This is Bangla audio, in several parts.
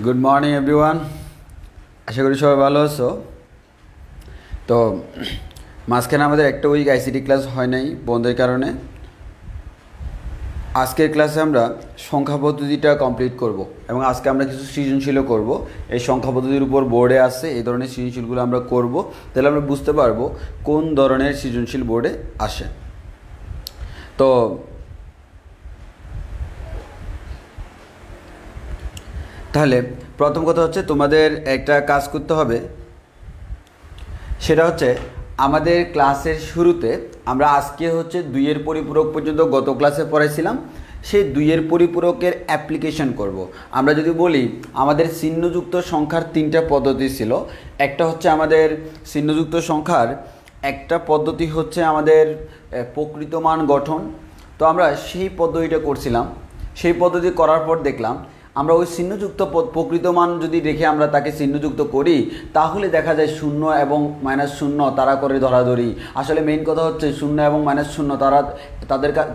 গুড মর্নিং এভরিওয়ান, আশা করি সবাই ভালো আছো। তো মাঝখানে আমাদের একটা উইক আইসিটি ক্লাস হয় নাই বন্ধের কারণে। আজকের ক্লাসে আমরা সংখ্যা পদ্ধতিটা কমপ্লিট করব এবং আজকে আমরা কিছু সৃজনশীলও করব। এই সংখ্যা পদ্ধতির উপর বোর্ডে আসছে, এই ধরনের সৃজনশীলগুলো আমরা করব, তাহলে আমরা বুঝতে পারবো কোন ধরনের সৃজনশীল বোর্ডে আসে। তো তাহলে প্রথম কথা হচ্ছে তোমাদের একটা কাজ করতে হবে, সেটা হচ্ছে আমাদের ক্লাসের শুরুতে আমরা আজকে হচ্ছে 2-এর পরিপূরক পর্যন্ত গত ক্লাসে পড়াইছিলাম, সেই 2-এর পরিপূরকের অ্যাপ্লিকেশন করব। আমরা যদি বলি আমাদের চিহ্নযুক্ত সংখ্যার 3টা পদ্ধতি ছিল। একটা হচ্ছে আমাদের চিহ্নযুক্ত সংখ্যার একটা পদ্ধতি হচ্ছে আমাদের প্রকৃত মান গঠন। তো আমরা সেই পদ্ধতিটা করছিলাম। সেই পদ্ধতি করার পর দেখলাম আমরা ওই চিহ্নযুক্ত প্রকৃত মান যদি রেখে আমরা তাকে চিহ্নযুক্ত করি, তাহলে দেখা যায় 0 এবং -0 তারা করে ধরাধরি। আসলে মেইন কথা হচ্ছে 0 এবং -0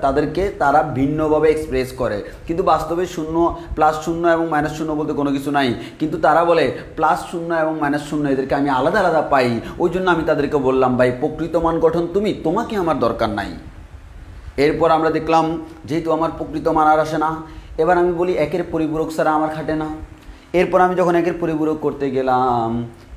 তাদেরকে তারা ভিন্নভাবে এক্সপ্রেস করে, কিন্তু বাস্তবে 0 +0 এবং -0 বলতে কোনো কিছু নাই, কিন্তু তারা বলে +0 এবং -0 এদেরকে আমি আলাদা আলাদা পাই। ওই জন্য আমি তাদেরকে বললাম, ভাই প্রকৃত মান গঠন তোমাকে আমার দরকার নাই। এরপর আমরা দেখলাম যেহেতু আমার প্রকৃত মান আর আসে না, এবার আমি বলি একের পরিপূরক ছাড়া আমার খাটে না। এরপর আমি যখন একের পরিপূরক করতে গেলাম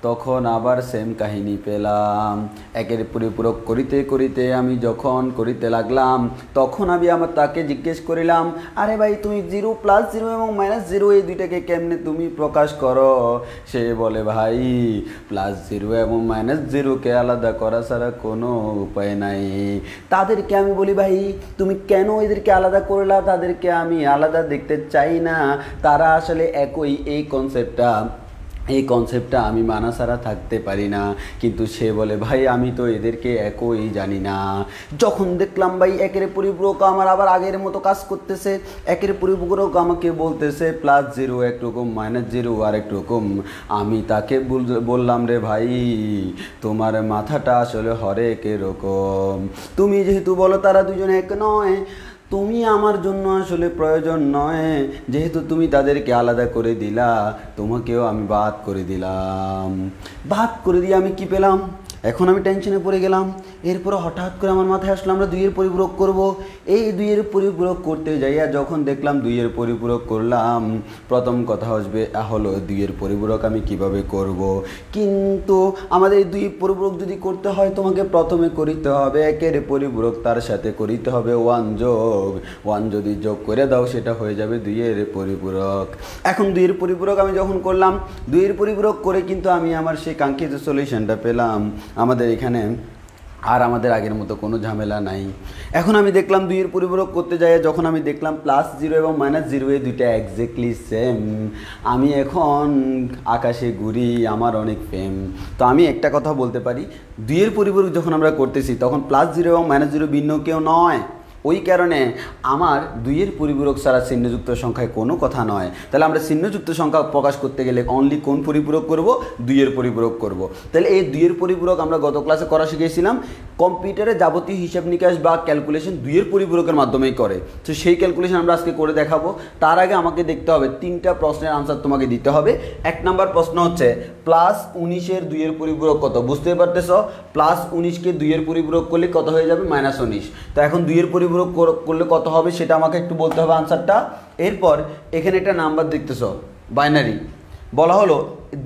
তখন আবার সেম কাহিনী পেলাম। একের পরিপূরক করিতে করিতে আমি যখন করিতে লাগলাম তখন আমি তাকে জিজ্ঞেস করিলাম, আরে ভাই তুমি 0 +0 এবং -0 এই দুইটাকে কেমনে তুমি প্রকাশ করো? সে বলে, ভাই +0 এবং -0কে আলাদা করা ছাড়া কোনো উপায় নাই। তাদেরকে আমি বলি, ভাই তুমি কেন এদেরকে আলাদা করলা? তাদেরকে আমি আলাদা দেখতে চাই না, তারা আসলে একই। এই কনসেপ্টটা আমি মানা ছাড়া থাকতে পারি না। কিন্তু সে বলে, ভাই আমি তো এদেরকে একই জানি না। যখন দেখলাম ভাই একের পরিপূরক আমার আবার আগের মতো কাজ করতেছে, একের পরিপূরক আমাকে বলতেছে +0 একরকম, -0 আর একরকম, আমি তাকে বললাম, রে ভাই তোমার মাথাটা আসলে হরেক এরকম। তুমি যেহেতু বলো তারা দুজন এক নয়, তুমি আমার জন্য আসলে প্রয়োজন নয়। যেহেতু তুমি তাদেরকে আলাদা করে দিলা, তোমাকেও আমি বাদ করে দিলাম। বাদ করে দিয়ে আমি কি পেলাম? এখন আমি টেনশনে পড়ে গেলাম। এরপরে হঠাৎ করে আমার মাথায় আসলো আমরা 2-এর পরিপূরক করব। এই 2-এর পরিপূরক করতে যাইয়া যখন দেখলাম 2-এর পরিপূরক করলাম, প্রথম কথা হলো 2-এর পরিপূরক আমি কিভাবে করব। কিন্তু আমাদের এই 2 পরিপূরক যদি করতে হয় তোমাকে প্রথমে করিতে হবে একের পরিপূরক, তার সাথে করিতে হবে 1 যোগ। 1 যদি যোগ করে দাও সেটা হয়ে যাবে 2-এর পরিপূরক। এখন 2-এর পরিপূরক আমি যখন করলাম, 2-এর পরিপূরক করে কিন্তু আমি আমার সেই কাঙ্ক্ষিত সলিউশনটা পেলাম। আমাদের এখানে আর আমাদের আগের মতো কোনো ঝামেলা নাই। এখন আমি দেখলাম 2-এর পরিপূরক করতে যাই, যখন আমি দেখলাম +0 এবং -0 এই দুইটা এক্স্যাক্টলি সেম। আমি এখন আকাশে ঘুরি, আমার অনেক ফেম। তো আমি একটা কথা বলতে পারি, 2-এর পরিপূরক যখন আমরা করতেছি তখন +0 এবং -0 ভিন্ন কেউ নয়। ওই কারণে আমার 2-এর পরিপূরক ছাড়া চিহ্নযুক্ত সংখ্যায় কোনো কথা নয়। তাহলে আমরা চিহ্নযুক্ত সংখ্যা প্রকাশ করতে গেলে অনলি কোন পরিপূরক করব? 2-এর পরিপূরক করব। তাহলে এই 2-এর পরিপূরক আমরা গত ক্লাসে করা শিখেছিলাম। কম্পিউটারে যাবতীয় হিসাব নিকাশ বা ক্যালকুলেশন 2-এর পরিপূরকের মাধ্যমেই করে। তো সেই ক্যালকুলেশন আমরা আজকে করে দেখাবো। তার আগে আমাকে দেখতে হবে 3টা প্রশ্নের আনসার তোমাকে দিতে হবে। 1 নম্বর প্রশ্ন হচ্ছে +19-এর 2-এর পরিপূরক কত? বুঝতে পারতেছ, +19কে 2-এর পরিপূরক করলে কত হয়ে যাবে? -19। তো এখন 2-এর পরিপূরক করলে কত হবে সেটা আমাকে একটু বলতে হবে আনসারটা। এরপর এখানে একটা নাম্বার দেখতেছ বাইনারি, বলা হলো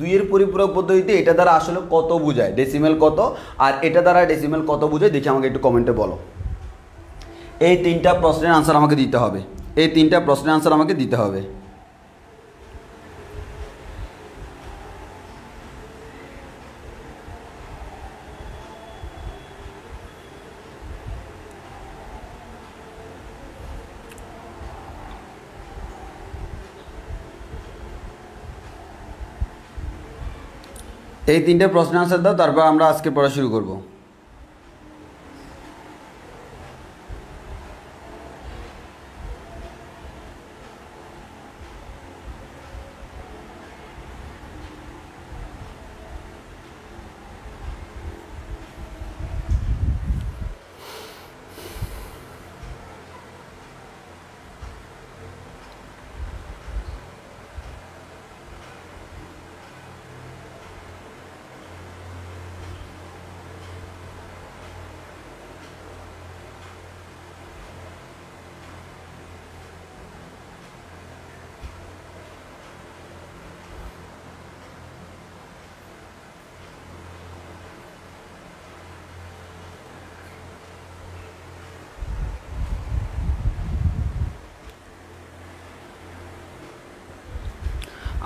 2-এর পরিপূরক পদ্ধতিতে এটা দ্বারা আসলে কত বোঝায়, ডেসিমেল কত, আর এটা দ্বারা ডেসিমেল কত বোঝায় দেখি আমাকে একটু কমেন্টে বলো। এই 3টা প্রশ্নের আনসার আমাকে দিতে হবে। এই 3টা প্রশ্নের আনসার আমাকে দিতে হবে। এই 3টা প্রশ্নের আনসার দাও, তারপর আমরা আজকে পড়া শুরু করব।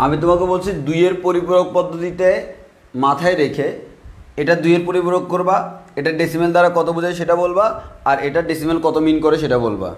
আমি তোমাকে বলছি 2 এর পরিপূরক পদ্ধতিতে মাথায় রেখে এটা 2 এর পরিপূরক করবা, এটা ডেসিমেল দ্বারা কত বোঝায় সেটা বলবা, আর এটা ডেসিমেল কত মিন করে সেটা বলবা।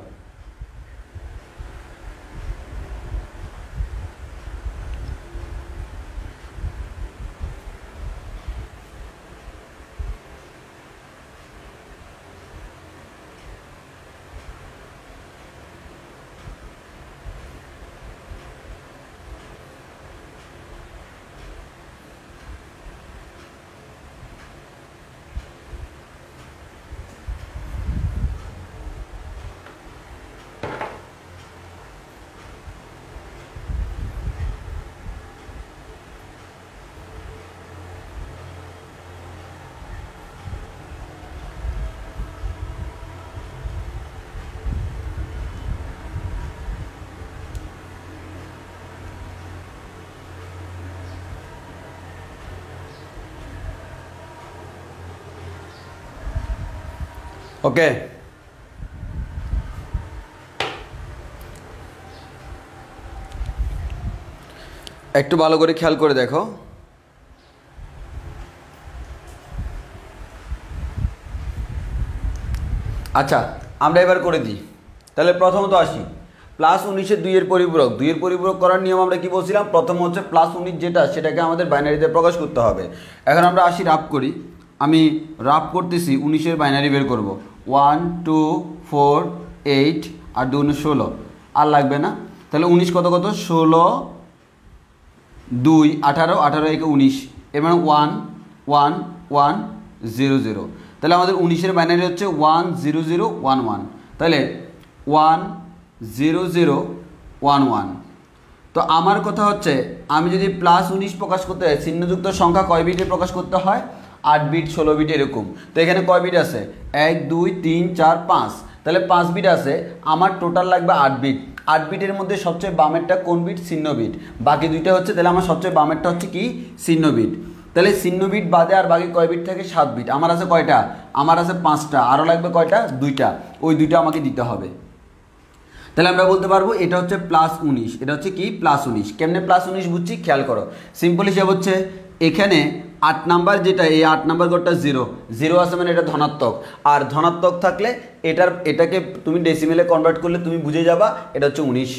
ওকে, একটু ভালো করে খেয়াল করে দেখো। আচ্ছা, আমরা এবার করে দিই। তাহলে প্রথমত আসি +19 2 এর পরিপূরক। 2 এর পরিপূরক করার নিয়ম আমরা কি বলছিলাম? প্রথম হচ্ছে +19 যেটা সেটাকে আমাদের বাইনারিতে প্রকাশ করতে হবে। এখন আমরা আসি রাফ করি। আমি রাফ করতেছি, 19 এর বাইনারি বের করব। 1 2 4 8 আর 2 9 16, আর লাগবে না। তাহলে 19 কত কত? 16 2 18, 18 1 19, এর মানে 1 1 1 0 0। তাহলে আমাদের 19 এর বাইনারি হচ্ছে 1 0 0 1 1। তাহলে 1 0 0 1 1। তো আমার কথা হচ্ছে আমি যদি +19 প্রকাশ করতে হয়, চিহ্নযুক্ত সংখ্যা কয় বিটে প্রকাশ করতে হয়? 8 বিট 16 বিট এরকম। তো এখানে কয় বিট আছে? 1 2 3 4 5। তাহলে 5 বিট আছে, আমার টোটাল লাগবে 8 বিট। 8 বিটের মধ্যে সবচেয়ে বামেরটা কোন বিট? চিহ্ন বিট। বাকি দুইটা হচ্ছে, তাহলে আমার সবচেয়ে বামেরটা হচ্ছে কি? চিহ্ন বিট। তাহলে চিহ্ন বিট বাদে আর বাকি কয় বিট থাকে? 7 বিট। আমার আছে কয়টা? আমার আছে 5টা। আরও লাগবে কয়টা? 2টা। ওই 2টা আমাকে দিতে হবে। তাহলে আমরা বলতে পারবো এটা হচ্ছে +19, এটা হচ্ছে কি? +19। কেমনে +19 বুঝছি খেয়াল করো। সিম্পল হিসাব হচ্ছে এখানে 8 নাম্বার যেটা, এই 8 নাম্বার ঘরটা 0 0 আছে মানে এটা ধনাত্মক। আর ধনাত্মক থাকলে এটাকে তুমি ডেসিমেলে কনভার্ট করলে তুমি বুঝে যাবা এটা হচ্ছে 19।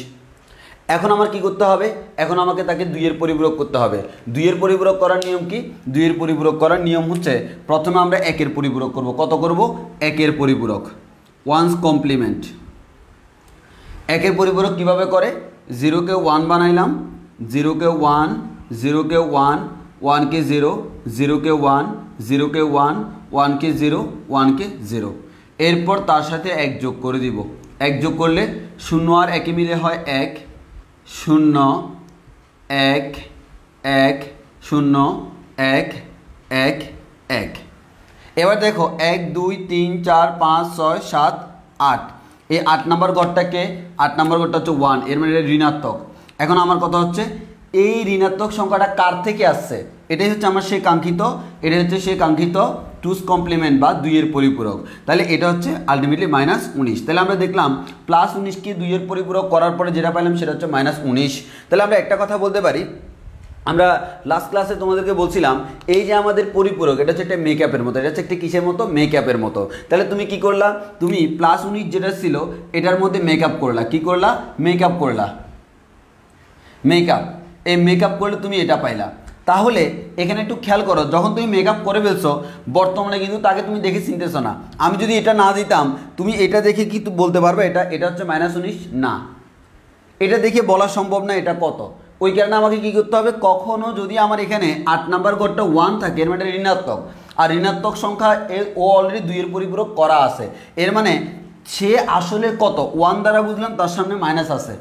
এখন আমার কি করতে হবে? এখন আমাকে তাকে 2 এর পরিপূরক করতে হবে। 2 এর পরিপূরক করার নিয়ম কি? 2 এর পরিপূরক করার নিয়ম হচ্ছে প্রথমে আমরা 1 এর পরিপূরক করব। কত করব? 1 এর পরিপূরক, ওয়ান্স কমপ্লিমেন্ট। 1 এর পরিপূরক কীভাবে করে? 0 কে 1 বানাইলাম, 0 কে 1 0 কে 1 1 কে 0 0 কে 1 0 কে 1 1 কে 0 1 কে 0। এরপর তার সাথে 1 যোগ করে দিব। 1 যোগ করলে 0 আর 1 মিলে হয় 1 0 1 1 0 1 1 1। এবার দেখো 1 2 3 4 5 6 7 8। এই 8 নম্বর ঘরটাকে, 8 নম্বর ঘরটা হচ্ছে 1, এর মানে এটা ঋণাত্মক। এখন আমার কথা হচ্ছে এই ঋণাত্মক সংখ্যাটা কার থেকে আসছে? এটাই হচ্ছে আমার সেই কাঙ্ক্ষিত, এটা হচ্ছে সেই কাঙ্ক্ষিত 2's কমপ্লিমেন্ট বা 2 এর পরিপূরক। তাহলে এটা হচ্ছে আলটিমেটলি -19। তাহলে আমরা দেখলাম +19 কে 2 এর পরিপূরক করার পরে যেটা পাইলাম সেটা হচ্ছে -19। তাহলে আমরা একটা কথা বলতে পারি, আমরা লাস্ট ক্লাসে তোমাদেরকে বলছিলাম এই যে আমাদের পরিপূরক, এটা হচ্ছে একটা মেকআপের মতো। এটা হচ্ছে একটা কিসের মতো? মেকআপের মতো। তাহলে তুমি কি করলা? তুমি +19 যেটা ছিল এটার মধ্যে মেকআপ করলা। কি করলা? মেকআপ করলা। মেকআপ, এই মেকআপ করলে তুমি এটা পাইলা। তাহলে এখানে একটু খেয়াল করো, যখন তুমি মেকআপ করে ফেলছো বর্তমানে কিন্তু তাকে তুমি দেখে চিনতেছো না। আমি যদি এটা না দিতাম তুমি এটা দেখে কি বলতে পারবে এটা হচ্ছে -19? না, এটা দেখে বলা সম্ভব না এটা কত। ওই কারণে আমাকে কি করতে হবে? কখনো যদি আমার এখানে 8 নাম্বার ঘরটা 1 থাকে, এর মানে ঋণাত্মক, আর ঋণাত্মক সংখ্যা ও অলরেডি 2 এর পরিপূরক করা আছে, এর মানে সে আসলে কত? 1 দ্বারা বুঝলাম তার সামনে মাইনাস আছে,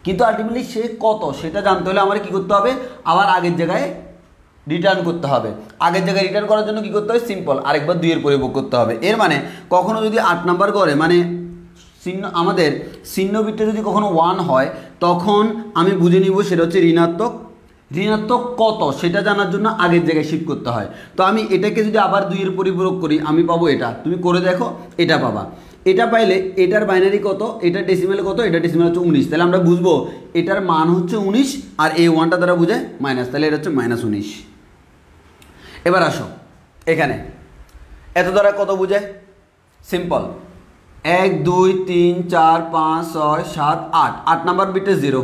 কিন্তু আলটিমেটলি সে কত সেটা জানতে হলে আমার কি করতে হবে? আবার আগের জায়গায় রিটার্ন করতে হবে। আগের জায়গায় রিটার্ন করার জন্য কি করতে হবে? সিম্পল আরেকবার 2 এর পরিপূরক করতে হবে। এর মানে কখনো যদি 8 নাম্বার ঘরে মানে আমাদের চিহ্ন বিটটা যদি কখনো 1 হয় তখন আমি বুঝে নিব সেটা হচ্ছে ঋণাত্মক। ঋণাত্মক কত সেটা জানার জন্য আগের জায়গায় শিফট করতে হয়। তো আমি এটাকে যদি আবার 2 এর পরিপূরক করি আমি পাবো এটা। তুমি করে দেখো, এটা পাবা। এটা পাইলে এটার বাইনারি কত, এটার ডেসিমেল কত, এটার ডেসিমেল হচ্ছে 19, তাহলে আমরা বুঝবো এটার মান হচ্ছে 19 আর এই ওয়ানটা দ্বারা বোঝায় মাইনাস, তাহলে এটা হচ্ছে -19। এবার আসো এখানে এত দ্বারা কত বোঝায়, সিম্পল 1 2 3 4 5 6 7 8, 8 নাম্বার বিটে 0,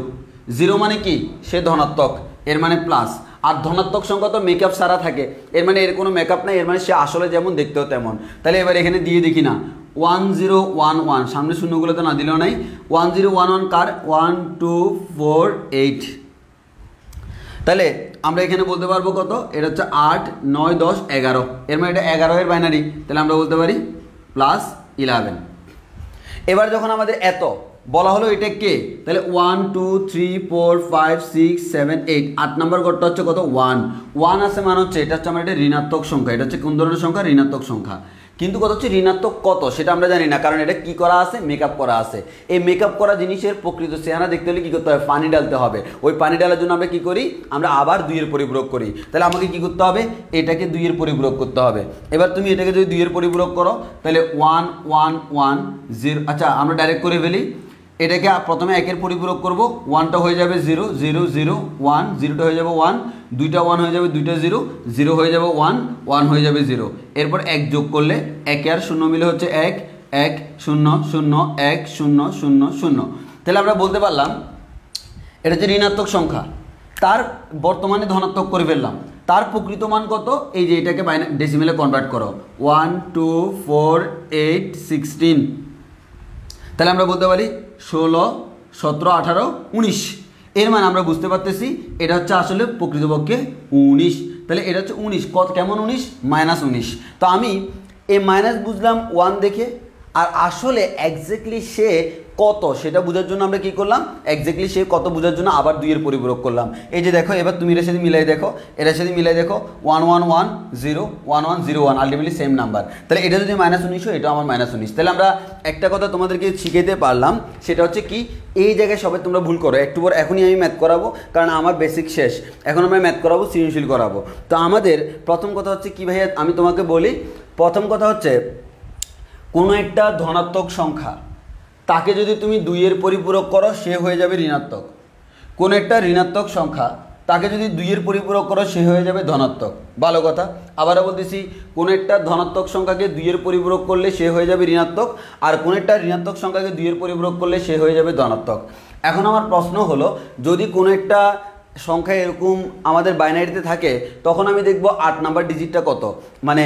0 মানে কি সে ধনাত্মক, এর মানে প্লাস, আর ধনাত্মক সংখ্যা তো মেকআপ সারা থাকে, এর মানে এর কোনো মেকআপ নাই, এর মানে সে আসলে যেমন দেখতেও তেমন। তাহলে এবার এখানে দিয়ে দেখি না 1011, সামনে শূন্যগুলো তো না দিলেও নাই, 1011 কার 1 2 4 8, তাহলে আমরা এখানে বলতে পারবো কত, এটা হচ্ছে 8 9 10 11, এর মানে এটা 11 এর বাইনারি, তাহলে আমরা বলতে পারি +11। এবার যখন আমাদের এত বলা হলো এটা কে, তাহলে 1 2 3 4 5 6 7 8, 8 নাম্বার ঘরটা হচ্ছে কত 1 আছে, মানে হচ্ছে এটা হচ্ছে আমার এটা ঋণাত্মক সংখ্যা, এটা হচ্ছে কোন ধরনের সংখ্যা, ঋণাত্মক সংখ্যা, কিন্তু কত হচ্ছে ঋণাত্মক কত সেটা আমরা জানি না, কারণ এটা কি করা আছে, মেকআপ করা আছে। এই মেকআপ করা জিনিসের প্রকৃত চেহারা দেখতে হলে কী করতে হবে, পানি ডালতে হবে, ওই পানি ডালার জন্য আমরা কি করি, আমরা আবার 2 এর পরিপূরক করি, তাহলে আমাকে কি করতে হবে, এটাকে 2 এর পরিপূরক করতে হবে। এবার তুমি এটাকে যদি 2 এর পরিপূরক করো তাহলে 1 1 1 0, আচ্ছা আমরা ডাইরেক্ট করে ফেলি, এটাকে প্রথমে 1 এর পরিপূরক করব, 1টা হয়ে যাবে 0 0 0 1, 0টা হয়ে যাবে 1, 2টা 1 হয়ে যাবে, 2টা 0 0 হয়ে যাবে 1 1 হয়ে যাবে 0, এরপর 1 যোগ করলে 1 আর 0 মিলে হচ্ছে 1 1 0 0 1 0 0 0, তাহলে আমরা বলতে পারলাম এটা হচ্ছে ঋণাত্মক সংখ্যা, তার বর্তমানে ধনাত্মক করে ফেললাম, তার প্রকৃত মান কত, এই যে এটাকে ডেসিমেলে কনভার্ট করো 1 2 4 8 16, তাহলে আমরা বলতে পারি 16 17 18 19, এর মানে আমরা বুঝতে পারতেছি এটা হচ্ছে আসলে প্রকৃতপক্ষে 19, তাহলে এটা হচ্ছে 19, কত কেমন 19 -19, তো আমি এই মাইনাস বুঝলাম 1 দেখে, আর আসলে এক্স্যাক্টলি সে কত সেটা বোঝার জন্য আমরা কি করলাম, এক্স্যাক্টলি সে কত বোঝার জন্য আবার 2 এর পরিপূরক করলাম। এই যে দেখো এবার তুমি এর সাথে মিলাই দেখো, এর সাথে মিলাই দেখো 1 1 1 0 1 1 0 1, আলটিমেটলি সেম নাম্বার, তাহলে এটা যদি -19 হয় এটা আমার -19, তাহলে আমরা একটা কথা তোমাদেরকে শিখাইতে পারলাম, সেটা হচ্ছে কি এই জায়গায় সবাই তোমরা ভুল করো, একটু পর এখনই আমি ম্যাথ করাবো, কারণ আমার বেসিক শেষ, এখন আমরা ম্যাথ করাবো, সৃজনশীল করাবো। তো আমাদের প্রথম কথা হচ্ছে কি ভাইয়া, আমি তোমাকে বলি, প্রথম কথা হচ্ছে কোনো একটা ধনাত্মক সংখ্যা তাকে যদি তুমি 2 এর পরিপূরক করো সে হয়ে যাবে ঋণাত্মক, কোনো একটা ঋণাত্মক সংখ্যা তাকে যদি 2 এর পরিপূরক করো সে হয়ে যাবে ধনাত্মক, ভালো কথা। আবারও বলতেছি, কোনো একটা ধনাত্মক সংখ্যাকে 2 এর পরিপূরক করলে সে হয়ে যাবে ঋণাত্মক, আর কোনো একটা ঋণাত্মক সংখ্যাকে 2 এর পরিপূরক করলে সে হয়ে যাবে ধনাত্মক। এখন আমার প্রশ্ন হলো, যদি কোনো একটা সংখ্যা এরকম আমাদের বাইনারিতে থাকে, তখন আমি দেখব 8 নাম্বার ডিজিটটা কত, মানে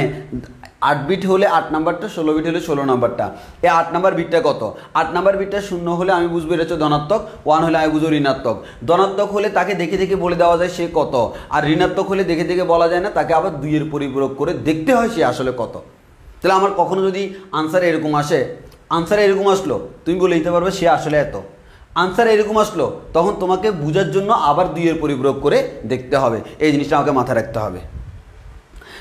8 বিট হলে 8 নাম্বারটা, 16 বিট হলে 16 নাম্বারটা, এই 8 নাম্বার বিটটা কত, 8 নাম্বার বিটটা 0 হলে আমি বুঝবো এটা হচ্ছে ধনাত্মক, 1 হলে আমি বুঝবো ঋণাত্মক। ধনাত্মক হলে তাকে দেখে দেখে বলে দেওয়া যায় সে কত, আর ঋণাত্মক হলে দেখে দেখে বলা যায় না, তাকে আবার 2 এর পরিপূরক করে দেখতে হয় সে আসলে কত। তাহলে আমার কখনো যদি আনসার এরকম আসে, আনসার এরকম আসলো, তুমি বলে দিতে পারবে সে আসলে এত, আনসার এরকম আসলো, তখন তোমাকে বোঝার জন্য আবার 2 এর পরিপূরক করে দেখতে হবে, এই জিনিসটা আমাকে মাথায় রাখতে হবে।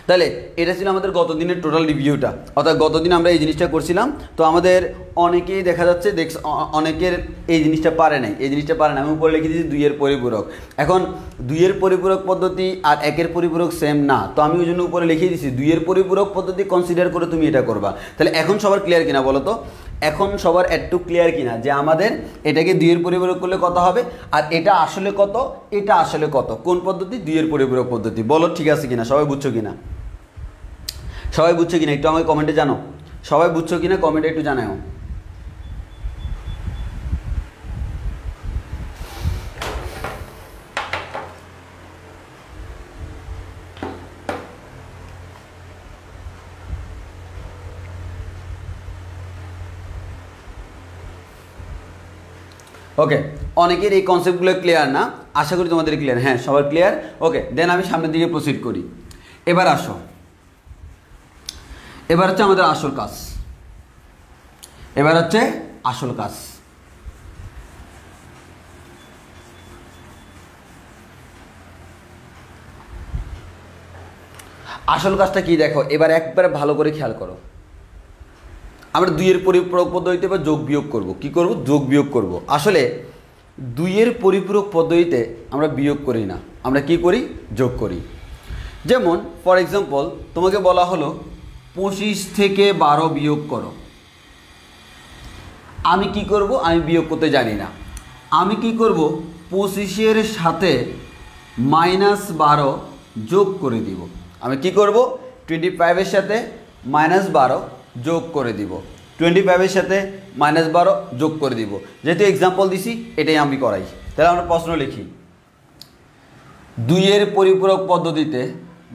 তাহলে এটা ছিল আমাদের গত দিনের টোটাল রিভিউটা, অর্থাৎ গতদিন আমরা এই জিনিসটা করছিলাম। তো আমাদের অনেকেই দেখা যাচ্ছে অনেকের এই জিনিসটা পারে নাই, আমি উপরে লিখে দিয়েছি 2 এর পরিপূরক। এখন 2 এর পরিপূরক পদ্ধতি আর 1 এর পরিপূরক সেম না, তো আমি ওই জন্য উপরে লিখে দিয়েছি 2 এর পরিপূরক পদ্ধতি কনসিডার করে তুমি এটা করবা। তাহলে এখন সবার ক্লিয়ার কিনা বলো তো, এখন সবার একটু ক্লিয়ার কিনা যে আমাদের এটাকে 2 এর পরিপূরক করলে কত হবে, আর এটা আসলে কত, এটা আসলে কত, কোন পদ্ধতি, 2 এর পরিপূরক পদ্ধতি, বলো ঠিক আছে কিনা, সবাই বুঝছো কিনা, সবাই বুঝছো কিনা একটু আমাকে কমেন্টে জানো, সবাই বুঝছো কিনা কমেন্টে একটু জানাও। ওকে, অনেকের এই কনসেপ্টগুলো ক্লিয়ার না, আশা করি তোমাদের ক্লিয়ার, হ্যাঁ সবার ক্লিয়ার। ওকে, দেন আমি সামনের দিকে প্রসিড করি। এবার আসো, এবার হচ্ছে আমাদের আসল কাজ, এবার হচ্ছে আসল কাজ। আসল কাজটা কি দেখো, এবার একবারে ভালো করে খেয়াল করো। আমরা 2 এর পরিপূরক পদ্ধতিতে বা যোগ বিয়োগ করব, কি করব, যোগ বিয়োগ করব। আসলে 2 এর পরিপূরক পদ্ধতিতে আমরা বিয়োগ করি না, আমরা কি করি, যোগ করি। যেমন ফর এক্সাম্পল তোমাকে বলা হলো 25 থেকে 12 বিয়োগ করো, আমি কি করব, আমি বিয়োগ করতে জানি না, আমি কি করব 25-এর সাথে -12 যোগ করে দিব। আমি কি করব 25-এর সাথে -12 যোগ করে দিব, 25-এর সাথে -12 যোগ করে দিব। যেহেতু এক্সাম্পল দিছি এটাই আমি করাই। তাহলে আমরা প্রশ্ন লিখি, 2-এর পরিপূরক পদ্ধতিতে,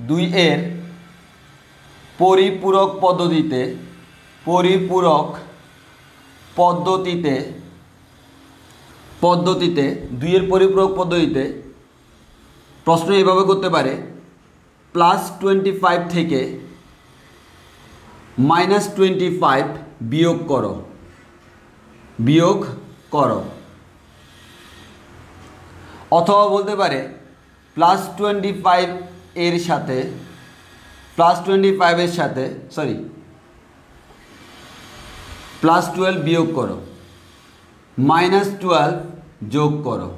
2-এর পরিপূরক পদ্ধতিতে, পরিপূরক পদ্ধতিতে, পদ্ধতিতে 2-এর পরিপূরক পদ্ধতিতে প্রশ্ন এইভাবে করতে পারে, +25 থেকে -25 বিয়োগ করো, বিয়োগ করো। অথবা বলতে পারে +25 এর সাথে, +25 এর সাথে +12 বিয়োগ করো, -12 যোগ করো।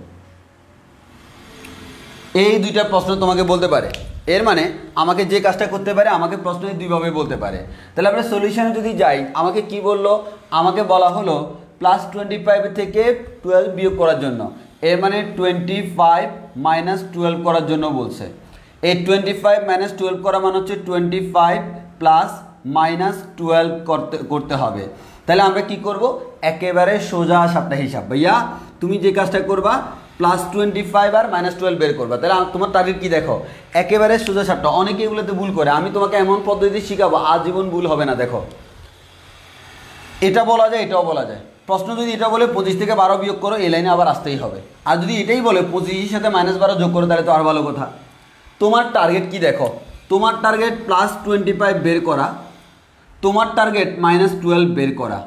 এই দুইটা প্রশ্ন তোমাকে বলতে পারে। এর মানে আমাকে যে কাজটা করতে পারে, আমাকে প্রশ্নে দুইভাবে বলতে পারে। তাহলে আমরা সলিউশনে যদি যাই, আমাকে কি বললো, আমাকে বলা হলো +25 থেকে 12 বিয়োগ করার জন্য। এর মানে 25 - 12 করার জন্য বলছে। এই 25 - 12 করা মানে হচ্ছে 25 + -12 করতে হবে। তাহলে আমরা কি করব, একেবারে সোজা সাপটা হিসাব। ভাইয়া তুমি যে কাজটা করবা +25 আর -12 বের করবা। তাহলে তোমার টার্গেট কি দেখো, একেবারে সোজা সাপটা। অনেকে এগুলোতে ভুল করে, আমি তোমাকে এমন পদ্ধতি শিখাবো আজীবন ভুল হবে না। দেখো এটা বলা যায়, এটাও বলা যায়। প্রশ্ন যদি এটা বলে 25 থেকে 12 বিয়োগ করো, এই লাইনে আবার আসতেই হবে। আর যদি এটাই বলে 25-এর সাথে -12 যোগ করো, তাহলে তো আর ভালো কথা। তোমার টার্গেট কি দেখো, তোমার টার্গেট +25 বের করা, তোমার টার্গেট -12 বের করা।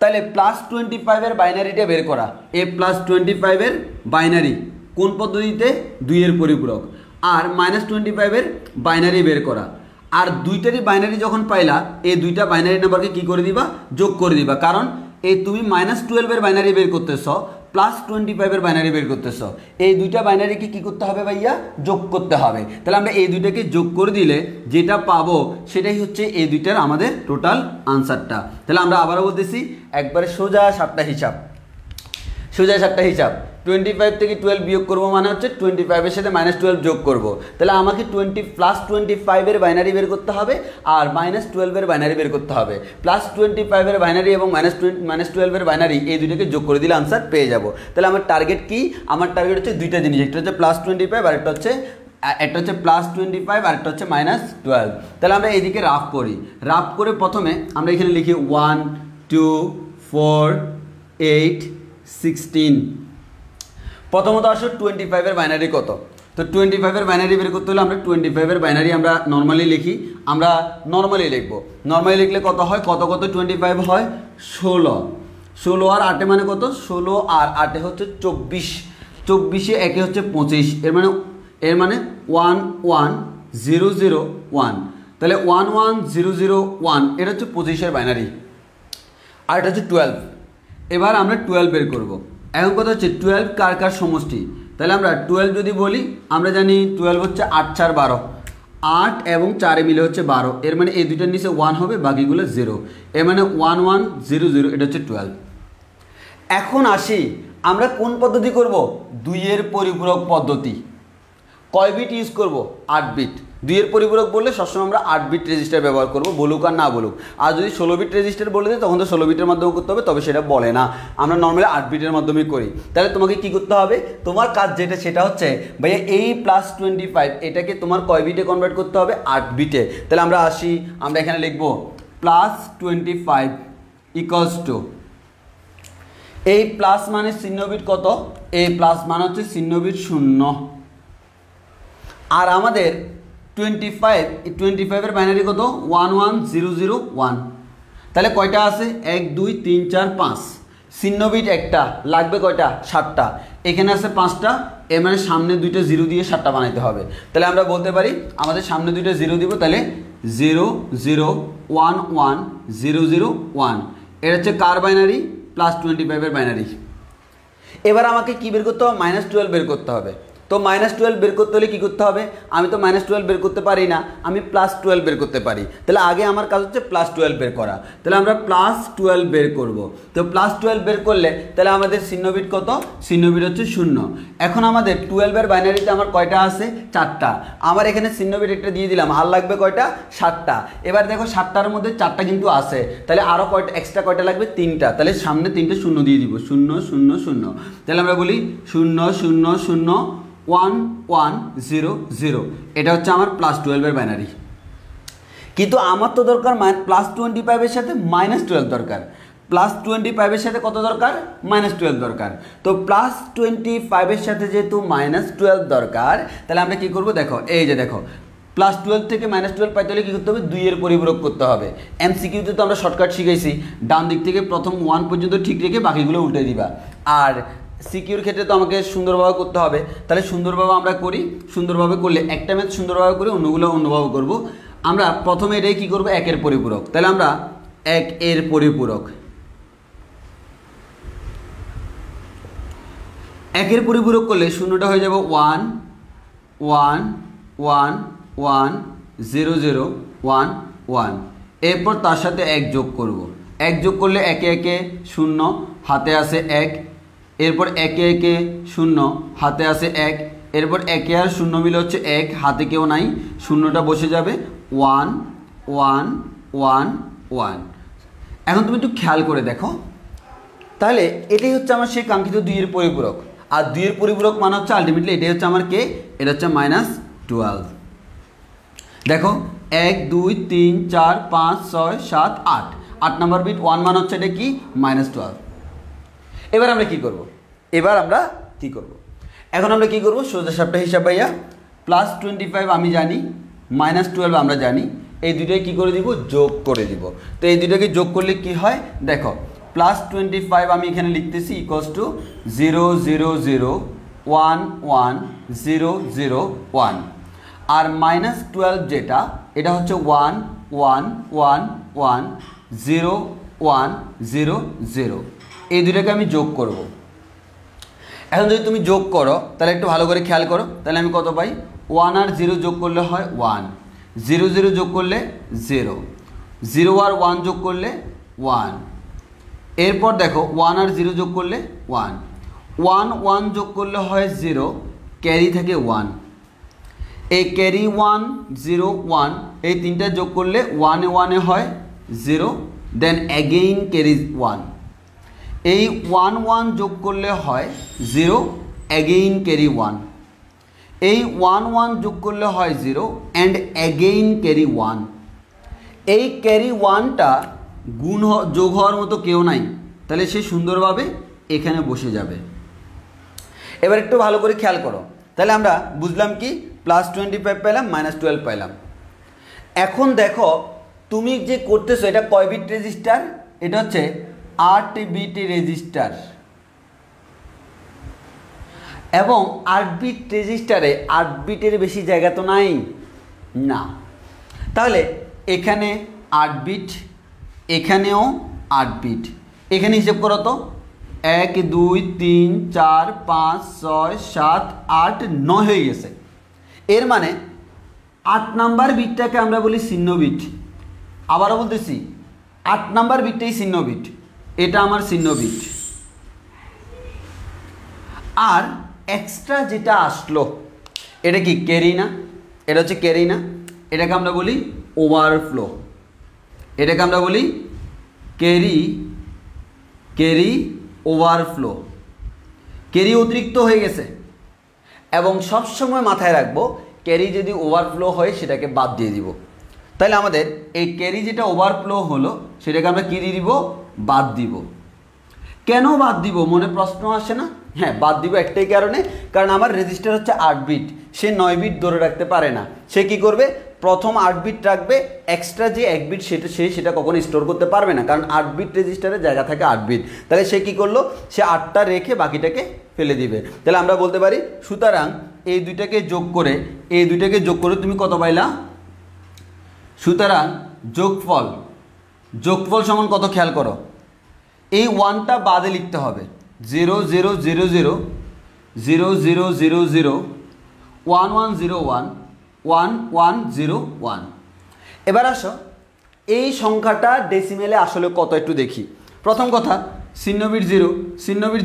তাহলে +25 এর বাইনারিটা বের করা, এ +25 এর বাইনারি কোন পদ্ধতিতে, 2-এর পরিপূরক। আর -25 এর বাইনারি বের করা। আর দুইটারই বাইনারি যখন পাইলা, এই দুইটা বাইনারি নাম্বারকে কি করে দিবা, যোগ করে দিবা। কারণ এই তুমি -12 এর বাইনারি বের করতেছ, +25 এর বাইনারি বের করতেছ, এই দুইটা বাইনারিকে কি করতে হবে ভাইয়া, যোগ করতে হবে। তাহলে আমরা এই দুইটাকে যোগ করে দিলে যেটা পাবো সেটাই হচ্ছে এই দুইটার আমাদের টোটাল আনসারটা। তাহলে আমরা আবারও বলতেছি, একবারে সোজা সাপটা হিসাব, সোজা সাপটা হিসাব। 25 থেকে 12 বিয়োগ করবো মানে হচ্ছে 25 এর সাথে -12 যোগ করব। তাহলে আমাকে +25 এর বাইনারি বের করতে হবে, আর -12 এর বাইনারি বের করতে হবে। +25 এর বাইনারি এবং -12 এর বাইনারি এই দুটোকে যোগ করে দিলে আনসার পেয়ে যাব। তাহলে আমার টার্গেট কি, আমার টার্গেট হচ্ছে দুইটা জিনিস, একটা হচ্ছে +25 আর একটা হচ্ছে +25 আর একটা হচ্ছে -12। তাহলে আমরা এইদিকে রাফ করি, রাফ করে প্রথমে আমরা এখানে লিখি 1 2 4 8 16। প্রথমত আসো 25 এর বাইনারি কত, তো 25 এর বাইনারি বের করতে হলে আমরা 25 এর বাইনারি আমরা নর্মালি লিখি, আমরা নর্মালি লিখবো। নর্মালি লিখলে কত হয়, কত 25 হয় 16, 16 আর 8 মানে কত, 16 আর 8 হচ্ছে 24, 24 একে হচ্ছে 25। এর মানে 11001। তাহলে 11001 এটা হচ্ছে 25 এর বাইনারি, আর এটা হচ্ছে 12। এবার আমরা 12 বের করব। এখন কথা হচ্ছে 12 কার কার সমষ্টি। তাহলে আমরা 12 যদি বলি, আমরা জানি 12 হচ্ছে 8 4 12, 8 এবং 4 মিলে হচ্ছে 12। এর মানে এই দুইটার নিচে 1 হবে, বাকিগুলো 0। এর মানে 1100, এটা হচ্ছে 12। এখন আসি আমরা কোন পদ্ধতি করব, 2-এর পরিপূরক পদ্ধতি। কয় বিট ইউজ করব, 8 বিট। 2-এর পরিপূরক বললে সবসময় আমরা 8 বিট রেজিস্টার ব্যবহার করব, বলুক আর না বলুক। আর যদি 16 বিট রেজিস্টার বলে দিই তখন তো 16 বিটের মাধ্যমে করতে হবে, তবে সেটা বলে না, আমরা নর্মালি 8 বিটের মাধ্যমে করি। তাহলে তোমাকে কি করতে হবে, তোমার কাজ যেটা সেটা হচ্ছে ভাইয়া এই +25 এটাকে তোমার কয় বিটে কনভার্ট করতে হবে, 8 বিটে। তাহলে আমরা আসি, আমরা এখানে লিখব +25 ইকুয়ালস টু, এই প্লাস মানে চিহ্ন বিট কত, এই প্লাস মানে হচ্ছে চিহ্ন বিট 0। আর আমাদের 25 এর বাইনারি কত, 11001। তাহলে কয়টা আছে, 1 2 3 4 5, চিহ্ন বিট একটা, লাগবে কয়টা, 7টা। এখানে আছে 5টা, এর মানে সামনে 2টা 0 দিয়ে 7টা বানাইতে হবে। তাহলে আমরা বলতে পারি আমাদের সামনে 2টা 0 দিব, তাহলে 0 0 1 1 0 0 1। এটা হচ্ছে কার বাইনারি, +25 এর বাইনারি। এবার আমাকে কি বের করতে হবে, -12 বের করতে হবে। তো -12 বের করতে হলে কী করতে হবে? আমি তো -12 বের করতে পারি না, আমি +12 বের করতে পারি। তাহলে আগে আমার কাজ হচ্ছে +12 বের করা। তাহলে আমরা +12 বের করব। তো +12 বের করলে তাহলে আমাদের চিহ্নবিট কত? চিহ্নবিট হচ্ছে 0। এখন আমাদের 12-এর বাইনারিতে আমার কয়টা আছে? 4টা। আমার এখানে চিহ্নবিট একটা দিয়ে দিলাম, আর লাগবে কয়টা? 7টা। এবার দেখো 7টার মধ্যে 4টা কিন্তু আছে, তাহলে আরও কয়টা এক্সট্রা কয়টা লাগবে? 3টা। তাহলে সামনে 3টে শূন্য দিয়ে দিব, 0 0 0। তাহলে আমরা বলি 0 0 0 1 1 0 0। এটা হচ্ছে আমার +12-এর বাইনারি। কিন্তু আমার তো দরকার +25-এর সাথে -12 দরকার। +25-এর সাথে কত দরকার? -12 দরকার। তো +25-এর সাথে যেহেতু -12 দরকার, তাহলে আমরা কী করবো? দেখো এই যে দেখো, +12 থেকে -12 পাইতে হলে কী করতে হবে? 2-এর পরিপূরক করতে হবে। MCQতে তো আমরা শর্টকাট শিখেছি, ডান দিক থেকে প্রথম 1 পর্যন্ত ঠিক রেখে বাকিগুলো উল্টে দিবা। আর সিকিউর ক্ষেত্রে তো আমাকে সুন্দরভাবে করতে হবে। তাহলে সুন্দরভাবে আমরা করি, সুন্দরভাবে করলে একটা ম্যাথ সুন্দরভাবে করি, অন্যগুলো অন্যভাবে করব। আমরা প্রথমে এটাই কী করবো? 1-এর পরিপূরক। তাহলে আমরা 1-এর পরিপূরক, 1-এর পরিপূরক করলে শূন্যটা হয়ে যাবে 1 1 1 1 0 0 1 1। এরপর তার সাথে 1 যোগ করব। 1 যোগ করলে 1 1 0, হাতে আসে 1। এরপর 1 1 0, হাতে আসে 1। এরপর 1 আর 0 মিলে হচ্ছে 1, হাতে কেউ নাই, শূন্যটা বসে যাবে 1 1 1 1। এখন তুমি একটু খেয়াল করে দেখো, তাহলে এটাই হচ্ছে আমার সেই কাঙ্ক্ষিত 2-এর পরিপূরক। আর 2-এর পরিপূরক মানে হচ্ছে আলটিমেটলি এটাই হচ্ছে আমার কে? এটা হচ্ছে -12। দেখো 1 2 3 4 5 6 7 8, 8 নম্বর বিট 1 মানে হচ্ছে এটা কি? -12। এবার আমরা কি করব? এখন আমরা কি করব? সোজা সাপটা হিসাব ভাইয়া, +25 আমি জানি, -12 আমরা জানি, এই দুটোই কি করে দিব? যোগ করে দিব। তো এই দুটোকে যোগ করলে কি হয়? দেখো +25 আমি এখানে লিখতেছি = 0 0 0 1 1 0 0 1। আর -12 যেটা, এটা হচ্ছে 1 1 1 1 0 1 0 0। এই দুটোকে আমি যোগ করব। এখন যদি তুমি যোগ করো তাহলে একটু ভালো করে খেয়াল করো, তাহলে আমি কত পাই? 1 আর 0 যোগ করলে হয় 1, 0 0 যোগ করলে 0, 0 আর 1 যোগ করলে 1। এরপর দেখো 1 আর 0 যোগ করলে 1, 1 1 যোগ করলে হয় 0, ক্যারি থাকে 1। এই ক্যারি 1 0 1 এই তিনটা যোগ করলে 1 এ 1 এ হয় 0, দেন অ্যাগেইন ক্যারি 1। এই 1 1 যোগ করলে হয় 0, অ্যাগেইন ক্যারি 1। এই 1 1 যোগ করলে হয় 0 অ্যান্ড অ্যাগেইন ক্যারি 1। এই ক্যারি 1টা যোগ হওয়ার মতো কেউ নাই, তাহলে সে সুন্দরভাবে এখানে বসে যাবে। এবার একটু ভালো করে খেয়াল করো, তাহলে আমরা বুঝলাম কি? +25 পাইলাম, -12 পাইলাম। এখন দেখো তুমি যে করতেছো এটা কয় বিট রেজিস্টার? এটা হচ্ছে 8 বিট রেজিস্টার, এবং 8 বিট রেজিস্টারে 8 বিটের বেশি জায়গা তো নাই না। তাহলে এখানে 8 বিট, এখানেও 8 বিট। এখানে হিসেব করো তো, 1 2 3 4 5 6 7 8 9 হয়ে গেছে। এর মানে 8 নাম্বার বিটটাকে আমরা বলি চিহ্ন বিট। আবারও বলতেছি, 8 নাম্বার বিটটাই চিহ্ন বিট, এটা আমার চিহ্ন বিট। আর এক্সট্রা যেটা আসলো এটা কি? ক্যারি না? এটা হচ্ছে ক্যারি না? এটাকে আমরা বলি ওভারফ্লো, এটাকে আমরা বলি ক্যারি ওভারফ্লো। ক্যারি অতিরিক্ত হয়ে গেছে, এবং সবসময় মাথায় রাখবো ক্যারি যদি ওভারফ্লো হয় সেটাকে বাদ দিয়ে দিব। তাহলে আমাদের এই ক্যারি যেটা ওভারফ্লো হলো সেটাকে আমরা কী দিয়ে দিব? বাদ দিব। কেন বাদ দিব? মনে প্রশ্ন আসে না? হ্যাঁ, বাদ দিব একটাই কারণে, কারণ আমার রেজিস্টার হচ্ছে 8 বিট, সে 9 বিট ধরে রাখতে পারে না। সে কি করবে? প্রথম 8 বিট রাখবে, এক্সট্রা যে 1 বিট সেটা কখনো স্টোর করতে পারবে না, কারণ 8 বিট রেজিস্টারে জায়গা থাকে 8 বিট। তাহলে সে কি করলো? সে 8টা রেখে বাকিটাকে ফেলে দিবে। তাহলে আমরা বলতে পারি সুতরাং এই দুইটাকে যোগ করে তুমি কত পাইলা? সুতরাং যোগফল সমান কত? খেয়াল করো, এই 1টা বাদে লিখতে হবে, 0 0 0 0 0 0 0 0 1101 1101। এবার আসো এই সংখ্যাটা ডেসিমেলে আসলে কত একটু দেখি। প্রথম কথা শূন্যবির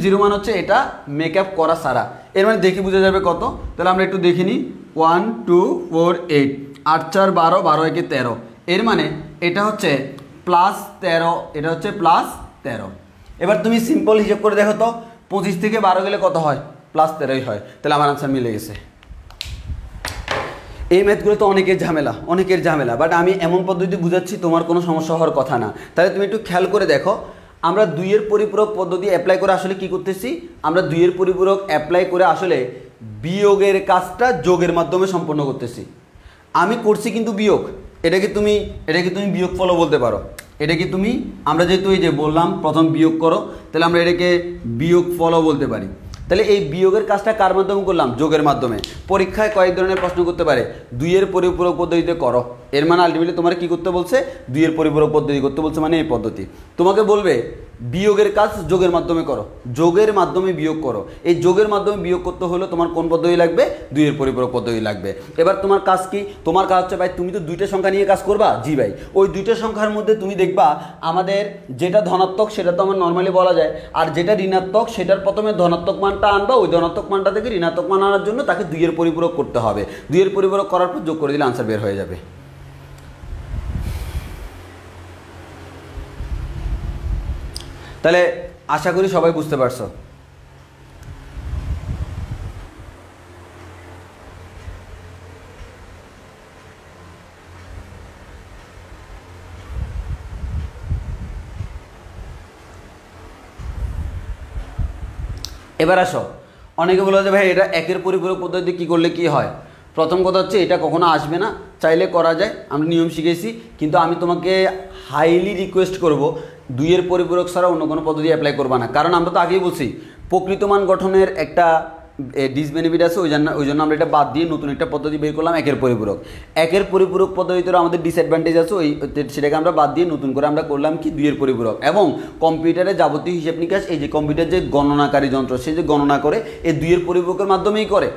জিরো মান হচ্ছে এটা মেকআপ করা সারা, এর মানে দেখি বোঝা যাবে কত। তাহলে আমরা একটু দেখে নিই 1 2 4 8 8 4 12 12 1 13, এর মানে এটা হচ্ছে +13, এটা হচ্ছে +13। এবার তুমি সিম্পল হিসাব করে দেখো তো 25 থেকে 12 গেলে কত হয়, +13ই হয়। তাহলে আমার আনসার মিলে গেছে। এই ম্যাথগুলো তো অনেকের ঝামেলা, বাট আমি এমন পদ্ধতি বুঝাচ্ছি তোমার কোনো সমস্যা হওয়ার কথা না। তাহলে তুমি একটু খেয়াল করে দেখো, আমরা 2 এর পরিপূরক পদ্ধতি অ্যাপ্লাই করে আসলে কি করতেছি, আমরা 2 এর পরিপূরক অ্যাপ্লাই করে আসলে বিয়োগের কাজটা যোগের মাধ্যমে সম্পন্ন করতেছি। আমি করছি কিন্তু বিয়োগ, এটা কি তুমি বিয়োগ ফলও বলতে পারো। এটা কি তুমি, আমরা যেহেতু এই যে বললাম প্রথম বিয়োগ করো, তাহলে আমরা এটাকে বিয়োগ ফলও বলতে পারি। তাহলে এই বিয়োগের কাজটা কার মাধ্যমে করলাম, যোগের মাধ্যমে। পরীক্ষায় কয়েক ধরনের প্রশ্ন করতে পারে 2 এর পরিপূরক পদ্ধতিতে করো, এর মানে আলটিমেটলি তোমার কি করতে বলছে, 2 এর পরিপূরক পদ্ধতি করতে বলছে, মানে এই পদ্ধতি। তোমাকে বলবে বিয়োগের কাজ যোগের মাধ্যমে করো, যোগের মাধ্যমে বিয়োগ করো। এই যোগের মাধ্যমে বিয়োগ করতে হলে তোমার কোন পদ্ধতি লাগবে, 2 এর পরিপূরক পদ্ধতি লাগবে। এবার তোমার কাজ কি, তোমার কাজ হচ্ছে ভাই তুমি তো 2টা সংখ্যা নিয়ে কাজ করবা, জি ভাই। ওই 2টা সংখ্যার মধ্যে তুমি দেখবা আমাদের যেটা ধনাত্মক সেটা তো আমার নর্মালি বলা যায়, আর যেটা ঋণাত্মক সেটার প্রথমে ধনাত্মক মানটা আনবা, ওই ধনাত্মক মানটা থেকে ঋণাত্মক মান আনার জন্য তাকে 2 এর পরিপূরক করতে হবে। 2 এর পরিপূরক করার পর যোগ করে দিলে আনসার বের হয়ে যাবে। তাহলে আশা করি সবাই বুঝতে পারছো। এবার আসো, অনেকে বলে যে ভাই এটা 1 এর পরিপূরক পদ্ধতি কি করলে কি হয়। প্রথম কথা হচ্ছে এটা কখনো আসবে না, চাইলে করা যায়, আমরা নিয়ম শিখেছি, কিন্তু আমি তোমাকে হাইলি রিকোয়েস্ট করব 2 এর পরিপূরক ছাড়া অন্য কোনো পদ্ধতি অ্যাপ্লাই করবা না। কারণ আমরা তো আগেই বলছি প্রকৃত মান গঠনের একটা ডিসবেনিফিট আছে, ওই জন্য আমরা এটা বাদ দিয়ে নতুন একটা পদ্ধতি বের করলাম 1 এর পরিপূরক। 1 এর পরিপূরক পদ্ধতিতেও আমাদের ডিসঅ্যাডভান্টেজ আছে, সেটাকে আমরা বাদ দিয়ে নতুন করে আমরা করলাম কি 2 এর পরিপূরক। এবং কম্পিউটারে যাবতীয় হিসাব নিকাশ, এই যে কম্পিউটার যে গণনাকারী যন্ত্র, সে যে গণনা করে এই 2 এর পরিপূরকের মাধ্যমেই করে।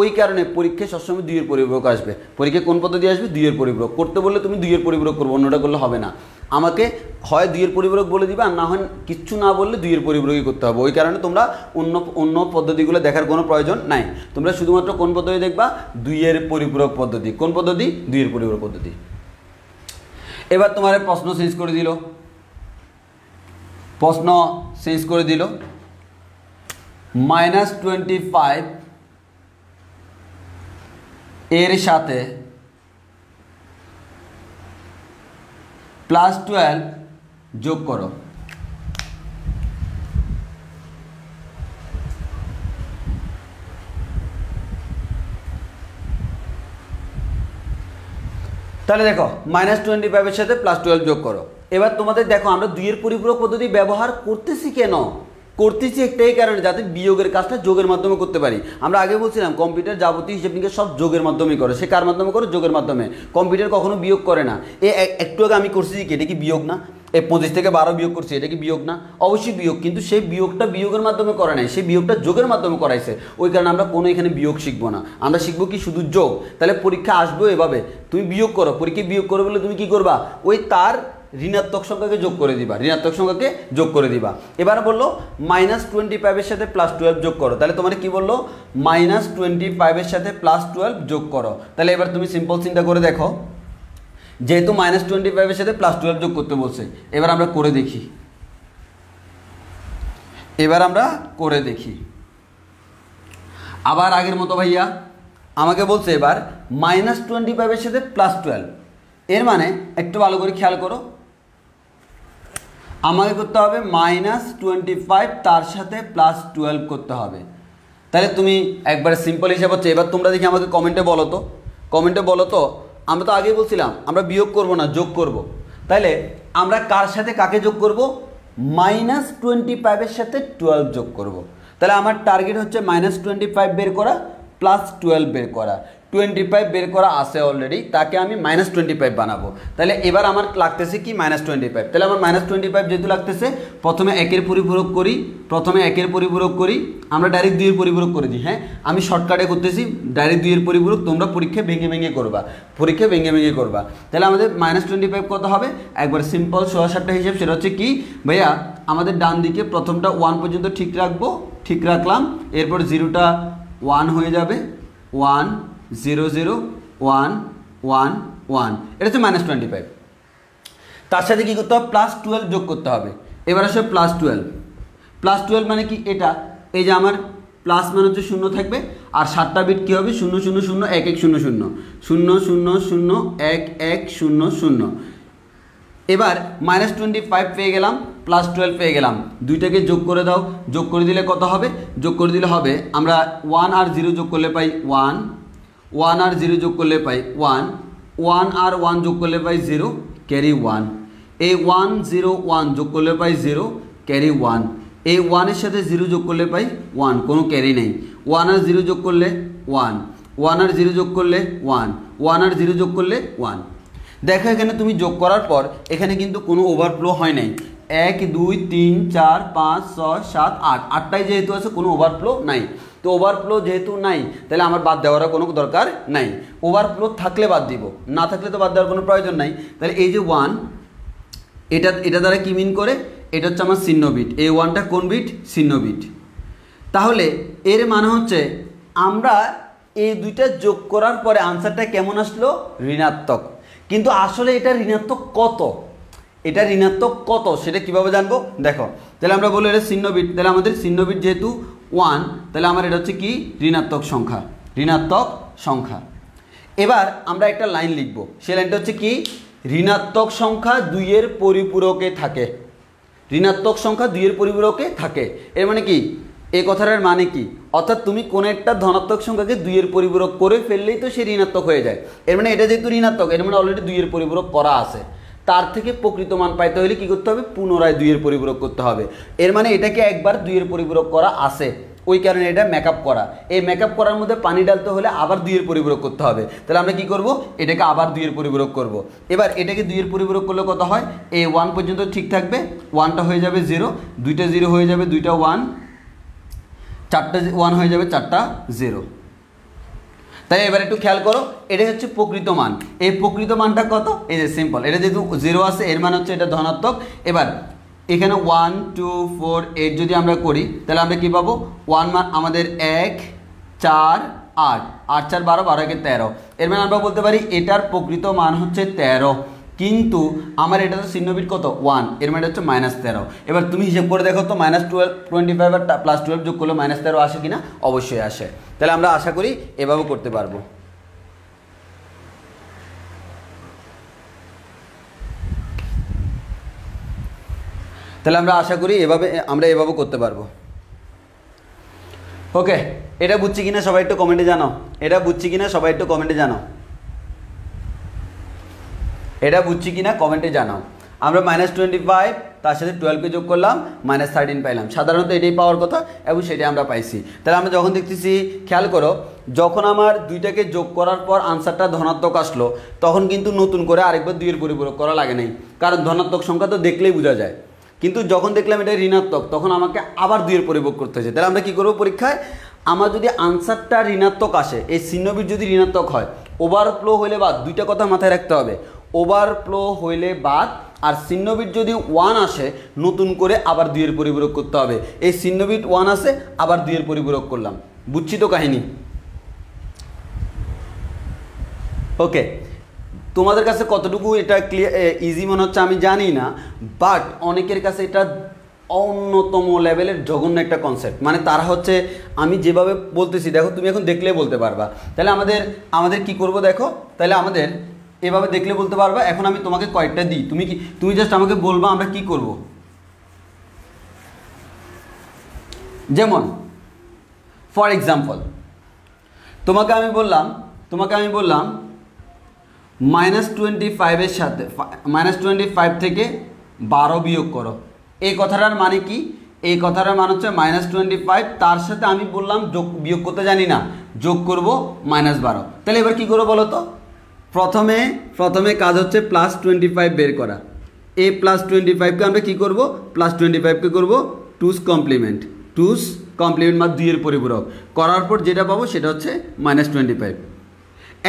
ওই কারণে পরীক্ষায় সবসময় 2 এর পরিপূরক আসবে। পরীক্ষায় কোন পদ্ধতি আসবে, 2 এর পরিপূরক করতে বললে তুমি 2 এর পরিপূরক করবো, অন্যটা করলে হবে না। আমাকে হয় 2 এর পরিপূরক বলে দিবে, আর না হয় কিচ্ছু না বললে 2 এর পরিপূরকই করতে হবে। ওই কারণে তোমরা অন্য পদ্ধতিগুলো দেখার কোনো প্রয়োজন নাই, তোমরা শুধুমাত্র কোন পদ্ধতি দেখবা, 2 এর পরিপূরক পদ্ধতি। কোন পদ্ধতি, 2 এর পরিপূরক পদ্ধতি। এবার তোমার প্রশ্ন চেঞ্জ করে দিল, -25 এর সাথে +12 যোগ করো। তাহলে দেখো -25 এর সাথে +12 যোগ করো। এবার তোমাদের দেখো আমরা 2 এর পরিপূরক পদ্ধতি ব্যবহার করতেছি কেন, করতেছি একটাই কারণে, যাতে বিয়োগের কাজটা যোগের মাধ্যমে করতে পারি। আমরা আগে বলছিলাম কম্পিউটার যাবতীয় হিসেব নিকেশ সব যোগের মাধ্যমেই করে। সে কার মাধ্যমে করে, যোগের মাধ্যমে। কম্পিউটার কখনো বিয়োগ করে না। একটু আগে আমি করছি কি, এটা কি বিয়োগ না? 25 থেকে 12 বিয়োগ করছি, এটা কি বিয়োগ না? অবশ্যই বিয়োগ, কিন্তু সেই বিয়োগটা বিয়োগের মাধ্যমে করে নাই, সেই বিয়োগটা যোগের মাধ্যমে করাইছে। ওই কারণে আমরা কোনো এখানে বিয়োগ শিখবো না, আমরা শিখবো কি, শুধু যোগ। তাহলে পরীক্ষা আসবেও এভাবে, তুমি বিয়োগ করো, পরীক্ষায় বিয়োগ করো বলে তুমি কি করবা, ওই তার ঋণাত্মক সংখ্যাকে যোগ করে দিবা, এবার বললো -25 এর সাথে +12 যোগ করো। তাহলে তোমার কি বললো, -25 এর সাথে +12 যোগ করো। তাহলে এবার তুমি সিম্পল চিন্তা করে দেখো, যেহেতু -25 এর সাথে +12 যোগ করতে বলছে, এবার আমরা করে দেখি। আবার আগের মতো ভাইয়া আমাকে বলছে এবার -25 এর সাথে +12, এর মানে একটু ভালো করে খেয়াল করো, আমাকে করতে হবে -25 তার সাথে +12 করতে হবে। তাহলে তুমি একবার সিম্পল হিসাব হচ্ছে। এবার তোমরা দেখি আমাকে কমেন্টে বলো তো, আমরা তো আগেই বলছিলাম আমরা বিয়োগ করব না, যোগ করব। তাহলে আমরা কার সাথে কাকে যোগ করব, -25 এর সাথে 12 যোগ করব। তাহলে আমার টার্গেট হচ্ছে -25 বের করা, +12 বের করা। 25 বের করা আছে অলরেডি, তাকে আমি -25 বানাবো। তাহলে এবার আমার লাগতেছে কি -25। তাহলে আমার -25 যেহেতু লাগতেছে, প্রথমে একের পরিপূরক করি, আমরা ডাইরেক্ট 2 এর পরিপূরক করে দিই। হ্যাঁ, আমি শর্টকাটে করতেছি, ডাইরেক্ট 2 এর পরিপূরক, তোমরা পরীক্ষায় ভেঙে করবা, তাহলে আমাদের -25 কত হবে? একবার সিম্পল 16-7টা হিসাব, সেটা হচ্ছে কি ভাইয়া, আমাদের ডান দিকে প্রথমটা 1 পর্যন্ত ঠিক রাখলাম, এরপর 0টা 1 হয়ে যাবে, 1 0 0 1 1 1, এটা হচ্ছে -25। তার সাথে কী করতে হবে? +12 যোগ করতে হবে। এবার আসলে +12 মানে কি? এটা এই যে আমার প্লাস মানে হচ্ছে 0 থাকবে, আর 7টা বিট কী হবে? 0 0 0 1 1 0 0 0 0 0 1 1 0 0। এবার -25 পেয়ে গেলাম, +12 পেয়ে গেলাম, দুইটাকে যোগ করে দাও, যোগ করে দিলে কত হবে? যোগ করে দিলে হবে, আমরা 1 আর 0 যোগ করলে পাই 1, 1 আর 0 যোগ করলে পাই 1, 1 আর 1 যোগ করলে পাই 0, ক্যারি 1, এই 1 0 1 যোগ করলে পাই 0, ক্যারি 1, এই 1 এর সাথে 0 যোগ করলে পাই 1, কোনো ক্যারি নেই, 1 আর 0 যোগ করলে 1, 1 আর 0 যোগ করলে 1, 1 আর 0 যোগ করলে 1। দেখো এখানে তুমি যোগ করার পর এখানে কিন্তু কোনো ওভারফ্লো হয় নাই, 1 2 3 4 5 6 7 8, 8টাই যেহেতু আছে, কোনো ওভারফ্লো নাই। তো ওভারফ্লো যেহেতু নাই, তাহলে আমার বাদ দেওয়ার কোনো দরকার নাই, ওভারফ্লো থাকলে বাদ দিব, না থাকলে তো বাদ দেওয়ার কোনো প্রয়োজন নাই। তাহলে এই যে 1, এটা দ্বারা কি মিন করে? এটা হচ্ছে আমার শূন্য বিট, এই 1টা কোন বিট? শূন্য বিট। তাহলে এর মানে হচ্ছে আমরা এই দুইটা যোগ করার পরে আনসারটা কেমন আসলো? ঋণাত্মক। কিন্তু আসলে এটা ঋণাত্মক কত? সেটা কিভাবে জানবো? দেখো, তাহলে আমরা বলি এটা শূন্য বিট, তাহলে আমাদের শূন্য বিট যেহেতু 1, তাহলে আমার এটা হচ্ছে কি? ঋণাত্মক সংখ্যা। এবার আমরা একটা লাইন লিখব, সেই লাইনটা হচ্ছে কি? ঋণাত্মক সংখ্যা 2 এর পরিপূরকে থাকে। এর মানে কি? এই কথাটার মানে কি? অর্থাৎ তুমি কোনো একটা ধনাত্মক সংখ্যাকে 2 এর পরিপূরক করে ফেললেই তো সে ঋণাত্মক হয়ে যায়। এর মানে এটা যেহেতু ঋণাত্মক, এর মানে অলরেডি 2 এর পরিপূরক করা আছে। তার থেকে প্রকৃত মান পাইতে হলে কি করতে হবে? পুনরায় 2 এর পরিপূরক করতে হবে। এর মানে এটাকে একবার 2 এর পরিপূরক করা আছে, ওই কারণে এটা মেকআপ করা। এই মেকআপ করার মধ্যে পানি ডালতে হলে আবার 2 এর পরিপূরক করতে হবে। তাহলে আমরা কি করব? এটাকে আবার 2 এর পরিপূরক করব। এবার এটাকে 2 এর পরিপূরক করলে কত হয়? এই 1 পর্যন্ত ঠিক থাকবে, 1টা হয়ে যাবে 0, 2টা 0 হয়ে যাবে, 2টা 1, 4টা 1 হয়ে যাবে, 4টা 0। তাই এবার একটু খেয়াল করো, এটা হচ্ছে প্রকৃত মান। এই প্রকৃত মানটা কত? এই যে সিম্পল, এটা যেহেতু 0 আছে, এর মানে হচ্ছে এটা ধনাত্মক। এবার এখানে 1 2 4 8 যদি আমরা করি, তাহলে আমরা কি পাবো? 1 মান আমাদের 1 4 8, 8 4 12, 12 1 13। এর মানে আমরা বলতে পারি এটার প্রকৃত মান হচ্ছে 13, কিন্তু আমার এটা তো শূন্য বিট কত? 1, এর মানে হচ্ছে -13। এবার তুমি হিসাব করে দেখো তো, -25 আর +12 যোগ করলে -13 আসে কিনা? অবশ্যই আসে। তাহলে আমরা আশা করি এভাবে করতে পারবো। এভাবে করতে পারবো। ওকে, এটা বুঝছি কিনা সবাই একটু কমেন্টে জানাও। এটা বুঝছি কিনা কমেন্টে জানাও। আমরা -25 তার সাথে 12কে যোগ করলাম, -13 পাইলাম। সাধারণত এটাই পাওয়ার কথা এবং সেটাই আমরা পাইছি। তাহলে আমরা যখন দেখতেছি, খেয়াল করো, যখন আমার দুইটাকে যোগ করার পর আনসারটা ধনাত্মক আসলো, তখন কিন্তু নতুন করে আরেকবার 2 এর পরিপূরক করা লাগে নাই, কারণ ধনাত্মক সংখ্যা তো দেখলেই বোঝা যায়। কিন্তু যখন দেখলাম এটা ঋণাত্মক, তখন আমাকে আবার 2 এর পরিপূরক করতে হয়েছে। তাহলে আমরা কী করবো পরীক্ষায়? আমার যদি আনসারটা ঋণাত্মক আসে, এই চিহ্নবিট যদি ঋণাত্মক হয়, ওভারফ্লো হইলে বাদ, দুইটা কথা মাথায় রাখতে হবে, ওভারফ্লো হইলে বাদ, আর চিহ্নবিট যদি 1 আসে, নতুন করে আবার 2 এর পরিপূরক করতে হবে। এই চিহ্নবিট 1 আসে, আবার 2 এর পরিপূরক করলাম। বুঝছি তো কাহিনী? ওকে, তোমাদের কাছে কতটুকু এটা ক্লিয়ার ইজি মনে হচ্ছে আমি জানি না, বাট অনেকের কাছে এটা অন্যতম লেভেলের জঘন্য একটা কনসেপ্ট। মানে তারা হচ্ছে, আমি যেভাবে বলতেছি দেখো, তুমি এখন দেখলে বলতে পারবা। তাহলে আমাদের কি করব দেখো, তাহলে আমাদের এভাবে দেখলে বলতে পারবা। এখন আমি তোমাকে কয়েকটা দিই, তুমি জাস্ট আমাকে বলবা আমরা কি করব। যেমন ফর এক্সাম্পল, তোমাকে আমি বললাম -25 এর সাথে -25 থেকে 12 বিয়োগ করো। এই কথাটার মানে কি? এই কথাটার মান হচ্ছে -25, তার সাথে আমি বললাম যোগ বিয়োগ করতে জানি না, যোগ করব -12। তাহলে এবার কী করবো বলো তো? প্রথমে কাজ হচ্ছে +25 বের করা। এই +25কে আমরা কী করব? +25কে করবো 2's কমপ্লিমেন্ট, 2's কমপ্লিমেন্ট মানে 2 এর পরিপূরক করার পর যেটা পাবো সেটা হচ্ছে -25।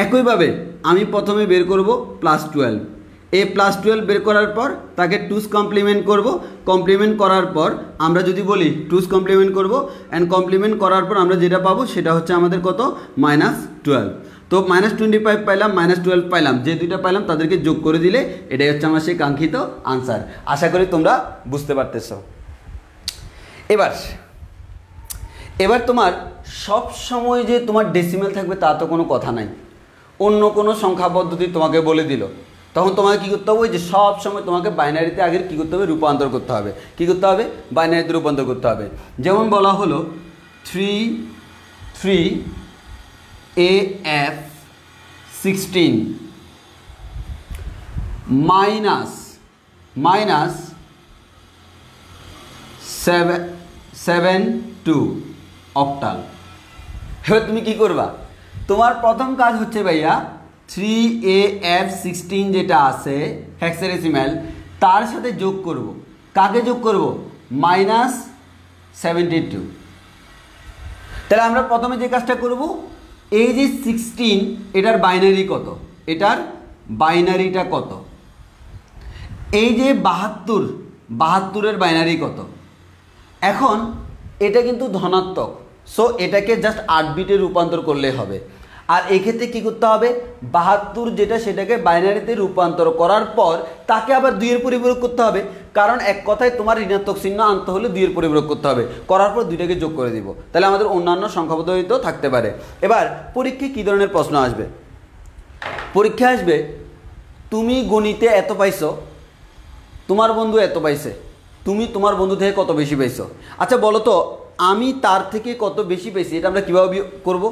একইভাবে আমি প্রথমে বের করব +12, এই +12 বের করার পর তাকে 2's কমপ্লিমেন্ট করব, কমপ্লিমেন্ট করার পর আমরা যদি বলি 2's কমপ্লিমেন্ট করব, অ্যান্ড কমপ্লিমেন্ট করার পর আমরা যেটা পাবো সেটা হচ্ছে আমাদের কত? -12। তো -25 পাইলাম, -12 পাইলাম, যে দুইটা পাইলাম তাদেরকে যোগ করে দিলে এটাই হচ্ছে আমার সেই কাঙ্ক্ষিত আনসার। আশা করি তোমরা বুঝতে পারতেছ। এবার তোমার সব সময় যে তোমার ডেসিমেল থাকবে তা তো কোনো কথা নাই। অন্য কোনো সংখ্যা পদ্ধতি তোমাকে বলে দিল, তখন তোমাকে কী করতে হবে? ওই যে সব সময় তোমাকে বাইনারিতে আগে কী করতে হবে? রূপান্তর করতে হবে। কী করতে হবে? বাইনারিতে রূপান্তর করতে হবে। যেমন বলা হলো 3AF16 মাইনাস 72 অক্টাল। এবার তুমি কী করবা? তোমার প্রথম কাজ হচ্ছে ভাইয়া 3AF16 যেটা আছে হেক্সাডেসিমাল, তার সাথে যোগ করব। কাকে যোগ করব? -72। তাহলে আমরা প্রথমে যে কাজটা করব, এই যে 16 এটার বাইনারি কত, এটার বাইনারিটা কত, এই যে 72-এর বাইনারি কত। এখন এটা কিন্তু ধনাত্মক, সো এটাকে জাস্ট 8 বিটে রূপান্তর করলে হবে। আর এক্ষেত্রে কী করতে হবে? 72 যেটা সেটাকে বাইনারিতে রূপান্তর করার পর তাকে আবার 2 এর পরিপূরক করতে হবে, কারণ এক কথায় তোমার ঋণাত্মক চিহ্ন আনতে হলে 2 এর পরিপূরক করতে হবে, করার পর 2টাকে যোগ করে দিব। তাহলে আমাদের অন্যান্য সংখ্যা পদ্ধতিও থাকতে পারে। এবার পরীক্ষায় কী ধরনের প্রশ্ন আসবে? পরীক্ষা আসবে, তুমি গণিতে এত পাইছো, তোমার বন্ধু এত পাইছে, তুমি তোমার বন্ধু থেকে কত বেশি পাইছো। আচ্ছা বলো তো, আমি তার থেকে কত বেশি পেয়েছি, এটা আমরা কীভাবে বিয়োগ করবো?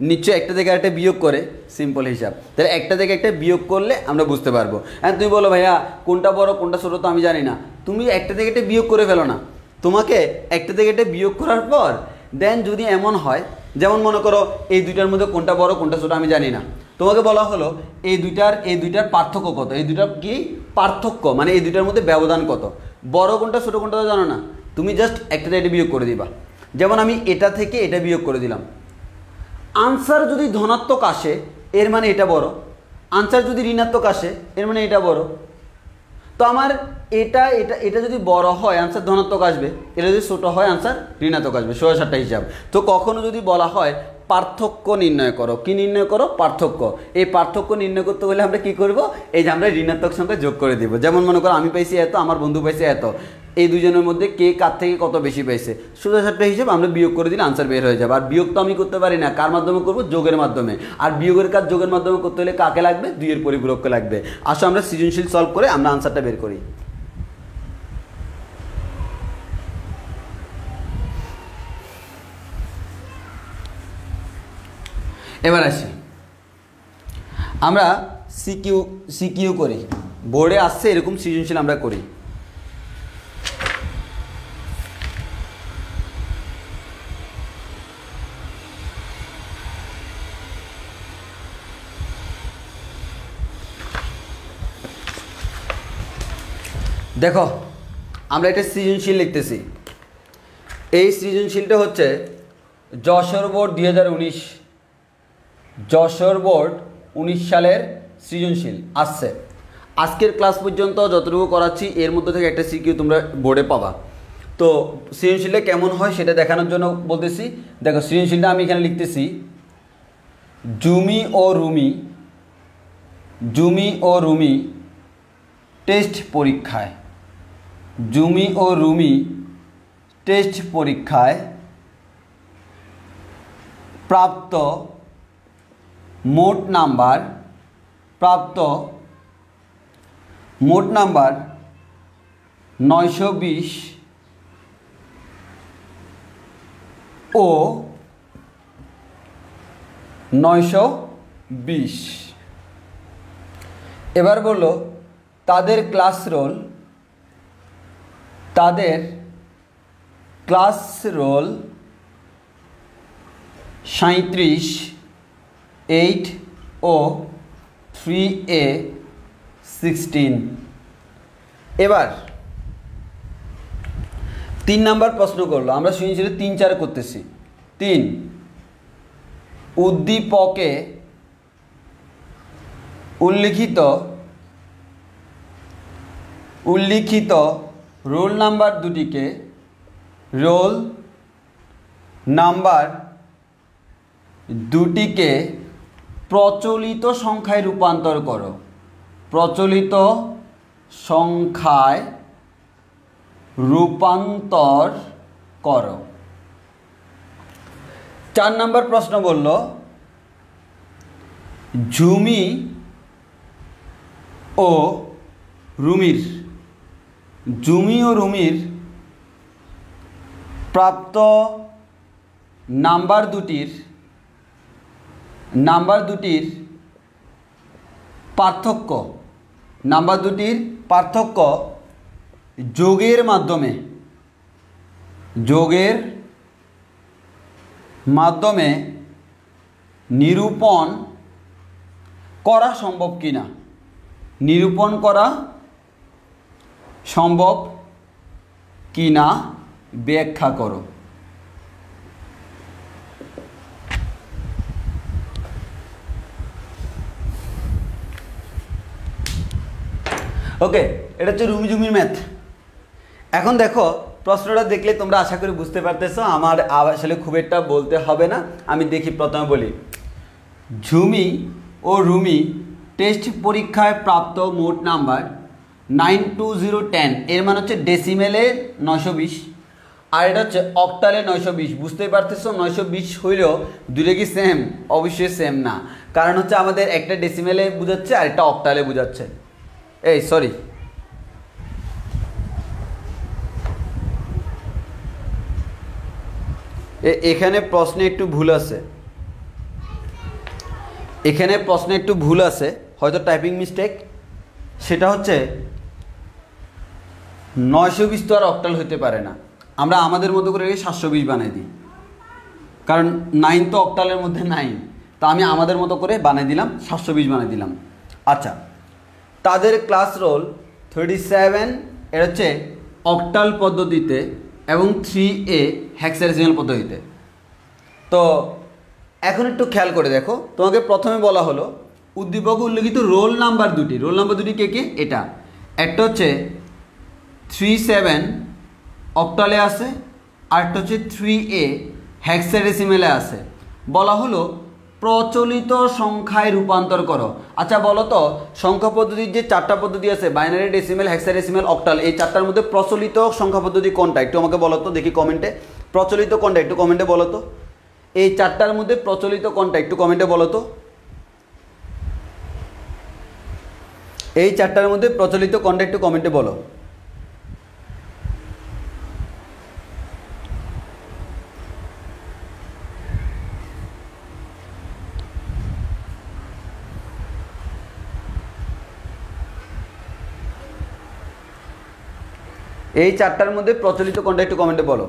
নিশ্চয়ই একটা থেকে একটা বিয়োগ করে, সিম্পল হিসাব। তাহলে একটা থেকে একটা বিয়োগ করলে আমরা বুঝতে পারবো। হ্যাঁ, তুমি বলো ভাইয়া কোনটা বড় কোনটা ছোটো তো আমি জানি না, তুমি একটা থেকে একটা বিয়োগ করে ফেলো না। তোমাকে একটা থেকে একটা বিয়োগ করার পর দেন যদি এমন হয়, যেমন মনে করো এই দুইটার মধ্যে কোনটা বড় কোনটা ছোটো আমি জানি না, তোমাকে বলা হলো এই দুইটার পার্থক্য কত, এই দুইটার কি পার্থক্য, মানে এই দুইটার মধ্যে ব্যবধান কত, বড় কোনটা ছোটো কোনটা তো জানো না, তুমি জাস্ট একটা থেকে এটা বিয়োগ করে দিবা। যেমন আমি এটা থেকে এটা বিয়োগ করে দিলাম, আনসার যদি ধনাত্মক আসে এর মানে এটা বড়, আনসার যদি ঋণাত্মক আসে এর মানে এটা বড়। তো আমার এটা এটা এটা যদি বড় হয় আনসার ধনাত্মক আসবে, এটা যদি ছোটো হয় আনসার ঋণাত্মক আসবে, 67টা হিসাব। তো কখনো যদি বলা হয় পার্থক্য নির্ণয় করো, কি নির্ণয় করো? পার্থক্য। এই পার্থক্য নির্ণয় করতে হলে আমরা কি করব? এই যে আমরা ঋণাত্মক সংখ্যা যোগ করে দিব। যেমন মনে করো আমি পাইছি এত, আমার বন্ধু পাইছে এত, এই দুজনের মধ্যে কে কার থেকে কত বেশি পাইছে, 67টা হিসেবে আমরা বিয়োগ করে দিলে আনসার বের হয়ে যাবে। আর বিয়োগ তো আমি করতে পারি না, কার মাধ্যমে করব? যোগের মাধ্যমে। আর বিয়োগের কাজ যোগের মাধ্যমে করতে হলে কাকে লাগবে? 2 এর পরিপূরককে লাগবে। আসো আমরা সৃজনশীল সলভ করে আমরা আনসারটা বের করি। এবার আসি, আমরা সিকিউ করি, বোর্ডে আসছে এরকম সৃজনশীল আমরা করি। দেখো আমরা একটা সৃজনশীল লিখতেছি, এই সৃজনশীলটা হচ্ছে যশোর বোর্ড 2019, যশোর বোর্ড 19 সালের সৃজনশীল আসছে। আজকের ক্লাস পর্যন্ত যতটুকু করাচ্ছি এর মধ্যে থেকে একটা সিকিউ তোমরা বোর্ডে পাবা। তো সৃজনশীলটা কেমন হয় সেটা দেখানোর জন্য বলতেছি। দেখো সৃজনশীলটা আমি এখানে লিখতেছি, জুমি ও রুমি টেস্ট পরীক্ষায়, জুমি ও রুমি টেস্ট পরীক্ষায় প্রাপ্ত মোট নাম্বার 920 ও 920। এবার বললো তাদের ক্লাস রোল ক্লাস রোল 37 8 ও 3A 16। এবার 3 নাম্বার প্রশ্ন করলো, আমরা শুনেছিলাম 3 4 করতেছি। 3 উদ্দীপকে উল্লিখিত রোল নাম্বার দুটিকে প্রচলিত সংখ্যায় রূপান্তর করো। প্রচলিত সংখ্যায় রূপান্তর করো। 4 নম্বর প্রশ্ন বলল ঝুমি ও রুমির প্রাপ্ত নাম্বার দুটির পার্থক্য যোগের মাধ্যমে নিরূপণ করা সম্ভব কিনা, ব্যাখ্যা করো। ওকে, এটা হচ্ছে রুমির ম্যাথ। এখন দেখো প্রশ্নটা দেখলে তোমরা আশা করি বুঝতে পারতেছো, আমার আসলে খুব একটা বলতে হবে না। আমি দেখি, প্রথমে বলি ঝুমি ও রুমি টেস্ট পরীক্ষায় প্রাপ্ত মোট নাম্বার 92010, এর মানে হচ্ছে ডেসিমেলে 920 আর এটা হচ্ছে অক্টালে 920। বুঝতেই পারতেছো 920 হইলেও দুটো কি সেম? অবশ্যই সেম না, কারণ হচ্ছে আমাদের একটা ডেসিমেলে বোঝাচ্ছে আর একটা অক্টালে বোঝাচ্ছে। এখানে প্রশ্নে একটু ভুল আছে, হয়তো টাইপিং মিস্টেক। সেটা হচ্ছে 920 তো আর অক্টাল হইতে পারে না, আমরা আমাদের মতো করে 720 বানাই দিই, কারণ 9 তো অক্টালের মধ্যে 9, তা আমি আমাদের মতো করে বানাই দিলাম, 720 বানাই দিলাম। আচ্ছা, তাদের ক্লাস রোল 37 এর হচ্ছে অক্টাল পদ্ধতিতে এবং 3A হেক্সাডেসিমাল পদ্ধতিতে। তো এখন একটু খেয়াল করে দেখো, তোমাকে প্রথমে বলা হলো উদ্দীপকে উল্লেখিত রোল নাম্বার দুটি কে কে? এটা একটা হচ্ছে 37 অক্টালে আছে, আরেকটা হচ্ছে 3A হেক্সাডেসিমালে আছে। বলা হলো প্রচলিত সংখ্যায় রূপান্তর করো। আচ্ছা বলো তো, সংখ্যা পদ্ধতির যে 4টা পদ্ধতি আছে, বাইনারি, ডেসিমেল, হেক্সাডেসিমাল, অক্টাল, এই 4টার মধ্যে প্রচলিত সংখ্যা পদ্ধতি কোনটা একটু আমাকে বলো তো, দেখি কমেন্টে। প্রচলিত কোনটা একটু কমেন্টে বলো তো, এই 4টার মধ্যে প্রচলিত কোনটা একটু কমেন্টে বলো তো। এই 4টার মধ্যে প্রচলিত কোনটা একটু কমেন্টে বলো। এই 4টার মধ্যে প্রচলিত কোনটা একটু কমেন্টে বলো।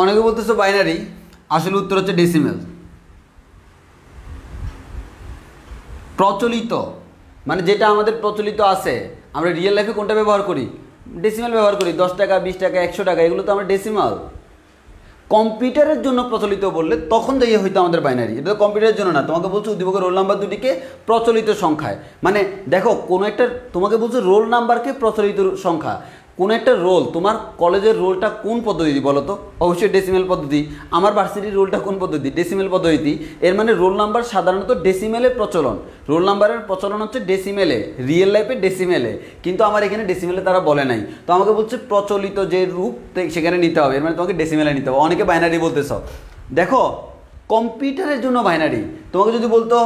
অনেকে বলতেছো বাইনারি, আসলে উত্তর হচ্ছে ডেসিমেল। প্রচলিত মানে যেটা আমাদের প্রচলিত আছে, আমরা রিয়েল লাইফে কোনটা ব্যবহার করি? ডেসিমেল ব্যবহার করি। 10 টাকা, 20 টাকা, 100 টাকা, এগুলো তো আমরা ডেসিমাল। কম্পিউটারের জন্য প্রচলিত বললে তখন যাইয়ে হয়তো আমাদের বাইনারি, এটা তো কম্পিউটারের জন্য না। তোমাকে বলছো উদ্দীপকের রোল নাম্বার দুটিকে প্রচলিত সংখ্যায়, মানে দেখো কোনো একটা তোমাকে বলছো রোল নাম্বারকে প্রচলিত সংখ্যা, কোন একটা রোল, তোমার কলেজের রোলটা কোন পদ্ধতি বলো তো? অবশ্যই ডেসিমেল পদ্ধতি। আমার ভার্সিটির রোলটা কোন পদ্ধতি? ডেসিমেল পদ্ধতি। এর মানে রোল নাম্বার সাধারণত ডেসিমেলে প্রচলন, রোল নাম্বারের প্রচলন হচ্ছে ডেসিমেলে, রিয়েল লাইফে ডেসিমেলে, কিন্তু আমার এখানে ডেসিমেলে তারা বলে নাই, তো আমাকে বলছে প্রচলিত যে রূপ সেখানে নিতে হবে, এর মানে তোমাকে ডেসিমেলে নিতে হবে। অনেকে বাইনারি বলতেছ, দেখো কম্পিউটারের জন্য বাইনারি, তোমাকে যদি বলতো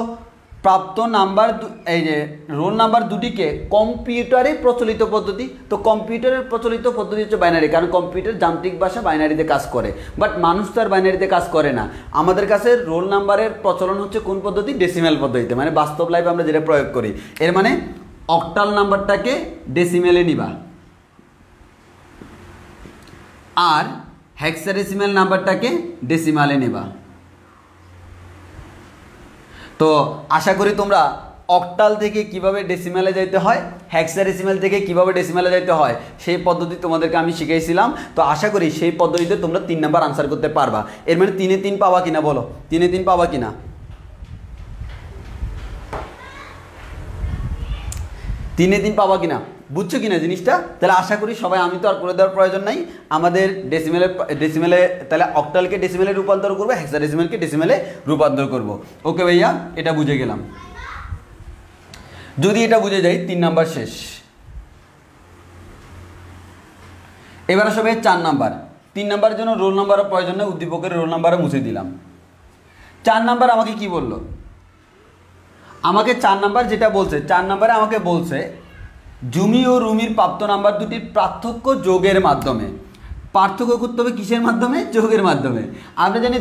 প্রাপ্ত নাম্বার এই যে রোল নাম্বার দুটিকে কম্পিউটারে প্রচলিত পদ্ধতি, তো কম্পিউটারের প্রচলিত পদ্ধতি হচ্ছে বাইনারি, কারণ কম্পিউটার যান্ত্রিক ভাষা বাইনারিতে কাজ করে, বাট মানুষ তো আর বাইনারিতে কাজ করে না। আমাদের কাছে রোল নাম্বারের প্রচলন হচ্ছে কোন পদ্ধতি? ডেসিমেল পদ্ধতিতে, মানে বাস্তব লাইফে আমরা যেটা প্রয়োগ করি। এর মানে অক্টাল নাম্বারটাকে ডেসিমেলে নিবা আর হেক্সাডেসিমেল নাম্বারটাকে ডেসিমালে নেবা। তো আশা করি তোমরা অক্টাল থেকে কিভাবে ডেসিমেলে যাইতে হয়, হেক্সাডেসিমেল থেকে কিভাবে ডেসিমেলে যাইতে হয় সেই পদ্ধতি তোমাদেরকে আমি শিখাইছিলাম। তো আশা করি সেই পদ্ধতিতে তোমরা 3 নাম্বার আনসার করতে পারবা। এর মানে 3-এ 3 পাবা কিনা বলো? 3-এ 3 পাবা কিনা? 3-এ 3 পাবা কিনা? বুঝছো কিনা জিনিসটা? তাহলে আশা করি সবাই, আমি তো আর করে দেওয়ার প্রয়োজন নাই, আমাদের ডেসিমেলে তাহলে অক্টালকে ডেসিমেলে রূপান্তর করবো, হেক্সাডেসিমেলকে ডেসিমেলে রূপান্তর করব। ওকে ভাইয়া, এটা বুঝে গেলাম। যদি এটা বুঝে যাই 3 নাম্বার শেষ। এবার সবাই 4 নাম্বার। 3 নাম্বারের জন্য রোল নাম্বারের প্রয়োজন নেই, উদ্দীপকের রোল নাম্বারে মুছে দিলাম। 4 নাম্বার আমাকে কি বললো? আমাকে 4 নাম্বার যেটা বলছে, 4 নাম্বারে আমাকে বলছে জুমি ও রুমির প্রাপ্ত নাম্বার দুটির পার্থক্য যোগের মাধ্যমে। পার্থক্য করতে হবে কিসের মাধ্যমে? যোগের মাধ্যমে। আমরা জানি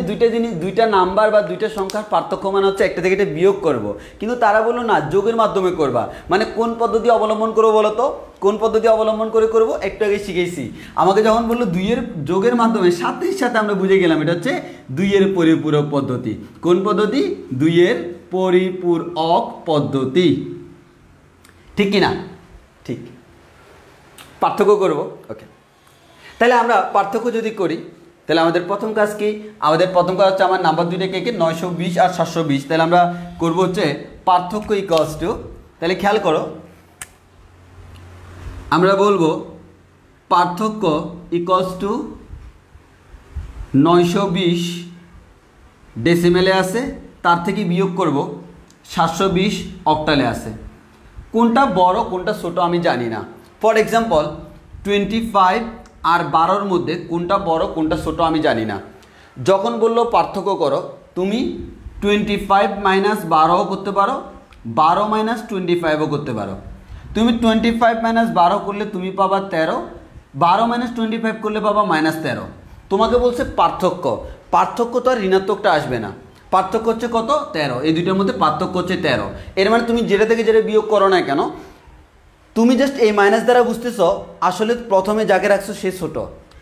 দুইটা নাম্বার বা দুইটা সংখ্যার পার্থক্য মানে হচ্ছে একটা থেকে একটা বিয়োগ করব, কিন্তু তারা বললো না, যোগের মাধ্যমে করবা। মানে কোন পদ্ধতি অবলম্বন করবো বলো তো? কোন পদ্ধতি অবলম্বন করে করবো? একটু আগে শিখেছি। আমাকে যখন বললো 2-এর যোগের মাধ্যমে, সাথে সাথে আমরা বুঝে গেলাম এটা হচ্ছে 2-এর পরিপূরক পদ্ধতি। কোন পদ্ধতি? 2-এর পরিপূরক পদ্ধতি। ঠিক কিনা? ঠিক। পার্থক্য করব। ওকে, তাহলে আমরা পার্থক্য যদি করি তাহলে আমাদের প্রথম কাজ কি? আমাদের প্রথম কাজ হচ্ছে আমার নাম্বার দুইটা কে 920 আর 720। তাহলে আমরা করবো হচ্ছে পার্থক্য ইকুয়ালস টু, তাহলে খেয়াল করো, আমরা বলবো পার্থক্য ইকুয়ালস টু 920 ডেসিমেলে আছে, তার থেকে বিয়োগ করব 720 অক্টালে আছে। কোনটা বড় কোনটা ছোট আমি জানি না। ফর এক্সাম্পল 25 আর 12-র মধ্যে কোনটা বড় কোনটা ছোট আমি জানি না। যখন বললো পার্থক্য করো, তুমি 25 মাইনাস 12ও করতে পারো, 12 মাইনাস 25ও করতে পারো। তুমি 25 মাইনাস 12 করলে তুমি পাবা 13, 12 মাইনাস 25 করলে পাবা -13। তোমাকে বলছে পার্থক্য, পার্থক্য তো আর ঋণাত্মকটা আসবে না, পার্থক্য হচ্ছে কত? 13। এই দুইটার মধ্যে পার্থক্য হচ্ছে 13। এর মানে তুমি যেটা থেকে যেটা বিয়োগ করো না কেন, তুমি জাস্ট এই মাইনাস দ্বারা বুঝতেছ আসলে প্রথমে যাকে রাখছো সে ছোট,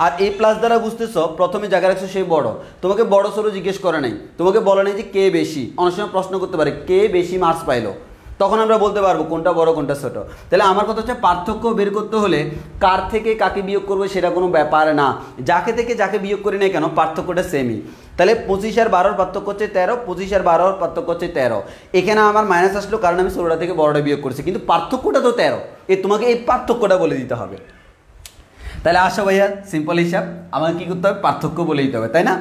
আর এই প্লাস দ্বারা বুঝতেছ প্রথমে যাকে রাখছো সে বড়। তোমাকে বড় ছোট জিজ্ঞেস করে নাই, তোমাকে বলে নাই যে কে বেশি। অনেক সময় প্রশ্ন করতে পারে কে বেশি মার্কস পাইলো, তখন আমরা বলতে পারবো কোনটা বড় কোনটা ছোট। তাহলে আমার কথা হচ্ছে পার্থক্য বের করতে হলে কার থেকে কাকে বিয়োগ করবো সেটা কোনো ব্যাপার না, যাকে থেকে যাকে বিয়োগ করি না কেন পার্থক্যটা সেমই। তাহলে 25 আর 12-র পার্থক্য হচ্ছে 13, 25 আর 12-র পার্থক্য হচ্ছে 13। এখানে আমার মাইনাস আসলো কারণ আমি ছোটটা থেকে বড়টা বিয়োগ করছি, কিন্তু পার্থক্যটা তো 13। তোমাকে এই পার্থক্যটা বলে দিতে হবে। তাহলে আসো ভাইয়া, সিম্পল হিসাব, আমাকে কী করতে হবে? পার্থক্য বলে দিতে হবে, তাই না?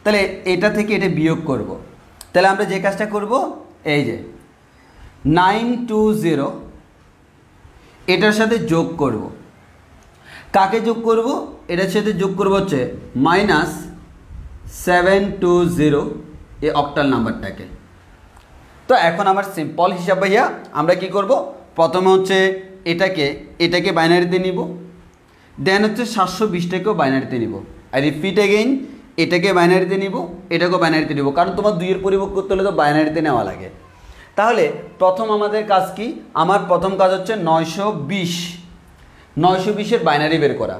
তাহলে এটা থেকে এটা বিয়োগ করব। তাহলে আমরা যে কাজটা করব, এই যে 920 এটার সাথে যোগ করব। কাকে যোগ করব? এটার সাথে যোগ করব হচ্ছে -720 এই অক্টাল নাম্বারটাকে। তো এখন আমার সিম্পল হিসাব ভাইয়া, আমরা কি করব? প্রথমে হচ্ছে এটাকে বাইনারিতে নিব, দেন হচ্ছে 720টাকেও বাইনারিতে নিব। আর রিপিট এগেইন, এটাকে বাইনারিতে নিব, এটাকেও বাইনারিতে নিব, কারণ তোমার 2-এর পরিবর্তন করতে হলে তো বাইনারিতে নেওয়া লাগে। তাহলে প্রথম আমাদের কাজ কি? আমার প্রথম কাজ হচ্ছে 920-এর বাইনারি বের করা।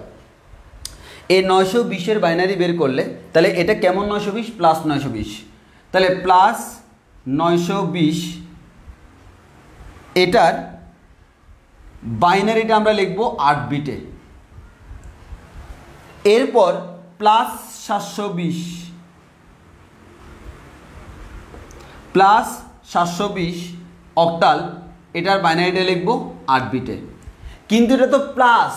এই 920-এর বাইনারি বের করলে তাহলে এটা কেমন? 920 প্লাস 920, তাহলে প্লাস 920 এটার বাইনারিটা আমরা লিখব 8 বিটে। এরপর প্লাস 720 অক্টাল, এটার বাইনারিটা লিখব 8 বিটে। কিন্তু এটা তো প্লাস,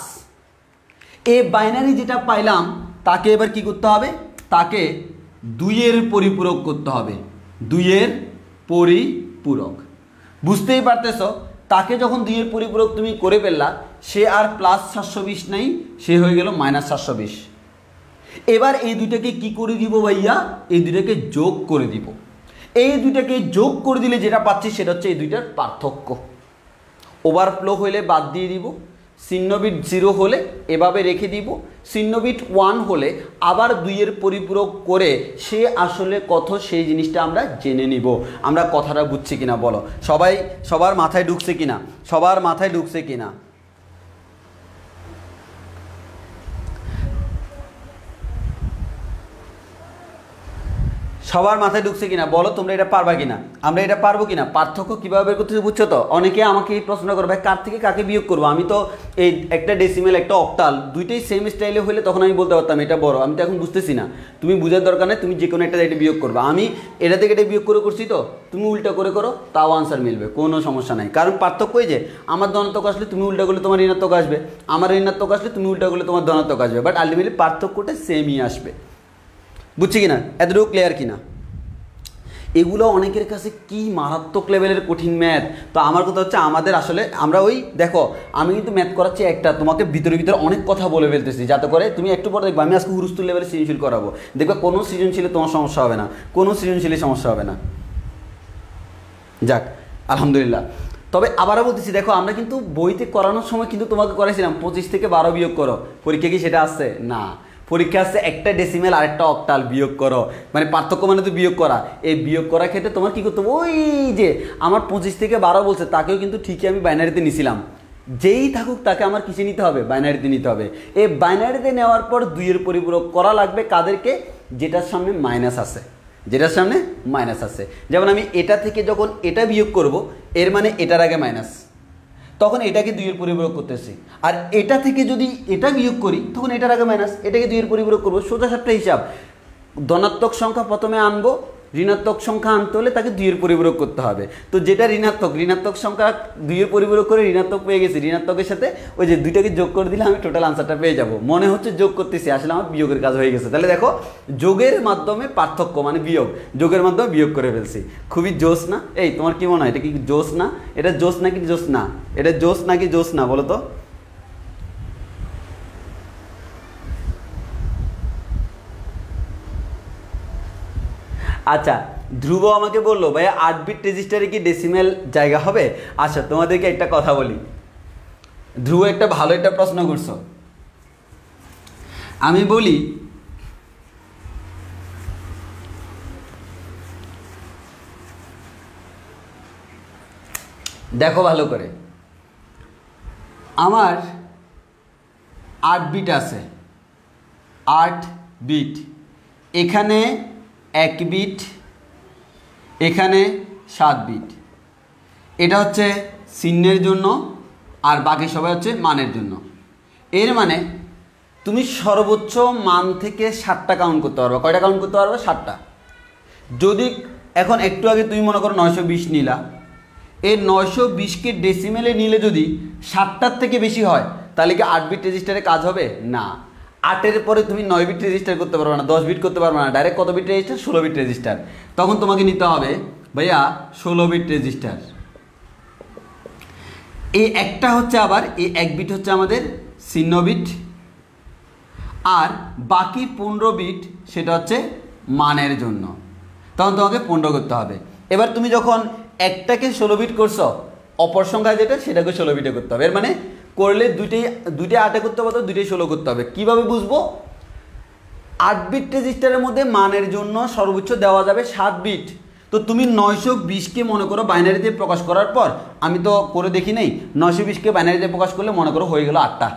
এই বাইনারি যেটা পাইলাম তাকে এবার কি করতে হবে, তাকে 2-এর পরিপূরক করতে হবে, 2-এর পরিপূরক। বুঝতেই পারতেছ, তাকে যখন 2-এর পরিপূরক তুমি করে ফেললা, সে আর +720 নাই, সে হয়ে গেল -720। এবার এই দুইটাকে কি করে দিব ভাইয়া, এই দুইটাকে যোগ করে দিব। এই দুইটাকে যোগ করে দিলে যেটা পাচ্ছি সেটা হচ্ছে এই দুইটার পার্থক্য। ওভারফ্লো হলে বাদ দিয়ে দিব, চিহ্নবিট 0 হলে এভাবে রেখে দিব, চিহ্নবিট 1 হলে আবার 2-এর পরিপূরক করে সে আসলে কত সেই জিনিসটা আমরা জেনে নিব। আমরা কথাটা বুঝছি কিনা বলো, সবার মাথায় ঢুকছে কিনা, সবার মাথায় ঢুকছে কিনা? সবার মাথায় ঢুকছে কিনা বলো, তোমরা এটা পারবা কিনা, আমরা এটা পারবো কিনা? পার্থক্য কীভাবে বের করতেছি বুঝছো তো? অনেকে আমাকে এই প্রশ্ন করবে কার থেকে কাকে বিয়োগ করবো। আমি তো এই একটা ডেসিমেল একটা অক্টাল দুইটাই সেম স্টাইলে হলে তখন আমি বলতে পারতাম এটা বড়। আমি তো এখন বুঝতেছি না, তুমি বুঝার দরকার নেই, তুমি যে কোনো একটা এটা বিয়োগ করবা। আমি এটা থেকে এটা বিয়োগ করে করছি তো, তুমি উল্টা করে করো, তাও আনসার মিলবে, কোনো সমস্যা নাই। কারণ পার্থক্য এই যে আমার ধনাত্মক আসলে তুমি উল্টা করলে তোমার ঋণাত্মক আসবে, আমার ঋণাত্মক আসলে তুমি উল্টা করলে তোমার ধনাত্মক আসবে, বাট আলটিমেটলি পার্থক্যটা সেমই আসবে। বুঝছি কিনা, এতটুকু ক্লিয়ার কিনা? এগুলো অনেকের কাছে কি মারাত্মক লেভেলের কঠিন ম্যাথ। তো আমার কথা হচ্ছে আমাদের আসলে আমরা ওই দেখো, আমি কিন্তু ম্যাথ করাচ্ছি একটা, তোমাকে ভিতরে অনেক কথা বলে ফেলতেছি, যাতে করে তুমি একটু পরে দেখবে আমি আজকে হুরুস্তুল লেভেলে সৃজনশীল করাবো, দেখবে কোনো সৃজনশীলে তোমার সমস্যা হবে না, কোনো সৃজনশীলে সমস্যা হবে না। যাক আলহামদুলিল্লাহ। তবে আবারও বলতেছি, দেখো আমরা কিন্তু বইতে করানোর সময় কিন্তু তোমাকে করাইছিলাম 25 থেকে 12 বিয়োগ করো। পরীক্ষা কি সেটা আসছে? না, পরীক্ষা আসছে একটা ডেসিমেল আর একটা অক্টাল বিয়োগ করো, মানে পার্থক্য মানে তো বিয়োগ করা। এই বিয়োগ করার ক্ষেত্রে তোমার কী করতে হবে, ওই যে আমার 25 থেকে 12 বলছে তাকেও কিন্তু ঠিকই আমি বাইনারিতে নিছিলাম, যেই থাকুক তাকে আমার কিসে নিতে হবে, বাইনারিতে নিতে হবে। এই বাইনারিতে নেওয়ার পর 2-এর পরিপূরক করা লাগবে কাদেরকে, যেটার সামনে মাইনাস আছে, যেটার সামনে মাইনাস আছে। যেমন আমি এটা থেকে যখন এটা বিয়োগ করব, এর মানে এটার আগে মাইনাস, তখন এটাকে 2-এর পরিপূরক করতেছি। আর এটা থেকে যদি এটা বিয়োগ করি তখন এটার আগে মাইনাস, এটাকে 2-এর পরিপূরক করবো। সোজা সাপটা হিসাব, ধনাত্মক সংখ্যা প্রথমে আনবো, ঋণাত্মক সংখ্যা আনতে হলে তাকে 2-এর পরিপূরক করতে হবে। তো যেটা ঋণাত্মক সংখ্যা 2-এর পরিপূরক করে ঋণাত্মক পেয়ে গেছি, ঋণাত্মকের সাথে ওই যে দুইটাকে যোগ করে দিলে আমি টোটাল আনসারটা পেয়ে যাব। মনে হচ্ছে যোগ করতেছি, আসলে আমার বিয়োগের কাজ হয়ে গেছে। তাহলে দেখো, যোগের মাধ্যমে পার্থক্য মানে বিয়োগ, যোগের মাধ্যমে বিয়োগ করে ফেলছি। খুবই জোস না? এই তোমার কি মনে হয় এটা কি জোস না? এটা জোস নাকি জোস না? এটা জোস নাকি জোস না বলো তো? আচ্ছা, ধ্রুব আমাকে বললো ভাইয়া 8 বিট রেজিস্টারে কি ডেসিমেল জায়গা হবে? আচ্ছা তোমাদেরকে একটা কথা বলি, ধ্রুব একটা ভালো একটা প্রশ্ন করছো। আমি বলি দেখো ভালো করে, আমার 8 বিট আছে, 8 বিট, এখানে 1 বিট, এখানে 7 বিট। এটা হচ্ছে চিহ্নের জন্য আর বাকি সবাই হচ্ছে মানের জন্য। এর মানে তুমি সর্বোচ্চ মান থেকে 7টা কাউন্ট করতে পারবে। কয়টা কাউন্ট করতে পারবে? 7টা। যদি এখন একটু আগে তুমি মনে করো 920 নিলা, এই 920কে ডেসিমেলে নিলে যদি 7টার থেকে বেশি হয় তাহলে কি 8 বিট রেজিস্টারে কাজ হবে? না। 8-এর পরে তুমি 9 বিট রেজিস্টার করতে পারবে না, 10 বিট করতে পারবে না, ডাইরেক্ট কত বিট রেজিস্টার? 16 bit register. তখন তোমাকে নিতে হবে ভাইয়া 16 বিট রেজিস্টার। এই একটা হচ্ছে আবার এই 1 বিট হচ্ছে আমাদের চিহ্ন বিট, আর বাকি 15 বিট সেটা হচ্ছে মানের জন্য। তখন তোমাকে 15 করতে হবে। এবার তুমি যখন একটাকে 16 বিট করছো, অপর সংখ্যা যেটা সেটাকে 16 বিটে করতে হবে। এর মানে করলে দুইটাই 8-এ করতে হবে, দুইটাই 16 করতে হবে। কীভাবে বুঝবো? 8 বিট রেজিস্টারের মধ্যে মানের জন্য সর্বোচ্চ দেওয়া যাবে 7 বিট। তো তুমি 920কে মনে করো বাইনারিতে প্রকাশ করার পর, আমি তো করে দেখি নেই, 920কে বাইনারিতে প্রকাশ করলে মনে করো হয়ে গেল 8টা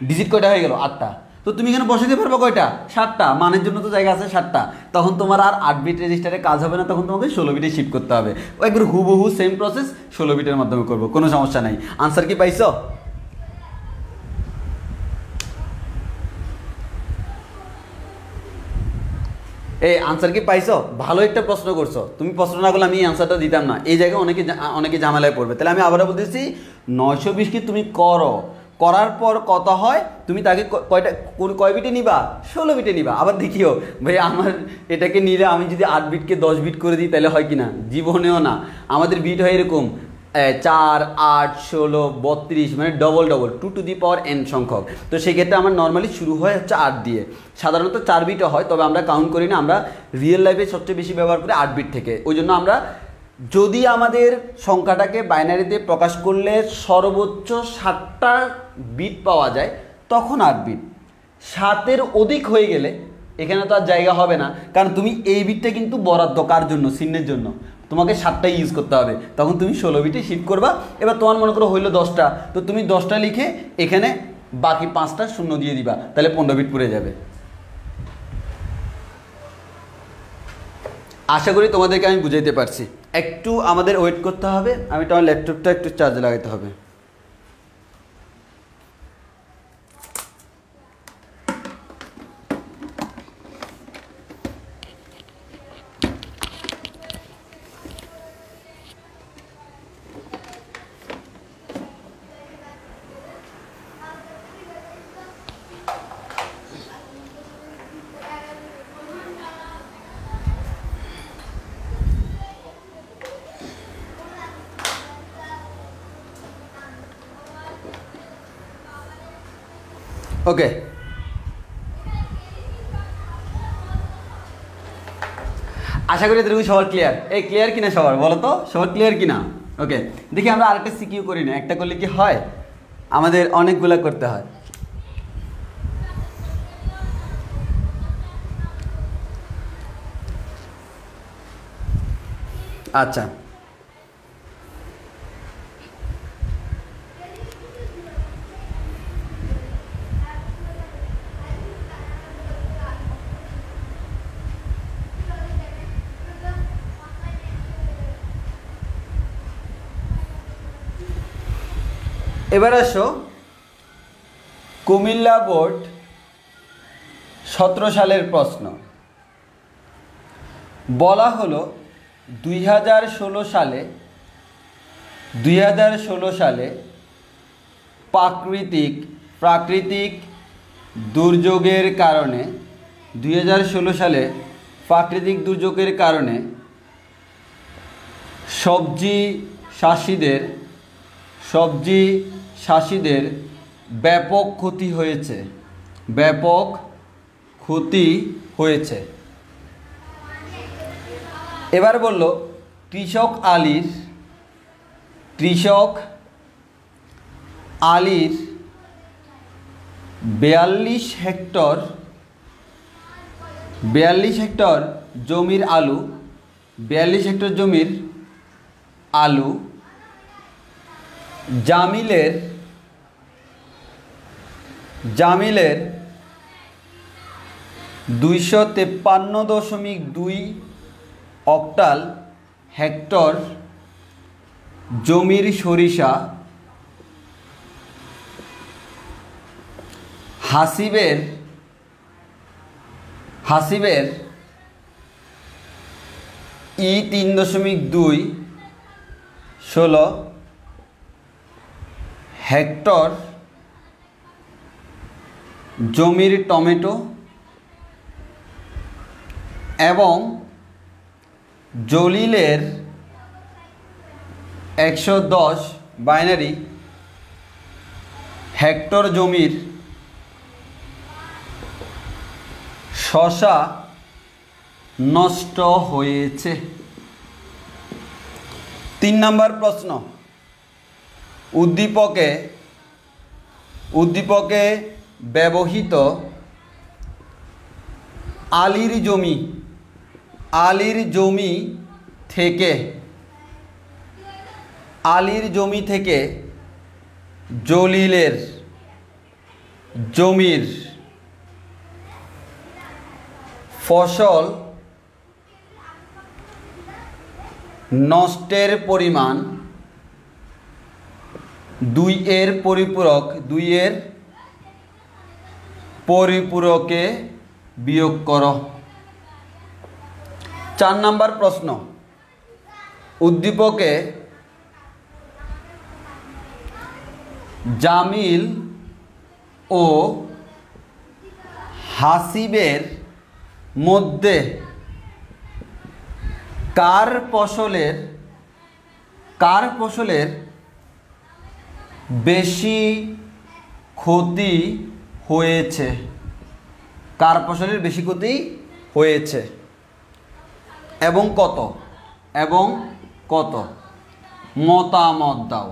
ডিজিট। কয়টা হয়ে গেল? 8টা। তো তুমি এখানে বসাতে পারবে কয়টা? 7টা। মানের জন্য তো জায়গা আছে 7টা। তখন তোমার আর 8 বিট রেজিস্টারে কাজ হবে না, তখন তোমাকে 16 বিটে শিফট করতে হবে। একবার হুবহু সেম প্রসেস 16 বিটের মাধ্যমে করবো, কোনো সমস্যা নাই। আনসার কি পাইছো? এই আনসার কি পাইছো? ভালো একটা প্রশ্ন করছো তুমি। প্রশ্ন না করলে আমি এই আনসারটা দিতাম না। এই জায়গায় অনেকে ঝামেলায় পড়বে। তাহলে আমি আবারও বলতেছি, 920 কি তুমি করো, করার পর কত হয় তুমি তাকে কয় বিটে নিবা, 16 বিটে নিবা। আবার দেখিও ভাই আমার এটাকে নিলে আমি যদি 8 বিটকে 10 বিট করে দিই তাহলে হয় কি না, জীবনেও না। আমাদের বিট হয় এরকম 4, 8, 16, 32, মানে double 2 to the power n সংখ্যক। তো সেক্ষেত্রে আমার নর্মালি শুরু হয় হচ্ছে 8 দিয়ে, সাধারণত 4 বিটও হয়, তবে আমরা কাউন্ট করি না, আমরা রিয়েল লাইফে সবচেয়ে বেশি ব্যবহার করি 8 বিট থেকে। ওই জন্য আমরা যদি আমাদের সংখ্যাটাকে বাইনারিতে প্রকাশ করলে সর্বোচ্চ 7টা বিট পাওয়া যায় তখন 8 বিট। 7-এর অধিক হয়ে গেলে এখানে তো আর জায়গা হবে না, কারণ তুমি এই বিটটা কিন্তু বরাদ্দ কার জন্য, চিহ্নের জন্য, তোমাকে 7টাই ইউজ করতে হবে, তখন তুমি 16 বিটে শিফট করবা। এবার তোমার মনে করো হইলো 10টা, তো তুমি 10টা লিখে এখানে বাকি 5টা শূন্য দিয়ে দিবা, তাহলে 15 বিট পুড়ে যাবে। আশা করি তোমাদেরকে আমি বুঝাইতে পারছি। একটু আমাদের ওয়েট করতে হবে, আমি তোমার ল্যাপটপটা একটু চার্জে লাগাতে হবে। ওকে, আশা করি এতটুকু সবার ক্লিয়ার। এই ক্লিয়ার কিনা সবার, বলো তো সবার ক্লিয়ার কিনা? ওকে, দেখি আমরা আরেকটা সিকিউ করি না, একটা করলে কি হয়, আমাদের অনেকগুলা করতে হয়। আচ্ছা, এবার আসো কুমিল্লা বোর্ড 17 সালের প্রশ্ন। বলা হলো 2016 সালে প্রাকৃতিক দুর্যোগের কারণে 2016 সালে প্রাকৃতিক দুর্যোগের কারণে সবজি চাষিদের ব্যাপক ক্ষতি হয়েছে। এবার বলল কৃষক আলীর 42 হেক্টর জমির আলু, জামিলের 253.2 অক্টাল হেক্টর জমির সরিষা, হাসিবের 3.2 16 হেক্টর জমির টমেটো এবং জলিলের 110 বাইনারি হেক্টর জমির শসা নষ্ট হয়েছে। 3 নম্বর প্রশ্ন, উদ্দীপকে ব্যবহৃত আলীর জমি থেকে জলিলের জমির ফসল নষ্টের পরিমাণ 2 এর পরিপূরকে বিয়োগ করো। 4 নম্বর প্রশ্ন, উদ্দীপকে জামিল ও হাসিবের মধ্যে কার ফসলের বেশি ক্ষতি হয়েছে, কার ফসলের বেশি ক্ষতি হয়েছে এবং কত মতামত দাও।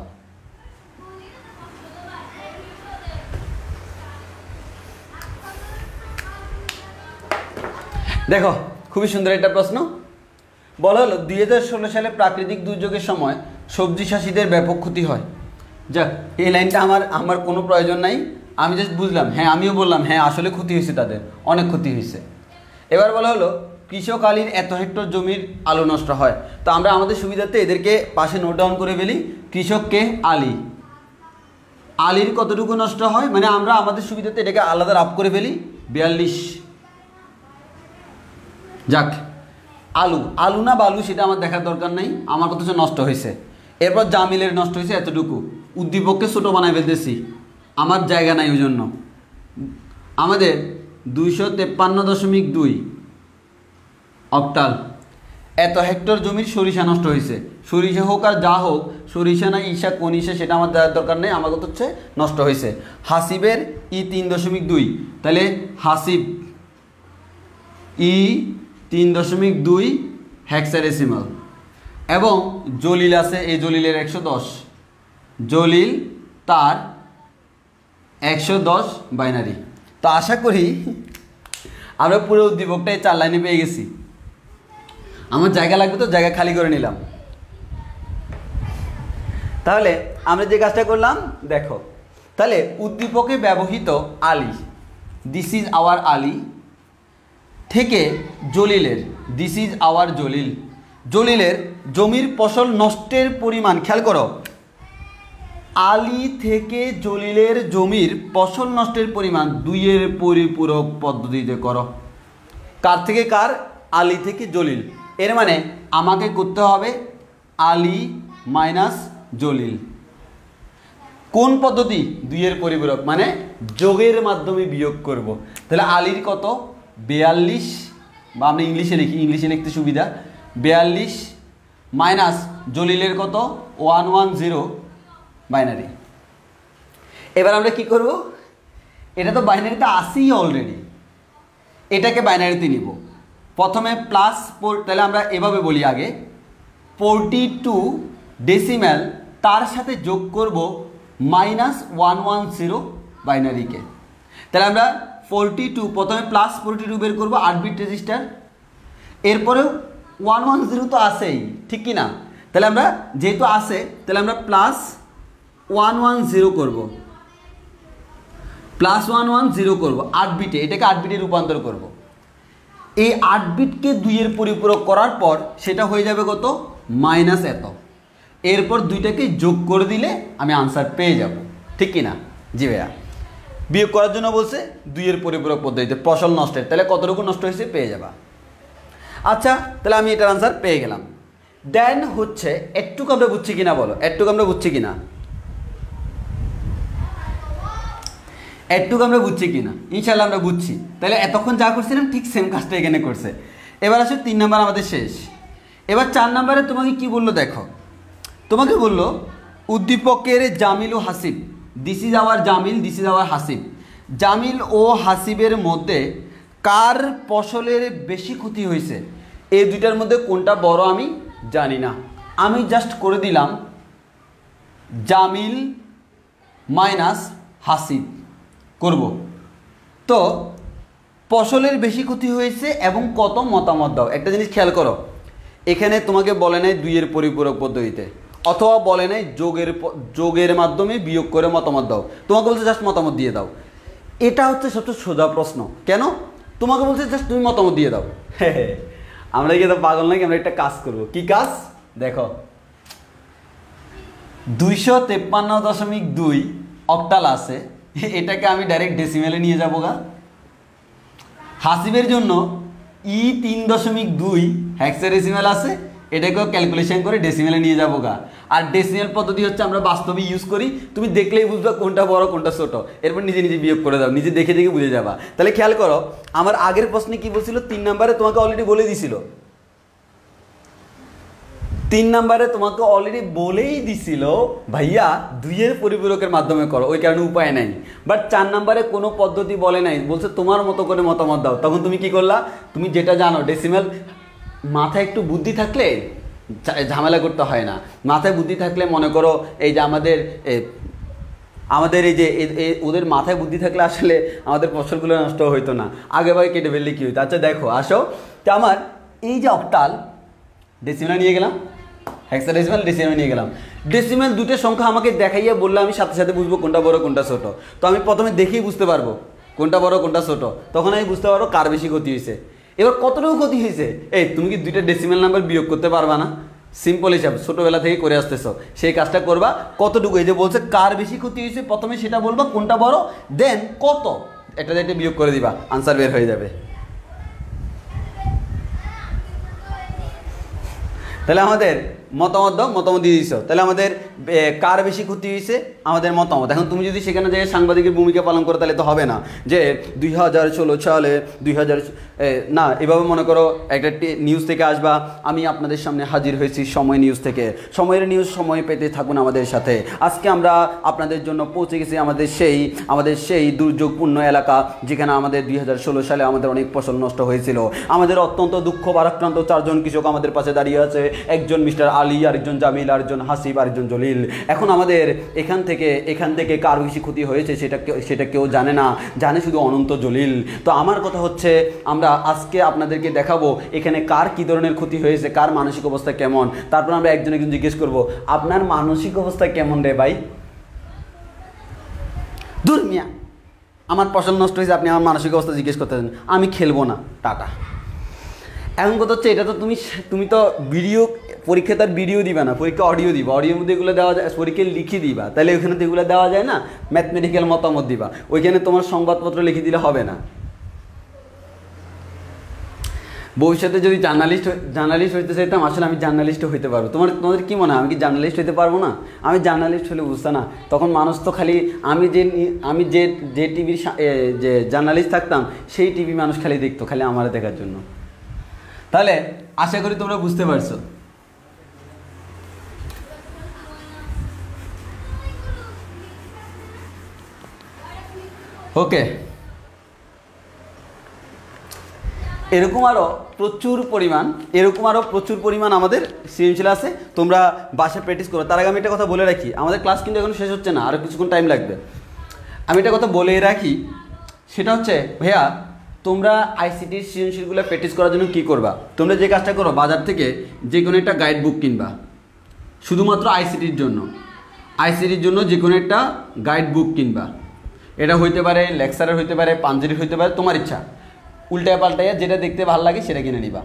দেখো খুবই সুন্দর একটা প্রশ্ন। বলা হলো 2016 সালে প্রাকৃতিক দুর্যোগের সময় সবজি চাষিদের ব্যাপক ক্ষতি হয়। যাক, এই লাইনটা আমার কোনো প্রয়োজন নাই, আমি জাস্ট বুঝলাম, হ্যাঁ আমিও বললাম হ্যাঁ আসলে ক্ষতি হয়েছে, তাদের অনেক ক্ষতি হয়েছে। এবার বলা হলো কৃষক আলীর এত হেক্টর জমির আলু নষ্ট হয়। তো আমরা আমাদের সুবিধার্থে এদেরকে পাশে নোট ডাউন করে ফেলি। কৃষককে আলীর কতটুকু নষ্ট হয়, মানে আমরা আমাদের সুবিধার্থে এটাকে আলাদা রাফ করে ফেলি 42। যাক, আলু না বালু সেটা আমার দেখার দরকার নেই, আমার কত নষ্ট হয়েছে। এরপর জামিলের নষ্ট হয়েছে এতটুকু, উদ্দীপককে ছোটো বানাই ফেলতেছি, আমার জায়গা নাই ওই জন্য। আমাদের 253.2 অক্টাল এত হেক্টর জমির সরিষা নষ্ট হয়েছে। সরিষা হোক আর যা হোক, সরিষা না ঈশা কোন ঈশা সেটা আমার দেওয়ার দরকার নেই, আমার কত হচ্ছে নষ্ট হয়েছে। হাসিবের 3.2, তাহলে হাসিব 3.2 হেক্সাডেসিমাল। এবং জলিল আছে, এই জলিলের 110, জলিল তার 110 বাইনারি। তো আশা করি আমরা পুরো উদ্দীপকটাই 4 লাইনে পেয়ে গেছি। আমার জায়গা লাগবে তো জায়গা খালি করে নিলাম। তাহলে আমরা যে কাজটা করলাম দেখো, তাহলে উদ্দীপকে ব্যবহৃত Ali, this is hour Ali, থেকে জলিলের, দিস ইজ আওয়ার জলিল, জলিলের জমির ফসল নষ্টের পরিমাণ খেয়াল করো। আলী থেকে জলিলের জমির ফসল নষ্টের পরিমাণ 2-এর পরিপূরক পদ্ধতিতে করো। কার থেকে কার? আলী থেকে জলিল। এর মানে আমাকে করতে হবে আলী মাইনাস জলিল। কোন পদ্ধতি? 2-এর পরিপূরক, মানে যোগের মাধ্যমে বিয়োগ করব। তাহলে আলীর কত 42, বা আমরা ইংলিশে লিখতে সুবিধা, 42 মাইনাস জলিলের কত 110 বাইনারি। এবার আমরা কি করব, এটা তো বাইনারিতে আসেই অলরেডি, এটাকে বাইনারিতে নিব। প্রথমে প্লাস, তাহলে আমরা এভাবে বলি আগে 42 ডেসিম্যাল, তার সাথে যোগ করব -110 বাইনারিকে। তাহলে আমরা 42, প্রথমে প্লাস 42 বের করবো 8 বিট রেজিস্টার, এরপরেও 110 তো আসেই, ঠিক কি না? তাহলে আমরা যেহেতু আসে, তাহলে আমরা প্লাস 110 করব, প্লাস 110 করব 8 বিটে, এটাকে 8 বিটে রূপান্তর করব। এই 8 বিটকে 2-এর পরিপূরক করার পর সেটা হয়ে যাবে কত মাইনাস এত, এরপর 2টাকে যোগ করে দিলে আমি আনসার পেয়ে যাব, ঠিক কি না? জি ভাইয়া, বিয়োগ করার জন্য বলছে 2-এর পরিপূরক পদ্ধতিতে ফসল নষ্টের, তাহলে কতটুকু নষ্ট হয়েছে পেয়ে যাবা। আচ্ছা, তাহলে আমি এটার আনসার পেয়ে গেলাম। দেন হচ্ছে একটুকু আমরা বুঝছি কিনা বলো, একটুকু আমরা বুঝছি কিনা, একটুকু আমরা বুঝছি কিনা? ইনশাল্লাহ আমরা বুঝছি। তাহলে এতক্ষণ যা করছিলাম ঠিক সেম কাজটা এখানে করছে। এবার আসলে 3 নাম্বার আমাদের শেষ। এবার 4 নাম্বারে তোমাকে কি বললো দেখো, তোমাকে বললো উদ্দীপকের জামিল ও Hasib, this is our Jamil, this is our Hasib, Jamil ও হাসিবের মধ্যে কার ফসলের বেশি ক্ষতি হয়েছে? এই দুইটার মধ্যে কোনটা বড় আমি জানি না, আমি জাস্ট করে দিলাম জামিল মাইনাস হাসিব করব। তো ফসলের বেশি ক্ষতি হয়েছে এবং কত মতামত দাও। একটা জিনিস খেয়াল করো, এখানে তোমাকে বলে নাই 2-এর পরিপূরক পদ্ধতিতে, অথবা বলে নাই যোগের মাধ্যমে বিয়োগ করে মতামত দাও, তোমাকে বলছে জাস্ট মতামত দিয়ে দাও। এটা হচ্ছে সবচেয়ে সোজা প্রশ্ন। কেন? তোমাকে বলছে জাস্ট তুমি মতামত দিয়ে দাও। হ্যাঁ, আমরা কি তো পাগল নাকি? আমরা একটা কাজ করব। কি কাজ দেখো, 253.2 অক্টাল আছে, এটাকে আমি ডাইরেক্ট ডেসিমেলে নিয়ে যাবো গা। হাসিবের জন্য 3.2 হেক্সাডেসিমাল আছে, এটাকেও ক্যালকুলেশন করে ডেসিমেলে নিয়ে যাবো গা। আর ডেসিমেল পদ্ধতি হচ্ছে আমরা বাস্তবে ইউজ করি, তুমি দেখলেই বুঝবা কোনটা বড় কোনটা ছোট, এরপর নিজে নিজে বিয়োগ করে দাও, নিজে দেখে দেখে বুঝে যাবা। তাহলে খেয়াল করো আমার আগের প্রশ্নে কি বলছিল, 3 নম্বরে তোমাকে অলরেডি বলে দিছিল, 3 নম্বরে তোমাকে অলরেডি বলেই দিছিল ভাইয়া 2-এর পরিপূরকের মাধ্যমে করো, ওই কারণে উপায় নাই। বাট 4 নম্বরে কোনো পদ্ধতি বলে নাই, বলছে তোমার মতো করে মতামত দাও। তখন তুমি কি করলা, তুমি যেটা জানো ডেসিমেল, মাথায় একটু বুদ্ধি থাকলে ঝামেলা করতে হয় না। মাথায় বুদ্ধি থাকলে মনে করো এই যে আমাদের এই যে ওদের মাথায় বুদ্ধি থাকলে আসলে আমাদের ফসলগুলো নষ্ট হইতো না, আগে ভাগে কেটে ফেললে কী হইতো। আচ্ছা দেখো আসো, তো আমার এই যে অক্টাল ডেসিমেল নিয়ে গেলাম, হেক্সাডেসিমেল ডেসিমেল নিয়ে গেলাম। ডেসিমেল দুটো সংখ্যা আমাকে দেখাইয়া বললে আমি সাথে সাথে বুঝবো কোনটা বড় কোনটা ছোট। তো আমি প্রথমে দেখেই বুঝতে পারবো কোনটা বড় কোনটা ছোট, তখন আমি বুঝতে পারবো কার বেশি ক্ষতি হয়েছে। এবার কতটুকু ক্ষতি হয়েছে, এই তুমি কি 2টা ডেসিমেল নাম্বার বিয়োগ করতে পারবা না? সিম্পল হিসাব, ছোটোবেলা থেকে করে আসতেছো, সেই কাজটা করবা। কতটুকু, এই যে বলছে কার বেশি ক্ষতি হয়েছে, প্রথমে সেটা বলবা কোনটা বড়, দেন কত, একটা বিয়োগ করে দিবা, আনসার বের হয়ে যাবে। তাহলে আমাদের মতামত দিয়ে দিচ্ছ, তাহলে আমাদের কার বেশি ক্ষতি হয়েছে, আমাদের মতামত। এখন তুমি যদি সেখানে যে সাংবাদিকের ভূমিকা পালন করো তাহলে তো হবে না যে 2016 সালে না, এভাবে মনে করো একটা নিউজ থেকে আসবা, আমি আপনাদের সামনে হাজির হয়েছি সময় নিউজ থেকে, সময়ের নিউজ সময় পেতে থাকুন আমাদের সাথে। আজকে আমরা আপনাদের জন্য পৌঁছে গেছি আমাদের সেই দুর্যোগপূর্ণ এলাকা যেখানে আমাদের 2016 সালে আমাদের অনেক ফসল নষ্ট হয়েছিল। আমাদের অত্যন্ত দুঃখ ভারাক্রান্ত 4 জন কৃষক আমাদের পাশে দাঁড়িয়ে আছে, একজন মিস্টার আলী, আরেকজন জামিল, আরেকজন হাসিব, আরেকজন জলিল। এখন আমাদের এখান থেকে কার বেশি ক্ষতি হয়েছে সেটা কেউ জানে না, জানে শুধু অনন্ত জলিল। তো আমার কথা হচ্ছে আমরা আজকে আপনাদেরকে দেখাবো এখানে কার কী ধরনের ক্ষতি হয়েছে, কার মানসিক অবস্থা কেমন। তারপর আমরা একজন জিজ্ঞেস করবো আপনার মানসিক অবস্থা কেমন রে ভাই? দূর মিয়া, আমার ফসল নষ্ট হয়েছে, আপনি আমার মানসিক অবস্থা জিজ্ঞেস করতেছেন, আমি খেলবো না, টাটা। এখন কথা হচ্ছে এটা তো তুমি তো ভিডিও পরীক্ষা, তার ভিডিও দিবা না, পরীক্ষা অডিও দিবা, অডিওর মধ্যে এগুলো দেওয়া যায়, পরীক্ষায় লিখে দিবা, তাহলে ওইখানে তো এগুলো দেওয়া যায় না। ম্যাথমেটিক্যাল মতামত দিবা, ওইখানে তোমার সংবাদপত্র লিখে দিলে হবে না। ভবিষ্যতে যদি জার্নালিস্ট হইতে চাইতাম, আসলে আমি জার্নালিস্ট হইতে পারবো। তোমাদের কি মনে হয় আমি কি জার্নালিস্ট হইতে পারবো না? আমি জার্নালিস্ট হলে বুঝতে না, তখন মানুষ তো খালি আমি যে টিভির যে জার্নালিস্ট থাকতাম সেই টিভি মানুষ খালি দেখতো, খালি আমার দেখার জন্য। তাহলে আশা করি তোমরা বুঝতে পারছো। ওকে, এরকম আরও প্রচুর পরিমাণ আমাদের সৃজনশীল আছে, তোমরা বাসায় প্র্যাকটিস করো। তার আগে আমি একটা কথা বলে রাখি, আমাদের ক্লাস কিন্তু এখন শেষ হচ্ছে না, আরও কিছুক্ষণ টাইম লাগবে। আমি একটা কথা বলে রাখি, সেটা হচ্ছে ভাইয়া তোমরা আইসিটির সৃজনশীলগুলো প্র্যাকটিস করার জন্য কী করবা, তোমরা যে কাজটা করো বাজার থেকে যে কোনো একটা গাইড বুক কিনবা, শুধুমাত্র আইসিটির জন্য যে কোনো একটা গাইড বুক কিনবা। এটা হইতে পারে লেকচারের, হইতে পারে পাঞ্জেরির, হইতে পারে তোমার ইচ্ছা, উল্টায় পাল্টাইয়া যেটা দেখতে ভালো লাগে সেটা কিনে নিবা।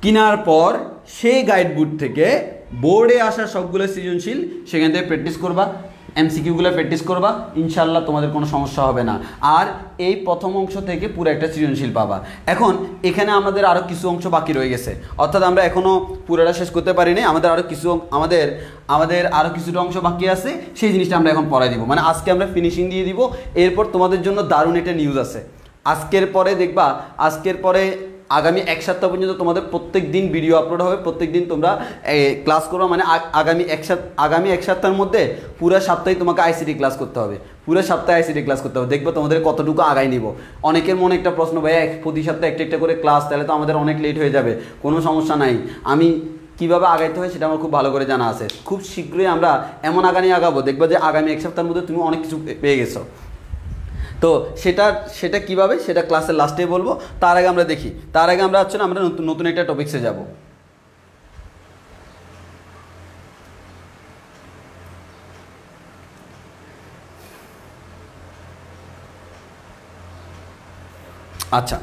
কেনার পর সেই গাইড বুক থেকে বোর্ডে আসা সবগুলো সৃজনশীল সেখান থেকে প্র্যাকটিস করবা, এমসিকিউগুলো প্র্যাকটিস করবা, ইনশাল্লাহ তোমাদের কোনো সমস্যা হবে না। আর এই প্রথম অংশ থেকে পুরো একটা সৃজনশীল পাবা। এখন এখানে আমাদের আরও কিছু অংশ বাকি রয়ে গেছে, অর্থাৎ আমরা এখনও পুরোটা শেষ করতে পারিনি, আমাদের আরও কিছুটা অংশ বাকি আছে, সেই জিনিসটা আমরা এখন পড়াই দিব, মানে আজকে আমরা ফিনিশিং দিয়ে দিব। এরপর তোমাদের জন্য দারুণ একটা নিউজ আছে, আজকের পরে আগামী 1 সপ্তাহ পর্যন্ত তোমাদের প্রত্যেক দিন ভিডিও আপলোড হবে, প্রত্যেক দিন তোমরা ক্লাস করবে, মানে আগামী এক সপ্তাহের মধ্যে পুরো সপ্তাহে তোমাকে আইসিটি ক্লাস করতে হবে, দেখবে তোমাদের কতটুকু আগায় নিব। অনেকের মনে একটা প্রশ্ন, ভাইয়া প্রতি সপ্তাহে একটা করে ক্লাস, তাহলে তো আমাদের অনেক লেট হয়ে যাবে। কোনো সমস্যা নাই, আমি কীভাবে আগাইতে হয় সেটা আমার খুব ভালো করে জানা আছে। খুব শীঘ্রই আমরা এমন আগাবো, দেখবে যে আগামী 1 সপ্তাহের মধ্যে তুমি অনেক কিছু পেয়ে গেছো। তো সেটা কীভাবে, সেটা ক্লাসের লাস্টে বলবো। তার আগে আমরা দেখি, হচ্ছে না, আমরা নতুন একটা টপিক্সে যাব। আচ্ছা,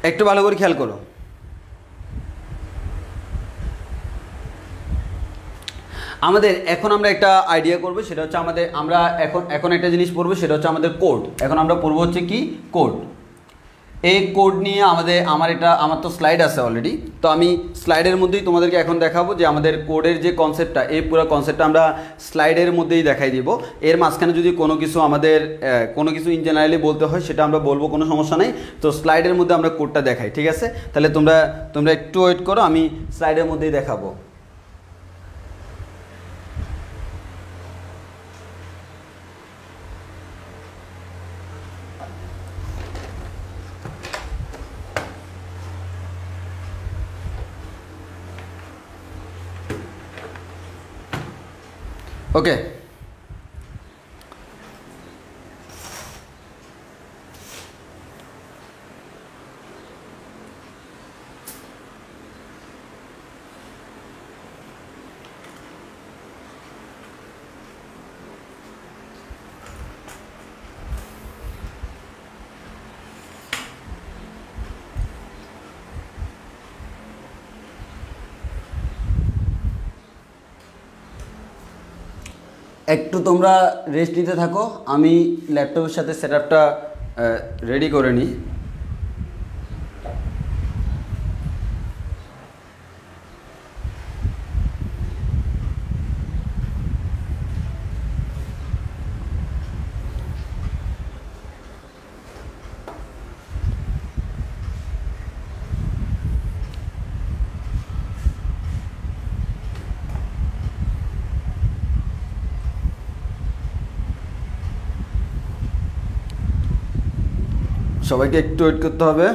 একটু ভালো করে খেয়াল করো। আমাদের এখন আমরা একটা আইডিয়া করব, সেটা হচ্ছে আমরা এখন একটা জিনিস পড়বো, সেটা হচ্ছে আমাদের কোড। এখন আমরা পড়বো হচ্ছে কি কোড। এই কোড নিয়ে আমার তো স্লাইড আছে অলরেডি, তো আমি স্লাইডের মধ্যেই তোমাদেরকে এখন দেখাবো যে আমাদের কোডের যে কনসেপ্টটা, এই পুরো কনসেপ্টটা আমরা স্লাইডের মধ্যেই দেখাই দিব। এর মাঝখানে যদি কোনো কিছু ইন জেনারেলি বলতে হয় সেটা আমরা বলবো, কোনো সমস্যা নেই। তো স্লাইডের মধ্যে আমরা কোডটা দেখাই, ঠিক আছে? তাহলে তোমরা একটু ওয়েট করো, আমি স্লাইডের মধ্যেই দেখাবো। ওকে, একটু তোমরা রেস্ট নিতে থাকো, আমি ল্যাপটপের সাথে সেটআপটা রেডি করে নিই। সবাইকে একটু ওয়েট করতে হবে।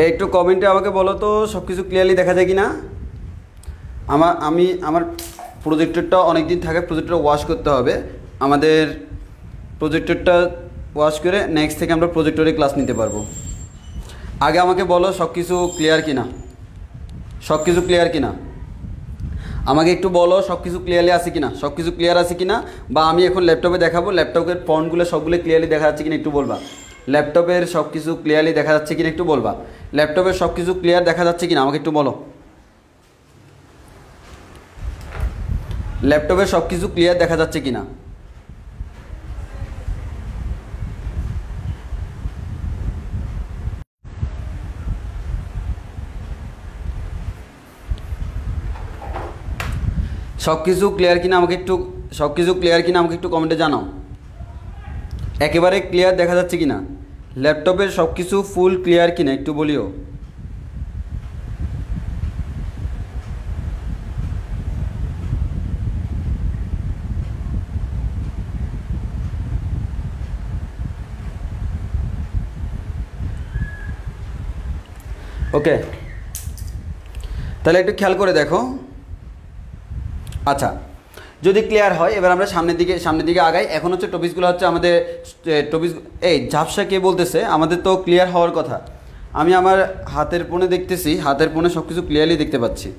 একটু কমেন্টে আমাকে বলো তো সব কিছু ক্লিয়ারলি দেখা যায় কি না। আমার প্রজেক্টরটা অনেক দিন থাকে, প্রজেক্টর ওয়াশ করতে হবে। আমাদের প্রজেক্টরটা ওয়াশ করে নেক্সট থেকে আমরা প্রজেক্টরে ক্লাস নিতে পারবো। আগে আমাকে বলো সব কিছু ক্লিয়ার কিনা, সব কিছু ক্লিয়ার কিনা। আমাকে একটু বলো সব কিছু ক্লিয়ারলি আছে কিনা, সব কিছু ক্লিয়ার আছে কিনা। বা আমি এখন ল্যাপটপে দেখাবো, ল্যাপটপের ফন্টগুলো সবগুলো ক্লিয়ারলি দেখা যাচ্ছে কিনা একটু বলবা। ল্যাপটপের সব কিছু ক্লিয়ারলি দেখা যাচ্ছে কিনা একটু বলবা। ল্যাপটপের সব কিছু ক্লিয়ার দেখা যাচ্ছে কিনা আমাকে একটু বলো। ল্যাপটপের সব কিছু ক্লিয়ার দেখা যাচ্ছে কিনা। সব কিছু ক্লিয়ার কিনা আমাকে একটু কমেন্টে জানাও। একেবারে ক্লিয়ার দেখা যাচ্ছে কিনা, ল্যাপটপের সব কিছু ফুল ক্লিয়ার কিনা একটু বলিও। ওকে, তাহলে একটু খেয়াল করে দেখো। আচ্ছা, যদি ক্লিয়ার হয় এবার আমরা সামনের দিকে আগাই। এখন হচ্ছে টপিকসগুলো হচ্ছে আমাদের এই ঝাপসা কে বলতেছে, আমাদের তো ক্লিয়ার হওয়ার কথা। আমি আমার হাতের ফোনে দেখতেছি, হাতের ফোনে সব কিছু ক্লিয়ারলি দেখতে পাচ্ছি।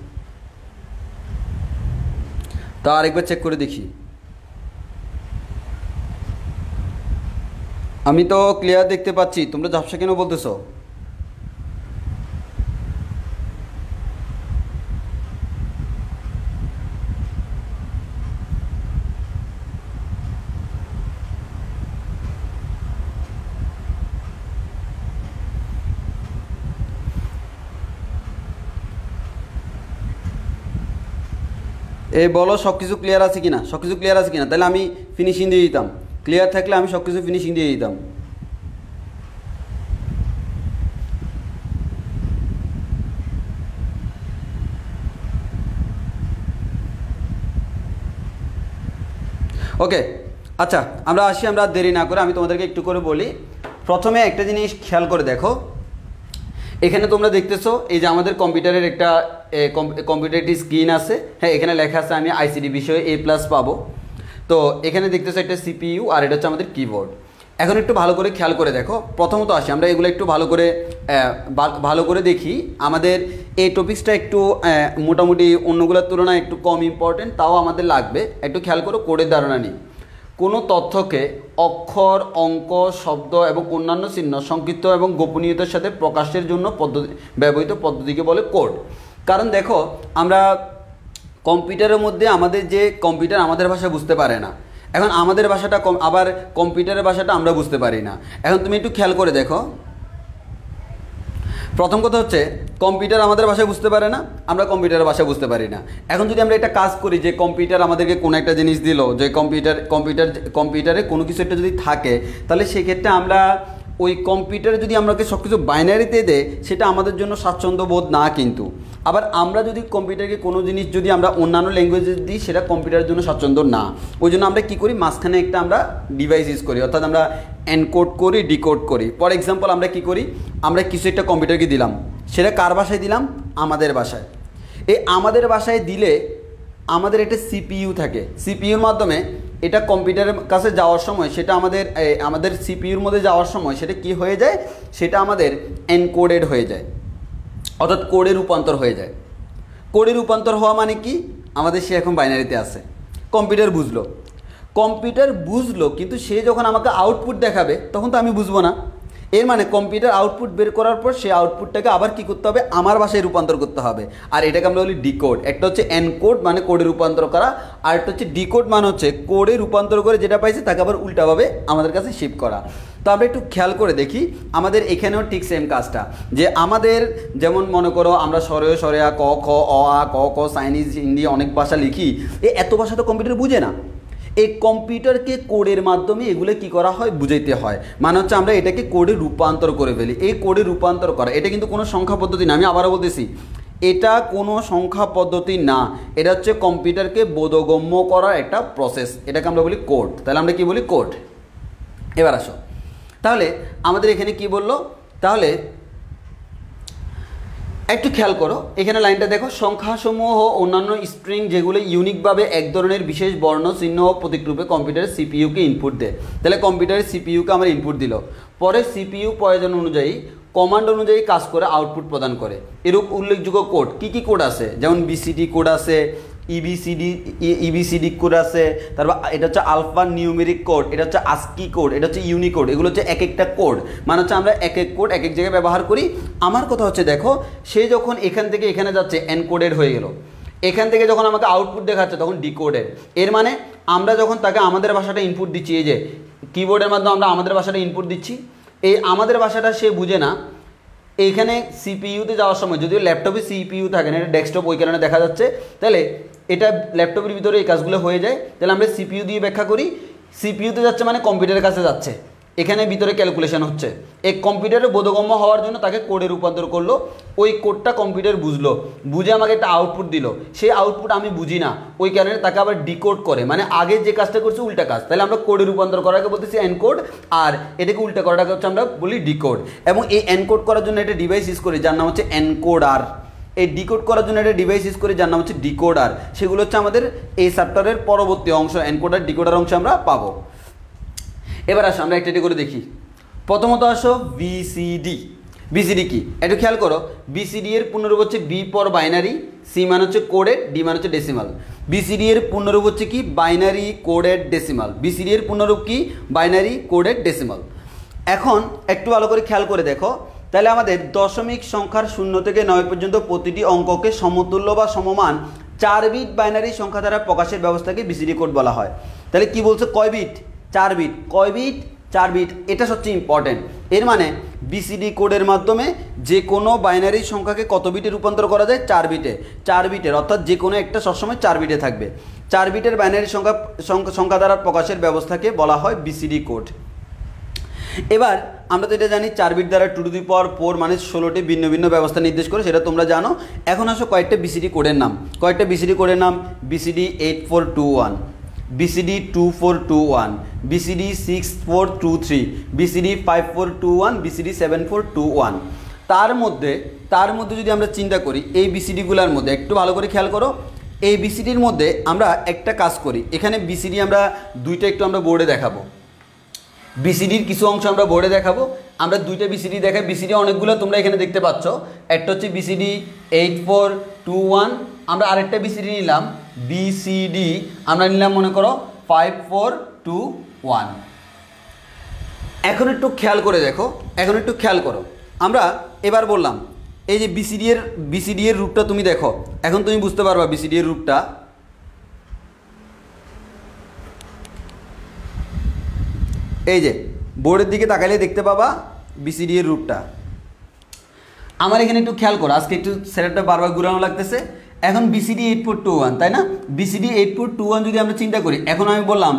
তা আরেকবার চেক করে দেখি। আমি তো ক্লিয়ার দেখতে পাচ্ছি, তোমরা ঝাপসা কেন বলতেছো? এই বলো সব কিছু ক্লিয়ার আছে কিনা, সব কিছু ক্লিয়ার আছে কিনা। তাহলে আমি ফিনিশিং দিয়ে দিতাম, ক্লিয়ার থাকলে আমি সব কিছু ফিনিশিং দিয়ে দিতাম। ওকে, আচ্ছা আমরা আসি, আমরা দেরি না করে আমি তোমাদেরকে একটু করে বলি। প্রথমে একটা জিনিস খেয়াল করে দেখো, এখানে তোমরা দেখতেছো এই যে আমাদের কম্পিউটারের একটা কম্পিউটার একটি স্ক্রিন আছে, হ্যাঁ এখানে লেখা আছে আমি আইসিটি বিষয়ে A+ পাবো। তো এখানে দেখতেছো একটা CPU আর এটা হচ্ছে আমাদের কিবোর্ড। এখন একটু ভালো করে খেয়াল করে দেখো, প্রথমত আসি আমরা এগুলো একটু ভালো করে দেখি। আমাদের এই টপিক্সটা একটু মোটামুটি অন্যগুলোর তুলনায় একটু কম ইম্পর্টেন্ট, তাও আমাদের লাগবে। একটু খেয়াল করো, কোডের ধারণা নিই। কোনো তথ্যকে অক্ষর, অঙ্ক, শব্দ এবং অন্যান্য চিহ্ন সংক্ষিপ্ত এবং গোপনীয়তার সাথে প্রকাশের জন্য ব্যবহৃত পদ্ধতিকে বলে কোড। কারণ দেখো আমরা কম্পিউটারের মধ্যে কম্পিউটার আমাদের ভাষা বুঝতে পারে না, এখন আমাদের ভাষাটা আবার কম্পিউটারের ভাষাটা আমরা বুঝতে পারি না। এখন তুমি একটু খেয়াল করে দেখো, প্রথম কথা হচ্ছে কম্পিউটার আমাদের ভাষা বুঝতে পারে না, আমরা কম্পিউটারের ভাষা বুঝতে পারি না। এখন যদি আমরা একটা কাজ করি যে কম্পিউটার আমাদেরকে কোনো একটা জিনিস দিল, যে কম্পিউটারে কোনো কিছু একটা যদি থাকে, তাহলে সেক্ষেত্রে আমরা ওই কম্পিউটারে যদি আমাকে সব কিছু বাইনারিতে দেয়, সেটা আমাদের জন্য স্বাচ্ছন্দ্য বোধ না। কিন্তু আবার আমরা যদি কম্পিউটারকে কোনো জিনিস যদি আমরা অন্যান্য ল্যাঙ্গুয়েজে দিই, সেটা কম্পিউটারের জন্য স্বাচ্ছন্দ্য না। ওই জন্য আমরা কী করি, মাঝখানে একটা আমরা ডিভাইস ইউজ করি, অর্থাৎ আমরা এনকোড করি, ডিকোড করি। ফর এক্সাম্পল আমরা কী করি, আমরা কিছু একটা কম্পিউটারকে দিলাম, সেটা কার ভাষায় দিলাম, আমাদের ভাষায়। এই আমাদের ভাষায় দিলে আমাদের একটা সিপিইউ থাকে, সিপিইউর মাধ্যমে এটা কম্পিউটারের কাছে যাওয়ার সময় সেটা আমাদের সিপিইউর মধ্যে যাওয়ার সময় সেটা কি হয়ে যায়, সেটা আমাদের এনকোডেড হয়ে যায়, অর্থাৎ কোডে রূপান্তর হয়ে যায়। কোডে রূপান্তর হওয়া মানে কি, আমাদের সে এখন বাইনারিতে আছে। কম্পিউটার বুঝলো কিন্তু সে যখন আমাকে আউটপুট দেখাবে তখন তো আমি বুঝবো না। এর মানে কম্পিউটার আউটপুট বের করার পর সেই আউটপুটটাকে আবার কী করতে হবে, আমার ভাষায় রূপান্তর করতে হবে। আর এটাকে আমরা বলি ডিকোড। একটা হচ্ছে এনকোড মানে কোডে রূপান্তর করা, আর একটা হচ্ছে ডিকোড মানে হচ্ছে কোডে রূপান্তর করে যেটা পাইছে তাকে আবার উল্টাভাবে আমাদের কাছে শিফট করা। তো আমরা একটু খেয়াল করে দেখি, আমাদের এখানেও ঠিক সেম কাজটা, যে আমাদের যেমন মনে করো আমরা সরেয় সরেয়া ক খ অ আ ক খ চাইনিজ, হিন্দি অনেক ভাষা লিখি, এত ভাষা তো কম্পিউটার বুঝে না। এই কম্পিউটারকে কোডের মাধ্যমে এগুলো কি করা হয়, বুঝাইতে হয়। মানে হচ্ছে আমরা এটাকে কোডে রূপান্তর করে ফেলি। এই কোডে রূপান্তর করা এটা কিন্তু কোনো সংখ্যা পদ্ধতি না, আমি আবারও বলতেছি, এটা কোনো সংখ্যা পদ্ধতি না, এটা হচ্ছে কম্পিউটারকে বোধগম্য করার একটা প্রসেস, এটাকে আমরা বলি কোড। তাহলে আমরা কি বলি, কোড। এবার আসো, তাহলে আমাদের এখানে কি বললো, তাহলে একটু খেয়াল করো, এখানে লাইনটা দেখো, সংখ্যাসমূহ ও অন্যান্য স্ট্রিং যেগুলো ইউনিকভাবে এক ধরনের বিশেষ বর্ণ, চিহ্ন ও প্রতীকরূপে কম্পিউটারের সিপিইউকে ইনপুট দেয়। তাহলে কম্পিউটারের সিপিইউকে আমার ইনপুট দিল, পরে সিপিইউ প্রয়োজন অনুযায়ী কমান্ড অনুযায়ী কাজ করে আউটপুট প্রদান করে। এরূপ উল্লেখযোগ্য কোড কী কোড আছে, যেমন বিসিডি কোড আছে, ইবিসিডি কোড আছে, তারপর এটা হচ্ছে আলফা নিউমেরিক কোড, এটা হচ্ছে আস্কি কোড, এটা হচ্ছে ইউনিকোড। এগুলো হচ্ছে এক একটা কোড, মানে হচ্ছে আমরা এক এক কোড এক এক জায়গায় ব্যবহার করি। আমার কথা হচ্ছে দেখো, সে যখন এখান থেকে এখানে যাচ্ছে এনকোডেড হয়ে গেল, এখান থেকে যখন আমাকে আউটপুট দেখাচ্ছে তখন ডিকোডেড। এর মানে আমরা যখন তাকে আমাদের ভাষাটা ইনপুট দিচ্ছি, এই যে কিবোর্ডের মাধ্যমে আমরা আমাদের ভাষাটা ইনপুট দিচ্ছি, এই আমাদের ভাষাটা সে বুঝে না। এইখানে সিপিইউতে যাওয়ার সময়, যদিও ল্যাপটপে সিপিইউ থাকে না, এটা ডেস্কটপ, ওই কারণে দেখা যাচ্ছে, তাহলে এটা ল্যাপটপের ভিতরে এই কাজগুলো হয়ে যায়। তাহলে আমরা সিপিইউ দিয়ে ব্যাখ্যা করি, সিপিইউতে যাচ্ছে মানে কম্পিউটারের কাছে যাচ্ছে, এখানে ভিতরে ক্যালকুলেশন হচ্ছে। এই কম্পিউটারে বোধগম্য হওয়ার জন্য তাকে কোডে রূপান্তর করলো, ওই কোডটা কম্পিউটার বুঝলো, বুঝে আমাকে একটা আউটপুট দিল, সেই আউটপুট আমি বুঝি না, ওই কারণে তাকে আবার ডিকোড করে, মানে আগে যে কাজটা করছে উল্টা কাজ। তাহলে আমরা কোডে রূপান্তর করাকে বলতেছি এনকোড, আর এটাকে উল্টা করাটাকে হচ্ছে আমরা বলি ডিকোড। এবং এই এনকোড করার জন্য একটা ডিভাইস ইউজ করি যার নাম হচ্ছে এনকোডার। এই ডিকোড করার জন্য একটা ডিভাইস ইউজ করি যার নাম হচ্ছে ডিকোডার। সেগুলো হচ্ছে আমাদের এই চ্যাপ্টারের পরবর্তী অংশ, এনকোডার ডিকোডার অংশ আমরা পাবো। এবার আসো আমরা একটা করে দেখি। প্রথমত আসো বিসিডি। বিসিডি কি একটু খেয়াল করো, বিসিডি এর পূর্ণরূপ হচ্ছে বি ফর বাইনারি, সি মানে হচ্ছে কোডেড, ডি মানে হচ্ছে ডেসিমাল। বিসিডি এর পূর্ণরূপ হচ্ছে কি, বাইনারি কোডেড ডেসিমাল। বিসিডি এর পূর্ণরূপ কি, বাইনারি কোডেড ডেসিমাল। এখন একটু ভালো করে খেয়াল করে দেখো, তাহলে আমাদের দশমিক সংখ্যার 0 থেকে 9 পর্যন্ত প্রতিটি অঙ্ককে সমতুল্য বা সমমান 4 বিট বাইনারি সংখ্যা দ্বারা প্রকাশের ব্যবস্থাকে বিসিডি কোড বলা হয়। তাহলে কি বলছে, কয় বিট, 4 বিট। কয় বিট, 4 বিট। এটা সবচেয়ে ইম্পর্টেন্ট। এর মানে বিসিডি কোডের মাধ্যমে যে কোনো বাইনারি সংখ্যাকে কত বিটে রূপান্তর করা যায়, 4 বিটে। 4 বিটের, অর্থাৎ যে কোনো একটা সবসময় 4 বিটে থাকবে। 4 বিটের বাইনারি সংখ্যা দ্বারা প্রকাশের ব্যবস্থাকে বলা হয় বিসিডি কোড। এবার আমরা তো এটা জানি 4 বিট দ্বারা 2 টু দি পাওয়ার 4 মানে 16টি ভিন্ন ভিন্ন ব্যবস্থা নির্দেশ করে, সেটা তোমরা জানো। এখন আসো কয়েকটা বিসিডি কোডের নাম। কয়েকটা বিসিডি কোডের নাম, BCD 8421, BCD 2421, BCD 6423, BCD 5421, BCD 7421। তার মধ্যে যদি আমরা চিন্তা করি এই বিসিডিগুলোর মধ্যে একটু ভালো করে খেয়াল করো, এই বিসিডির মধ্যে আমরা একটা কাজ করি, এখানে বিসিডি আমরা দুইটা একটু আমরা বোর্ডে দেখাবো, বিসিডির কিছু অংশ আমরা বোর্ডে দেখাবো। আমরা দুইটা বিসিডি দেখাই, বিসিডি অনেকগুলো তোমরা এখানে দেখতে পাচ্ছ, একটা হচ্ছে বিসিডি 8421, আমরা আরেকটা বিসিডি নিলাম বিসিডি আমরা নিলাম মনে করো 5421। এখন একটু খেয়াল করে দেখো, এখন একটু খেয়াল করো, আমরা এবার বললাম এই যে বিসিডি এর রূপটা তুমি দেখো, এখন তুমি বুঝতে পারবা বিসিডি এর রূপটা। এই যে বোর্ডের দিকে তাকালে দেখতে পাবা বিসিডি এর রূপটা। আমার এখানে একটু খেয়াল করো, আজকে একটু স্যারেরটা বারবার ঘুরানো লাগতেছে। এখন বিসিডি 8421 তাই না, বিসিডি 8421 যদি আমরা চিন্তা করি, এখন আমি বললাম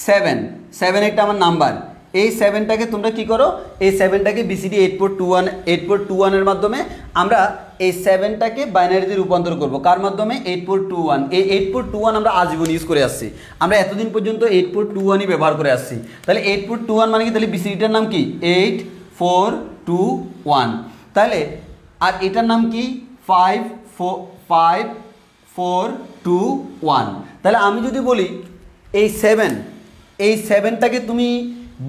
7 একটা আমার নাম্বার, এই 7টাকে তোমরা কি করো, এই 7টাকে বিসিডি 8421 এর মাধ্যমে আমরা এই 7টাকে বাইনারিতে রূপান্তর করব। কার মাধ্যমে? 8421। এই 8421 আমরা আজীবন ইউজ করে আসছি, আমরা এতদিন পর্যন্ত 8421ই ব্যবহার করে আসছি। তাহলে 8421 মানে কি, তাহলে বিসিডিটার নাম কি 8421, তাহলে আর এটার নাম কি 5421। তাহলে আমি যদি বলি এই 7টাকে তুমি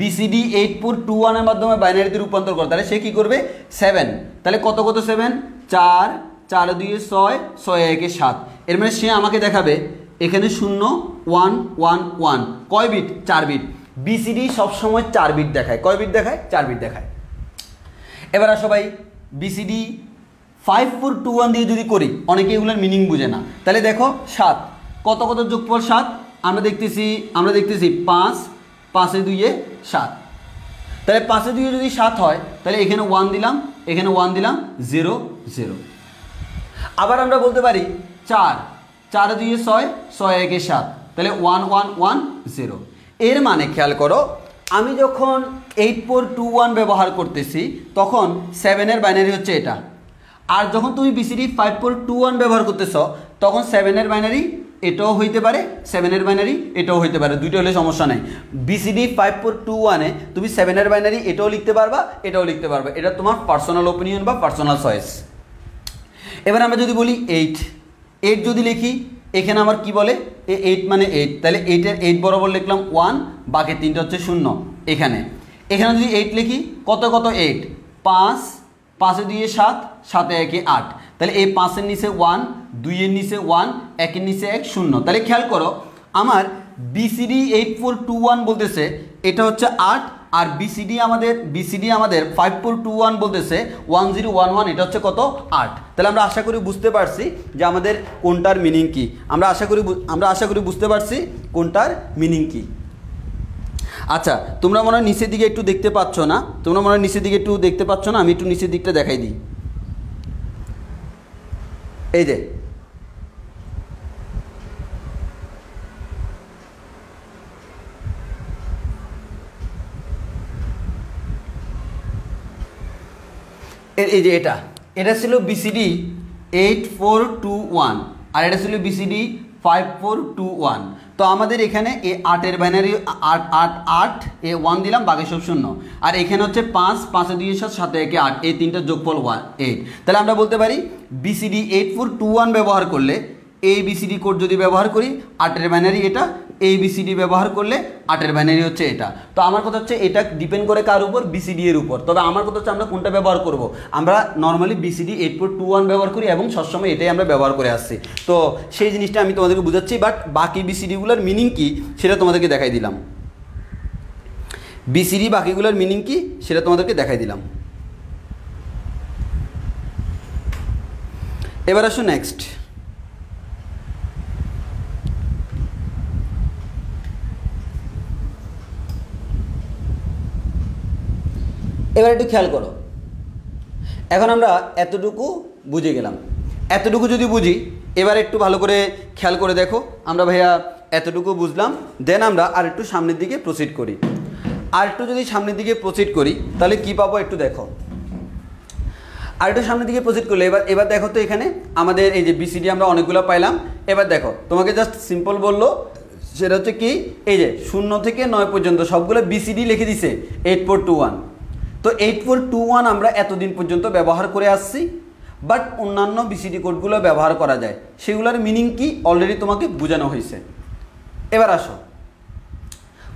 বিসিডি 8421 এর মাধ্যমে বাইনারিতে রূপান্তর করো, তাহলে সে কি করবে 7, তাহলে কত 7, 4 4 2 6 6 1 7, এর মানে সে আমাকে দেখাবে এখানে 0 1 1 1, কয় বিট? 4 বিট। বিসিডি সবসময় 4 বিট দেখায়, কয় বিট দেখায়? 4 বিট দেখায়। এবার আসো ভাই, বিসিডি 5421 দিয়ে যদি করি, অনেকে এগুলোর মিনিং বুঝে না, তাহলে দেখো 7 কত যোগফল 7, আমরা দেখতেছি 5 5 2 7, তাহলে 5 2 যদি 7 হয়, তাহলে এখানে 1 দিলাম, এখানে 1 দিলাম, 0 0। আবার আমরা বলতে পারি 4 4 2 6 6 1 7, তাহলে 1 1 1 0। এর মানে খেয়াল করো, আমি যখন 8421 ব্যবহার করতেছি তখন 7 এর বাইনারি হচ্ছে এটা, আর যখন তুমি বিসিডি 5421 ব্যবহার করতেছ তখন 7 এর বাইনারি এটাও হইতে পারে, 7 এর বাইনারি এটাও হইতে পারে, দুটো হলে সমস্যা নাই। বিসিডি 5421 তুমি 7 এর বাইনারি এটাও লিখতে পারবা, এটাও লিখতে পারবা, এটা তোমার পার্সোনাল ওপিনিয়ন বা পার্সোনাল চয়েস। এবার আমরা যদি বলি 8 যদি লিখি, এখানে আমার কি বলে 8 মানে 8, তাহলে 8 বরাবর লিখলাম 1, বাকি 3টা হচ্ছে 0। এখানে যদি 8 লিখি, কত 8, 5 5 2 7 7 1 8, তাহলে এই 5 এর নিচে 1, 2 এর নিচে 1, 1 এর নিচে 1 0। তাহলে খেয়াল করো, আমার বিসিডি 8421 বলতেছে এটা হচ্ছে 8, আর বিসিডি আমাদের 5421 বলতেছে 1011, এটা হচ্ছে কত 8। তাহলে আমরা আশা করি বুঝতে পারছি যে আমাদের কোনটার মিনিং কি, আমরা আশা করি বুঝতে পারছি কোনটার মিনিং কি। আচ্ছা, তোমরা মনে হয় নিচের দিকে একটু দেখতে পাচ্ছ না, আমি একটু নিচের দিকটা দেখাই দিই। এই যে এটা ছিল বিসিডি 8421 আর এটা ছিল বিসিডি 5421। তো আমাদের এখানে এ 8 এর বাইনারি 8 এ 1 দিলাম, বাকি সব 0, আর এখানে হচ্ছে 5 5 2 7 7 1 8, এই তিনটা যোগফল 8। তাহলে আমরা বলতে পারি বিসিডি 8421 ব্যবহার করলে, এই বিসিডি কোড যদি ব্যবহার করি 8 এর বাইনারি এটা, এই বিসিডি ব্যবহার করলে 8 এর বাইনারি হচ্ছে এটা। তো আমার কথা হচ্ছে এটা ডিপেন্ড করে কার উপর? বিসিডি এর উপর। তবে আমার কথা হচ্ছে আমরা কোনটা ব্যবহার করব, আমরা নর্মালি বিসিডি 8421 ব্যবহার করি এবং সবসময় এটাই আমরা ব্যবহার করে আসছি। তো সেই জিনিসটা আমি তোমাদেরকে বুঝাচ্ছি, বাট বাকি বিসিডিগুলোর মিনিং কি সেটা তোমাদেরকে দেখাই দিলাম। বিসিডি বাকিগুলোর মিনিং কি সেটা তোমাদেরকে দেখাই দিলাম। এবার আসো নেক্সট। এবার একটু খেয়াল করো, এখন আমরা এতটুকু বুঝে গেলাম, এতটুকু যদি বুঝি, এবার একটু ভালো করে খেয়াল করে দেখো, আমরা ভাইয়া এতটুকু বুঝলাম, দেন আমরা আর একটু সামনের দিকে প্রসিড করি। আর একটু যদি সামনের দিকে প্রসিড করি তাহলে কি পাবো একটু দেখো। আর একটু সামনের দিকে প্রসিড করলে এবার দেখো তো, এখানে আমাদের এই যে বিসিডি আমরা অনেকগুলো পাইলাম। এবার দেখো, তোমাকে জাস্ট সিম্পল বললো, সেটা হচ্ছে কি, এই যে 0 থেকে 9 পর্যন্ত সবগুলো বিসিডি লিখে দিছে 8421। তো তো 8421 আমরা এতদিন পর্যন্ত ব্যবহার করে আসছি, বাট অন্যান্য বিসিডি কোডগুলো ব্যবহার করা যায়, সেগুলোর মিনিং কি অলরেডি তোমাকে বোঝানো হয়েছে। এবার আসো,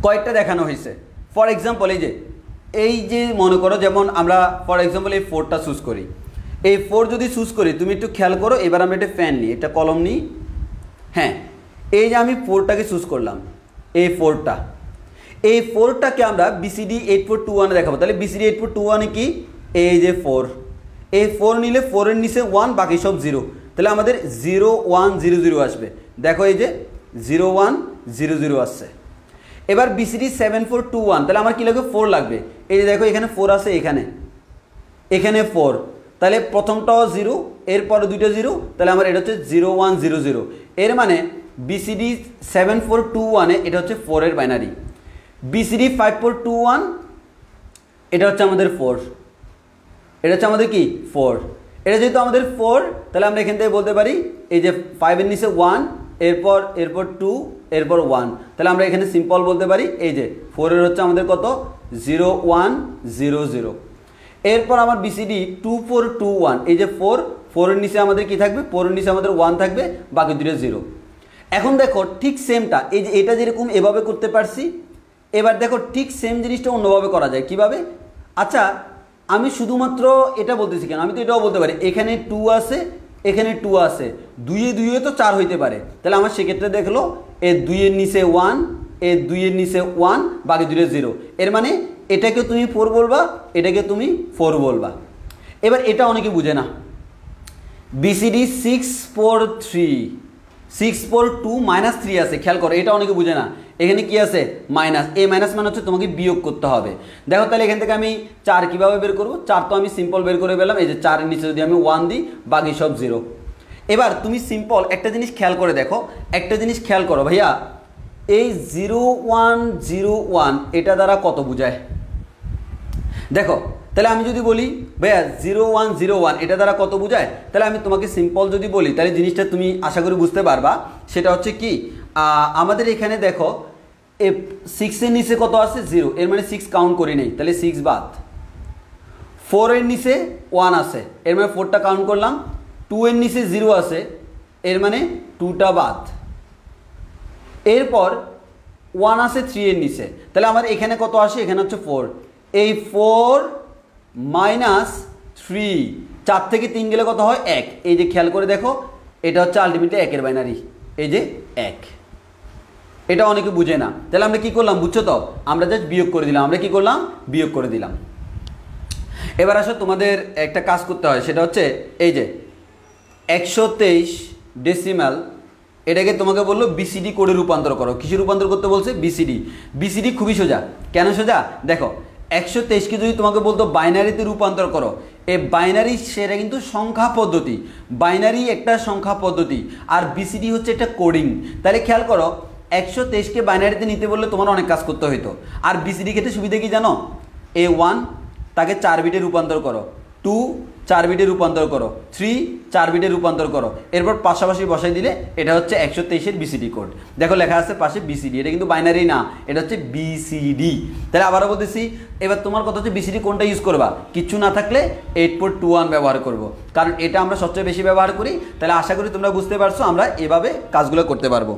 কয়েকটা দেখানো হয়েছে। ফর এক্সাম্পল এই যে মনে করো, যেমন আমরা ফর এক্সাম্পল এই 4টা চুজ করি, এই 4 যদি চুজ করি, তুমি একটু খেয়াল করো। এবার আমরা একটা ফ্যান নিই, একটা কলম নিই। হ্যাঁ, এই যে আমি 4টাকে চুজ করলাম, এই 4টাকে আমরা বিসিডি 8421 দেখাবো। তাহলে বিসিডি 8421 কি, এই যে 4, এই 4 নিলে 4-এর নিচে 1, বাকি সব 0। তাহলে আমাদের 0100 আসবে। দেখো এই যে 0100 আসছে। এবার বিসিডি 7421, তাহলে আমার কি লাগবে, 4 লাগবে। এই যে দেখো এখানে 4 আছে, এখানে 4, তাহলে প্রথমটাও 0, এরপরে দুইটা 0, তাহলে আমার এটা হচ্ছে 0100। এর মানে বিসিডি 7421 এটা হচ্ছে 4-এর বাইনারি। বিসিডি 5421 এটা হচ্ছে আমাদের 4, এটা হচ্ছে আমাদের কি 4। এটা যেহেতু আমাদের 4, তাহলে আমরা এখান থেকে বলতে পারি এই যে 5-এর নিচে 1, এরপর 2, এরপর 1, তাহলে আমরা এখানে সিম্পল বলতে পারি এই যে 4-এর হচ্ছে আমাদের কত, 0100। এরপর আমার বিসিডি 2421, এই যে 4-এর নিচে আমাদের কি থাকবে, 4-এর নিচে আমাদের 1 থাকবে, বাকি দুটো 0। এখন দেখো ঠিক সেমটা, এই যে এটা যেরকম এভাবে করতে পারছি, এবার দেখো ঠিক সেম জিনিসটা অন্যভাবে করা যায়। কিভাবে? আচ্ছা, আমি শুধুমাত্র এটা বলতেছি কেন, আমি তো এটাও বলতে পারি এখানে 2 আছে, এখানে 2 আছে, 2-এ তো 4 হইতে পারে। তাহলে আমার সেক্ষেত্রে দেখলো এর 2-এর নিচে 1, এর 2-এর নিচে 1, বাকি দুটো 0। এর মানে এটাকে তুমি 4 বলবা, এটাকে তুমি 4 বলবা। এবার এটা অনেকে বুঝে না, বিসিডি 642 -3 আছে, খেয়াল করো, এটা অনেকে বুঝে না। এখানে কি আছে, মাইনাস। এই মাইনাস মানে হচ্ছে তোমাকে বিয়োগ করতে হবে। দেখো তাহলে এখান থেকে আমি 4 কীভাবে বের করবো, 4 তো আমি সিম্পল বের করে পেলাম। এই যে 4-এর নিচে যদি আমি 1 দিই, বাকি সব 0। এবার তুমি সিম্পল একটা জিনিস খেয়াল করে দেখো, একটা জিনিস খেয়াল করো ভাইয়া, এই 0101 এটা দ্বারা কত বোঝায় দেখো। তাহলে আমি যদি বলি ভাইয়া 0101 এটা দ্বারা কত বোঝায়, তাহলে আমি তোমাকে সিম্পল যদি বলি, তাহলে জিনিসটা তুমি আশা করি বুঝতে পারবা। সেটা হচ্ছে কি, আমাদের এখানে দেখো 6-এর নিচে কত আছে, 0, এর মানে 6 কাউন্ট করি নেই, তাহলে 6 বাদ। 4-এর নিচে 1 আছে, এর মানে 4টা কাউন্ট করলাম। 2-এর নিচে 0 আছে, এর মানে 2টা বাদ। এরপর 1 আছে 3-এর নিচে, তাহলে আমার এখানে কত আসে, এখানে হচ্ছে 4। এই 4 - 3, 4 থেকে 3 গেলে কত হয়, 1। এই যে খেয়াল করে দেখো, এটা হচ্ছে আলটিমেটলি 1-এর বাইনারি, এই যে 1। এটা অনেকে বুঝে না। তাহলে আমরা কি করলাম বুঝছো তো, আমরা জাস্ট বিয়োগ করে দিলাম। আমরা কি করলাম, বিয়োগ করে দিলাম। এবার আসো, তোমাদের একটা কাজ করতে হয়, সেটা হচ্ছে এই যে 123 ডেসিমাল, এটাকে তোমাকে বললো বিসিডি কোডে রূপান্তর করো। কিসে রূপান্তর করতে বলছে, বিসিডি খুবই সোজা। কেন সোজা, দেখো 123কে যদি তোমাকে বলতো বাইনারিতে রূপান্তর করো, এই বাইনারি সেটা কিন্তু সংখ্যা পদ্ধতি, বাইনারি একটা সংখ্যা পদ্ধতি, আর বিসিডি হচ্ছে একটা কোডিং। তাহলে খেয়াল করো, 123কে বাইনারিতে নিতে বললে তোমার অনেক কাজ করতে হইতো। আর বিসিডি ক্ষেত্রে সুবিধা কি জানো, A1 তাকে 4 বিটে রূপান্তর করো, 2 4 বিটে রূপান্তর করো, 3 4 বিটে রূপান্তর করো, এরপর পাশাপাশি বসাই দিলে এটা হচ্ছে 123-এর বিসিডি কোড। দেখো লেখা আছে পাশে বিসিডি, এটা কিন্তু বাইনারি না, এটা হচ্ছে বিসিডি। তাহলে আবারও বলতেছি, এবার তোমার কথা হচ্ছে বিসিডি কোনটা ইউজ করবা, কিচ্ছু না থাকলে 8421 ব্যবহার করব, কারণ এটা আমরা সবচেয়ে বেশি ব্যবহার করি। তাহলে আশা করি তোমরা বুঝতে পারছো আমরা এভাবে কাজগুলো করতে পারবো।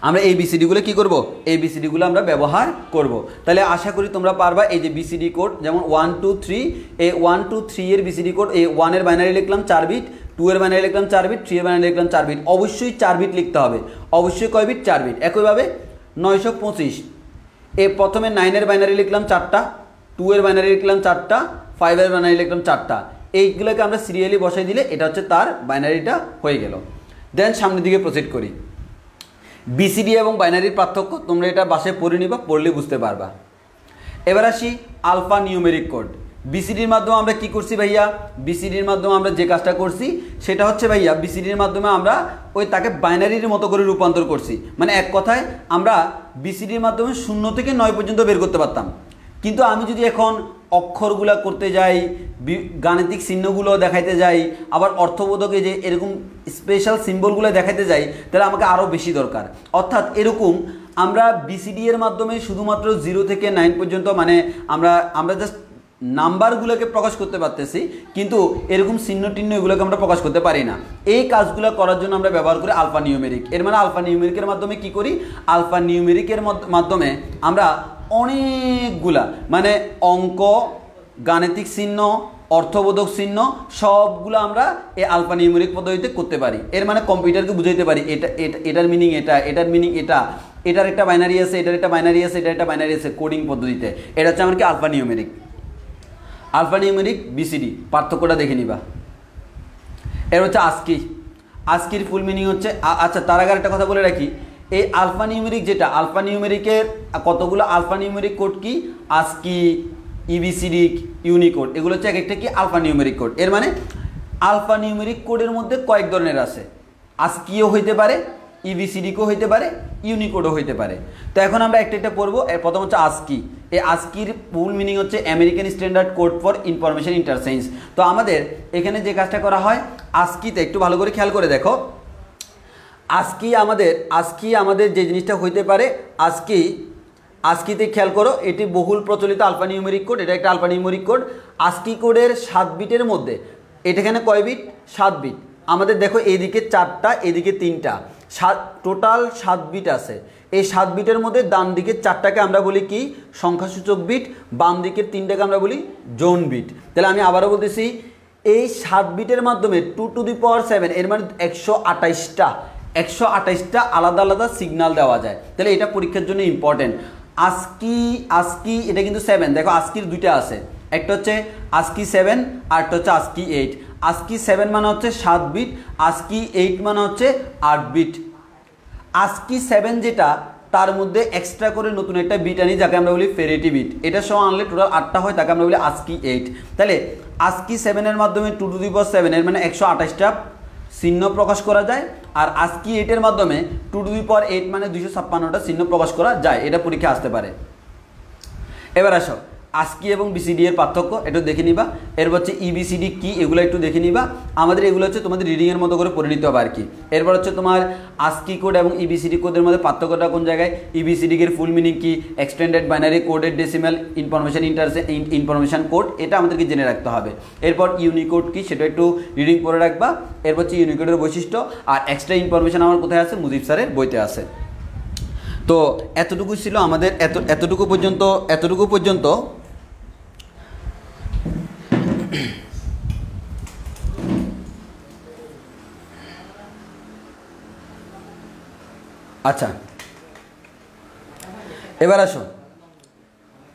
আমরা এই বিসিডিগুলো কি করব, এই বিসিডিগুলো আমরা ব্যবহার করব। তাহলে আশা করি তোমরা পারবা। এই যে বিসিডি কোড, যেমন 1 2 3, এই 1 2 3 এর বিসিডি কোড, এই 1-এর বাইনারি লিখলাম 4 বিট, 2-এর বাইনারি লিখলাম 4 বিট, 3-এর বাইনারি লিখলাম 4 বিট। অবশ্যই 4 বিট লিখতে হবে, অবশ্যই কয় বিট, 4 বিট। একইভাবে 925, এই প্রথমে 9-এর বাইনারি লিখলাম 4টা, 2-এর বাইনারি লিখলাম 4টা, 5-এর বাইনারি লিখলাম 4টা। এইগুলোকে আমরা সিরিয়ালি বসাই দিলে এটা হচ্ছে তার বাইনারিটা হয়ে গেল। দেন সামনের দিকে প্রসিড করি। বিসিডি এবং বাইনারির পার্থক্য তোমরা এটা বাসায় পড়ে নিবা, পড়লে বুঝতে পারবা। এবার আসি আলফা নিউমেরিক কোড। বিসিডির মাধ্যমে আমরা কি করছি ভাইয়া, বিসিডির মাধ্যমে আমরা যে কাজটা করছি সেটা হচ্ছে ভাইয়া, বিসিডির মাধ্যমে আমরা ওই তাকে বাইনারির মতো করে রূপান্তর করছি। মানে এক কথায় আমরা বিসিডির মাধ্যমে 0 থেকে 9 পর্যন্ত বের করতে পারতাম। কিন্তু আমি যদি এখন অক্ষরগুলা করতে যাই, গাণিতিক চিহ্নগুলো দেখাইতে যাই, আবার অর্থবোধকে যে এরকম স্পেশাল সিম্বলগুলো দেখাইতে যাই, তাহলে আমাকে আরও বেশি দরকার। অর্থাৎ এরকম আমরা বিসিডি এর মাধ্যমে শুধুমাত্র 0 থেকে 9 পর্যন্ত, মানে আমরা জাস্ট নাম্বারগুলোকে প্রকাশ করতে পারতেছি, কিন্তু এরকম চিহ্ন টিহ্ন এগুলোকে আমরা প্রকাশ করতে পারি না। এই কাজগুলো করার জন্য আমরা ব্যবহার করি আলফা নিউমেরিক। এর মানে আলফা নিউমেরিকের মাধ্যমে কি করি, আলফা নিউমেরিকের মাধ্যমে আমরা অনেকগুলা মানে অঙ্ক, গাণিতিক চিহ্ন, অর্থবোধক চিহ্ন সবগুলো আমরা এই আলফা নিউমেরিক পদ্ধতিতে করতে পারি। এর মানে কম্পিউটারকে বুঝাইতে পারি এটা এটার মিনিং এটা, এটার মিনিং এটা, এটার একটা বাইনারি আছে, এটার একটা বাইনারি আছে, এটার একটা বাইনারি আছে, কোডিং পদ্ধতিতে। এটা হচ্ছে আমার কি alpha numeric. Alpha numeric BCD পার্থক্যটা দেখে নিবা। এর হচ্ছে আস্কি। আস্কির ফুল মিনিং হচ্ছে, আচ্ছা তার আগে একটা কথা বলে রাখি, এই আলফা নিউমেরিক যেটা, আলফা নিউমেরিকের কতগুলো আলফা নিউমেরিক কোড কি, আস্কি, ইবিসিডি, ইউনিকোড, এগুলো হচ্ছে এক একটা কি আলফা নিউমেরিক কোড। এর মানে আলফা নিউমেরিক কোডের মধ্যে কয়েক ধরনের আছে, আস্কিও হইতে পারে, ইবিসিডিকেও হইতে পারে, ইউনিকোডও হইতে পারে। তো এখন আমরা একটা একটা পড়বো। প্রথম হচ্ছে আস্কি। এই আস্কির ফুল মিনিং হচ্ছে American standard code for information interchange. তো আমাদের এখানে যে কাজটা করা হয় আস্কিতে, একটু ভালো করে খেয়াল করে দেখো, আস্কি আমাদের যে জিনিসটা হইতে পারে, আস্কিতে খেয়াল করো, এটি বহুল প্রচলিত আলফা নিউমেরিক কোড, এটা একটা আলফা নিউমেরিক কোড। আস্কি কোডের 7 বিটের মধ্যে, এখানে কয় বিট, 7 বিট। আমাদের দেখো এইদিকে 4টা, এদিকে 3টা, টোটাল 7 বিট আছে। এই 7 বিটের মধ্যে ডান দিকের 4টাকে আমরা বলি কি, সংখ্যাসূচক বিট, বাম দিকের 3টাকে আমরা বলি জোন বিট। তাহলে আমি আবারও বলতেছি, এই 7 বিটের মাধ্যমে 2 টু দি পাওয়ার 7, এর মানে 128টা আলাদা আলাদা সিগন্যাল দেওয়া যায়। তাহলে এটা পরীক্ষার জন্য ইম্পর্টেন্ট। আস্কি এটা কিন্তু 7, দেখো আস্কির 2টা আছে, একটা হচ্ছে আস্কি 7 আর একটা হচ্ছে আস্কি 8। আস্কি 7 মানে হচ্ছে 7 বিট, আস্কি 8 মানে হচ্ছে 8 বিট। আস্কি 7 যেটা, তার মধ্যে এক্সট্রা করে নতুন একটা বিট আনি, যাকে আমরা বলি ফেরিটি বিট। এটা সহ আনলে টোটাল 8টা হয়, তাকে আমরা বলি আস্কি 8। তাহলে আস্কি 7 এর মাধ্যমে 2 টু দি পাওয়ার 7, এর মানে 128টা চিহ্ন প্রকাশ করা যায়। আর আস্কি 8 এর মাধ্যমে 2 টু দি পাওয়ার 8 মানে 256টা চিহ্ন প্রকাশ করা যায়। এটা পরীক্ষা আসতে পারে। এবার আসো আস্কি এবং বিসিডি এর পার্থক্য একটু দেখে নিবা। এরপর হচ্ছে ইবিসিডি কি, এগুলো একটু দেখে নিবা। আমাদের এগুলো হচ্ছে তোমাদের রিডিংয়ের মতো করে পড়ে নিতে হবে আর কি। এরপর হচ্ছে তোমার আস্কি কোড এবং ইবিসিডি কোডের মধ্যে পার্থক্যটা কোন জায়গায়, ইবিসিডি এর ফুল মিনিং কি, এক্সটেন্ডেড বাইনারি কোডের ডেসিমাল ইনফরমেশন কোড, এটা আমাদেরকে জেনে রাখতে হবে। এরপর ইউনিকোড কি, সেটা একটু রিডিং করে রাখবা। এরপর হচ্ছে ইউনিকোডের বৈশিষ্ট্য আর এক্সট্রা ইনফরমেশন আমার কোথায় আছে, মুজিব স্যারের বইতে আছে। তো এতটুকু ছিল আমাদের, এতটুকু পর্যন্ত আচ্ছা এবার আসো,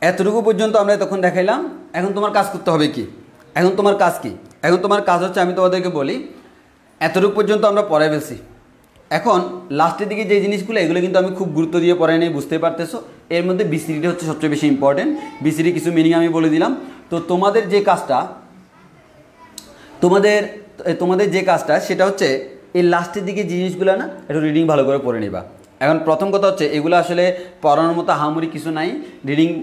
এতটুকু পর্যন্ত আমরা তখন দেখাইলাম। এখন তোমার কাজ করতে হবে কি, এখন তোমার কাজ হচ্ছে, আমি তোমাদেরকে বলি, এতটুকু পর্যন্ত আমরা পড়াই ফেলছি। এখন লাস্টের দিকে যে জিনিসগুলো, এগুলো কিন্তু আমি খুব গুরুত্ব দিয়ে পড়াই নাই, বুঝতে পারতেছো। এর মধ্যে বিসিডিটা হচ্ছে সবচেয়ে বেশি ইম্পর্টেন্ট। বিসিডি কিছু মিনিং আমি বলে দিলাম। তো তোমাদের যে কাজটা সেটা হচ্ছে এই লাস্টের দিকে জিনিসগুলো না একটু রিডিং ভালো করে পড়ে নিবা। এখন প্রথম কথা হচ্ছে, এগুলো আসলে পড়ানোর মতো হামুরি কিছু নাই,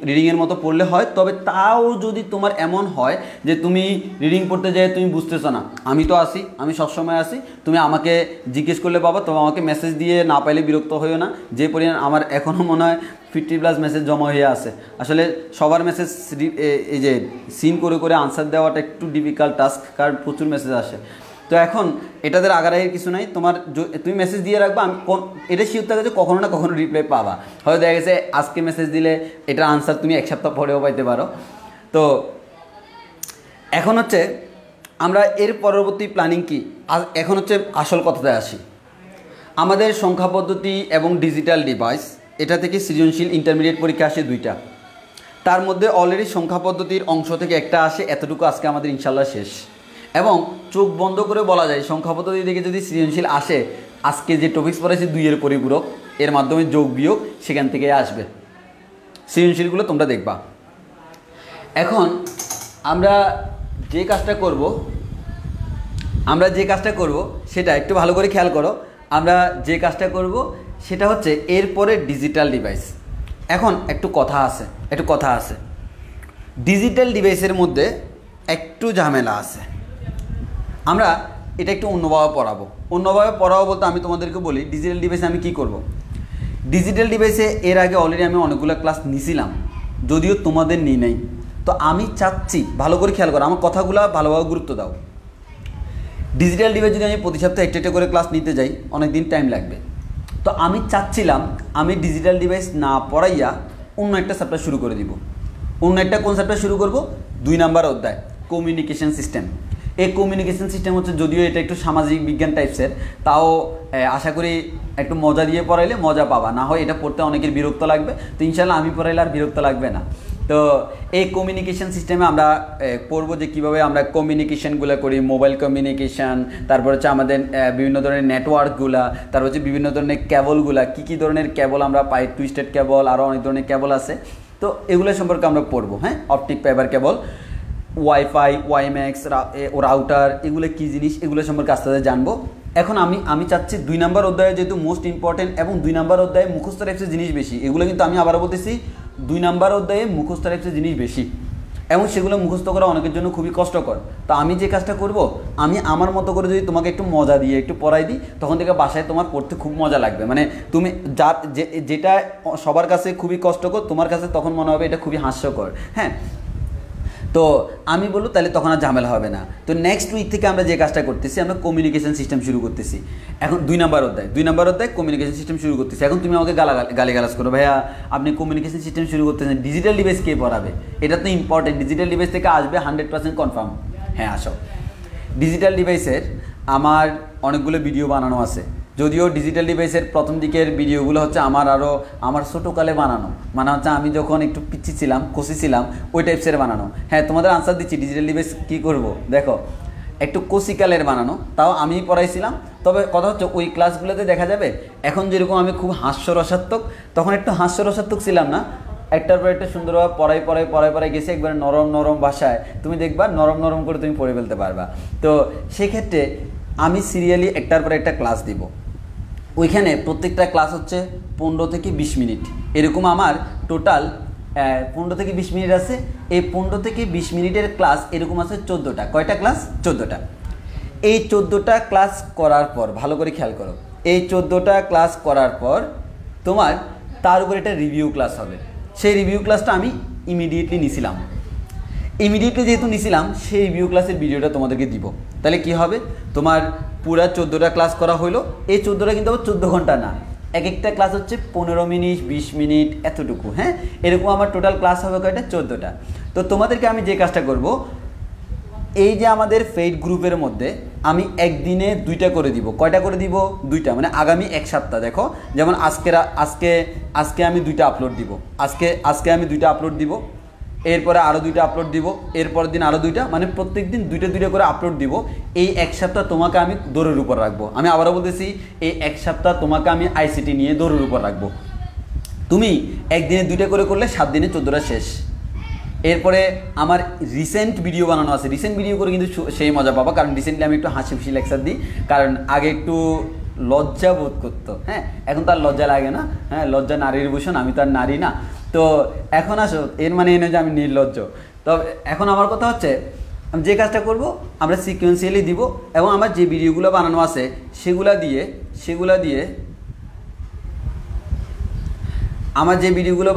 রিডিংয়ের মতো পড়লে হয়। তবে তাও যদি তোমার এমন হয় যে তুমি রিডিং পড়তে যাই তুমি বুঝতেছো না, আমি তো আসি, আমি সবসময় আসি, তুমি আমাকে জিজ্ঞেস করলে পাবা। তো আমাকে মেসেজ দিয়ে না পাইলে বিরক্ত হইও না। যে পরিমাণ আমার এখনও মনে হয় 50+ মেসেজ জমা হয়ে আছে। আসলে সবার মেসেজ এই যে সিন করে করে আনসার দেওয়াটা একটু ডিফিকাল্ট টাস্ক, কারণ প্রচুর মেসেজ আসে। তো এখন এটাদের আগারাইয়ের কিছু নাই, তুমি মেসেজ দিয়ে রাখবা। আমি এটা শিওর থাকে যে কখনো না কখনো রিপ্লাই পাবা। হয়তো দেখা গেছে আজকে মেসেজ দিলে এটার আনসার তুমি 1 সপ্তাহ পরেও পাইতে পারো। তো এখন হচ্ছে আমরা এর পরবর্তী প্ল্যানিং কি, এখন হচ্ছে আসল কথাতে আসি। আমাদের সংখ্যা পদ্ধতি এবং ডিজিটাল ডিভাইস, এটা থেকে সৃজনশীল ইন্টারমিডিয়েট পরীক্ষা আসে 2টা। তার মধ্যে অলরেডি সংখ্যা পদ্ধতির অংশ থেকে একটা আসে, এতটুকু আজকে আমাদের ইনশাল্লাহ শেষ। এবং চোখ বন্ধ করে বলা যায় সংখ্যা পদ্ধতি থেকে যদি সৃজনশীল আসে, আজকে যে টপিক্স পড়েছি 2 এর পরিপূরক, এর মাধ্যমে যোগ বিয়োগ সেখান থেকে আসবে সৃজনশীলগুলো, তোমরা দেখবা। এখন আমরা যে কাজটা করব সেটা একটু ভালো করে খেয়াল করো। আমরা যে কাজটা করব সেটা হচ্ছে এরপরে ডিজিটাল ডিভাইস। এখন একটু কথা আছে, ডিজিটাল ডিভাইসের মধ্যে একটু ঝামেলা আছে। আমরা এটা একটু অন্যভাবে পড়াবো বলতে আমি তোমাদেরকে বলি, ডিজিটাল ডিভাইসে আমি কি করব। ডিজিটাল ডিভাইসে এর আগে অলরেডি আমি অনেকগুলো ক্লাস নিয়েছিলাম, যদিও তোমাদের নিই নাই। তো আমি চাচ্ছি, ভালো করে খেয়াল করো, আমার কথাগুলো ভালোভাবে গুরুত্ব দাও। ডিজিটাল ডিভাইস যদি আমি প্রতি সপ্তাহে একটা করে ক্লাস নিতে যাই অনেক দিন টাইম লাগবে। তো আমি চাচ্ছিলাম আমি ডিজিটাল ডিভাইস না পড়াইয়া অন্য একটা চ্যাপ্টার শুরু করে দিব। অন্য একটা কোন চ্যাপ্টার শুরু করব? 2 নাম্বার অধ্যায় কমিউনিকেশন সিস্টেম। এই কমিউনিকেশন সিস্টেম হচ্ছে, যদিও এটা একটু সামাজিক বিজ্ঞান টাইপসের, তাও আশা করি একটু মজা দিয়ে পড়াইলে মজা পাবা, না হয় এটা পড়তে অনেকের বিরক্ত লাগবে। তো ইনশাল্লাহ আমি পড়াইলে আর বিরক্ত লাগবে না। তো এই কমিউনিকেশন সিস্টেমে আমরা পড়বো যে কীভাবে আমরা কমিউনিকেশানগুলো করি, মোবাইল কমিউনিকেশান, তারপর হচ্ছে আমাদের বিভিন্ন ধরনের নেটওয়ার্কগুলা, তারপর হচ্ছে বিভিন্ন ধরনের কেবলগুলা, কী ধরনের কেবল আমরা পাই, টুইস্টেড কেবল, আরও অনেক ধরনের কেবল আছে। তো এগুলো সম্পর্কে আমরা পড়বো। হ্যাঁ, optic fibre cable, wifi, WiMAX, router, এগুলো কী জিনিস, এগুলো সম্পর্কে আস্তে আস্তে জানবো। এখন আমি চাচ্ছি 2 নাম্বার অধ্যায়ে যেহেতু মোস্ট ইম্পর্টেন্ট এবং 2 নাম্বার অধ্যায়ে মুখস্থ টাইপসের জিনিস বেশি, এগুলো কিন্তু আমি আবারও বলতেছি 2 নাম্বার অধ্যায়ে মুখস্থ টাইপসের জিনিস বেশি এবং সেগুলো মুখস্থ করা অনেকের জন্য খুবই কষ্টকর। তো আমি যে কাজটা করব, আমি আমার মতো করে যদি তোমাকে একটু মজা দিয়ে একটু পড়াই দিই, তখন থেকে বাসায় তোমার পড়তে খুব মজা লাগবে। মানে তুমি যেটা সবার কাছে খুবই কষ্টকর, তোমার কাছে তখন মনে হবে এটা খুবই হাস্যকর। হ্যাঁ, তো আমি বলবো তাহলে তখন আর ঝামেলা হবে না। তো নেক্সট উইক থেকে আমরা যে কাজটা করতেছি, আমরা কমিউনিকেশন সিস্টেম শুরু করতেছি। এখন 2 নাম্বার অধ্যায় কমিউনিকেশন সিস্টেম শুরু করতেছি। এখন তুমি আমাকে গালিগালাজ করো, ভাইয়া আপনি কমিউনিকেশন সিস্টেম শুরু করতেছেন, ডিজিটাল ডিভাইস কে পড়াবে? এটা তো ইম্পর্টেন্ট, ডিজিটাল ডিভাইস থেকে আসবে 100% কনফার্ম। হ্যাঁ আসো, ডিজিটাল ডিভাইসের আমার অনেকগুলো ভিডিও বানানো আছে। যদিও ডিজিটাল ডিভাইসের প্রথম দিকের ভিডিওগুলো হচ্ছে আমার ছোটোকালে বানানো, মানে হচ্ছে আমি যখন একটু পিচ্ছি ছিলাম, কষি ছিলাম, ওই টাইপসের বানানো। হ্যাঁ, তোমাদের আনসার দিচ্ছি, ডিজিটাল ডিভাইস কী করবো, দেখো একটু কষিকালের বানানো, তাও আমিই পড়াইছিলাম। তবে কথা হচ্ছে ওই ক্লাসগুলোতে দেখা যাবে এখন যেরকম আমি খুব হাস্যরসাত্মক, তখন একটু হাস্যরসাত্মক ছিলাম না, একটার পর একটা সুন্দরভাবে পড়াই গেছে, একবারে নরম ভাষায় তুমি দেখবা, নরম করে তুমি পড়ে ফেলতে পারবা। তো সেক্ষেত্রে আমি সিরিয়ালি একটার পর একটা ক্লাস দিব। ওইখানে প্রত্যেকটা ক্লাস হচ্ছে 15 থেকে 20 মিনিট, এরকম আমার টোটাল 15 থেকে 20 মিনিট আছে। এই 15 থেকে 20 মিনিটের ক্লাস এরকম আছে 14টা। কয়টা ক্লাস? 14টা। এই 14টা ক্লাস করার পর ভালো করে খেয়াল করো, এই 14টা ক্লাস করার পর তোমার তার উপর একটা রিভিউ ক্লাস হবে। সেই রিভিউ ক্লাসটা আমি ইমিডিয়েটলি নিছিলাম, যেহেতু নিছিলাম, সেই রিভিউ ক্লাসের ভিডিওটা তোমাদেরকে দিব। তাহলে কি হবে, তোমার পুরা 14টা ক্লাস করা হইলো। এই 14টা কিন্তু আবার 14 ঘন্টা না, এক একটা ক্লাস হচ্ছে 15 মিনিট 20 মিনিট এতটুকু। হ্যাঁ, এরকম আমার টোটাল ক্লাস হবে কয়টা? 14টা। তো তোমাদেরকে আমি যে কাজটা করব, এই যে আমাদের ফেইড গ্রুপের মধ্যে আমি একদিনে 2টা করে দিব। কয়টা করে দিব? 2টা, মানে আগামী 1 সপ্তাহ। দেখো যেমন আজকে আমি 2টা আপলোড দিব, আজকে আমি 2টা আপলোড দিব, এরপরে আরও 2টা আপলোড দিব, এরপরের দিন আরও 2টা, মানে প্রত্যেক দিন 2টা করে আপলোড দিব। এই 1 সপ্তাহ তোমাকে আমি দৌড়ের উপর রাখবো। আমি আবারও বলতেছি, এই 1 সপ্তাহ তোমাকে আমি আইসিটি নিয়ে দৌড়ের উপর রাখবো। তুমি একদিনে 2টা করে করলে 7 দিনে 14টা শেষ। এরপরে আমার রিসেন্ট ভিডিও বানানো আছে, রিসেন্ট ভিডিও করে কিন্তু সেই মজা পাবা, কারণ রিসেন্টলি আমি একটু হাসি খুশি লেকচার দিই, কারণ আগে একটু লজ্জা বোধ করতো। হ্যাঁ, এখন তো আর লজ্জা লাগে না। হ্যাঁ, লজ্জা নারীর ভূষণ, আমি তো আর নারী না। তো এখন আসো, এর মানে এনে যে আমি নির্লজ্জ। তবে এখন আমার কথা হচ্ছে, আমি যে কাজটা করব, আমরা সিকোয়েন্সিয়ালি দিব এবং আমার যে ভিডিওগুলো বানানো আছে সেগুলা দিয়ে আমার যে ভিডিওগুলো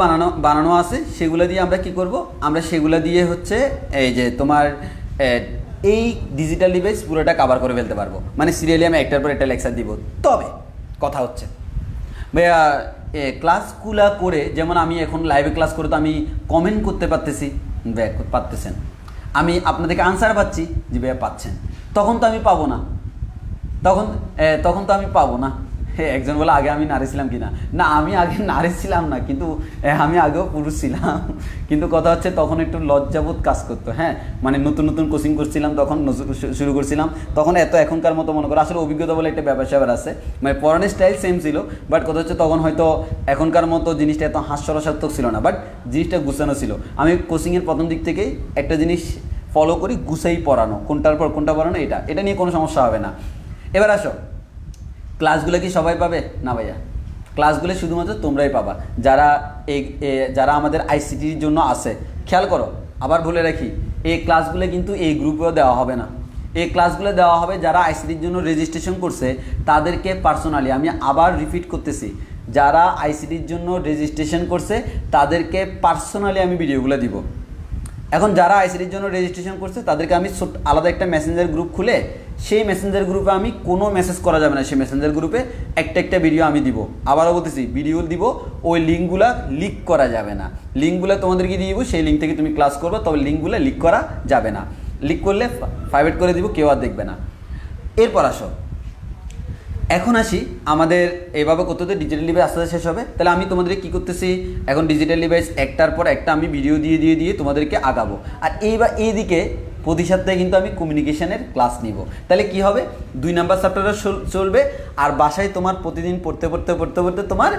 বানানো আছে সেগুলো দিয়ে আমরা কি করব, আমরা সেগুলো দিয়ে হচ্ছে এই যে তোমার এই ডিজিটাল ডিভাইস পুরোটা কভার করে ফেলতে পারবো। মানে সিরিয়ালি আমি একটার পর একটা লেকচার দিব। তবে কথা হচ্ছে ভাইয়া, ক্লাসগুলো করে, যেমন আমি এখন লাইভে ক্লাস করে তো আমি কমেন্ট করতে পারতেছেন, আমি আপনাদেরকে আনসার পাচ্ছি যে ভাইয়া পাচ্ছেন, তখন তো আমি পাবো না, তখন তো আমি পাবো না। একজন বলে আগে আমি নারী ছিলাম কিনা, না আমি আগে নারী ছিলাম না, কিন্তু আমি আগেও পুরুষ ছিলাম। কিন্তু কথা হচ্ছে তখন একটু লজ্জাবোধ কাজ করতো। হ্যাঁ, মানে নতুন কোচিং করছিলাম, তখন শুরু করছিলাম, তখন এখনকার মতো মনে করো আসলে অভিজ্ঞতা বলে একটা ব্যাপার আছে, মানে পড়ানোর স্টাইল সেম ছিল, বাট কথা হচ্ছে তখন হয়তো এখনকার মতো জিনিসটা এত হাস্যরসাত্মক ছিল না, বাট জিনিসটা গুছানো ছিল। আমি কোচিংয়ের প্রথম দিক থেকেই একটা জিনিস ফলো করি, গুছাই পড়ানো, কোনটার পর কোনটা পড়ানো, এটা নিয়ে কোনো সমস্যা হবে না। এবার আসো, ক্লাসগুলো কি সবাই পাবে? না ভাইয়া, ক্লাসগুলো শুধুমাত্র তোমরাই পাবা, যারা আমাদের আইসিটির জন্য আছে। খেয়াল করো, আবার বলে রাখি, এই ক্লাসগুলো কিন্তু এই গ্রুপেও দেওয়া হবে না। এই ক্লাসগুলো দেওয়া হবে যারা আইসিটির জন্য রেজিস্ট্রেশন করছে তাদেরকে পার্সোনালি। আমি আবার রিপিট করতেছি, যারা আইসিটির জন্য রেজিস্ট্রেশন করছে তাদেরকে পার্সোনালি আমি ভিডিওগুলো দিব। এখন যারা আইসিটির জন্য রেজিস্ট্রেশন করছে তাদেরকে আমি আলাদা একটা মেসেঞ্জার গ্রুপ খুলে সেই মেসেঞ্জার গ্রুপে আমি কোনো মেসেজ করা যাবে না, সেই মেসেঞ্জার গ্রুপে একটা ভিডিও আমি দিব, আবারও বলতেছি ভিডিও দিব, ওই লিঙ্কগুলা লিক করা যাবে না। লিঙ্কগুলো তোমাদেরকে দিয়ে দিব, সেই লিঙ্ক থেকে তুমি ক্লাস করবে, তবে লিঙ্কগুলো লিক করা যাবে না। লিক করলে প্রাইভেট করে দিব, কেউ আর দেখবে না। এরপর আসো, এখন আসি আমাদের এইভাবে করতে হতে ডিজিটাল ডিভাইস আস্তে আস্তে শেষ হবে। তাহলে আমি তোমাদেরকে কী করতেছি, এখন ডিজিটাল ডিভাইস একটার পর একটা আমি ভিডিও দিয়ে তোমাদেরকে আগাবো। আর এইদিকে প্রতি সপ্তাহে কিন্তু আমি কমিউনিকেশনের ক্লাস নিব। তাহলে কি হবে, 2 নাম্বার চ্যাপ্টারটা চলবে, আর বাসায় তোমার প্রতিদিন পড়তে তোমার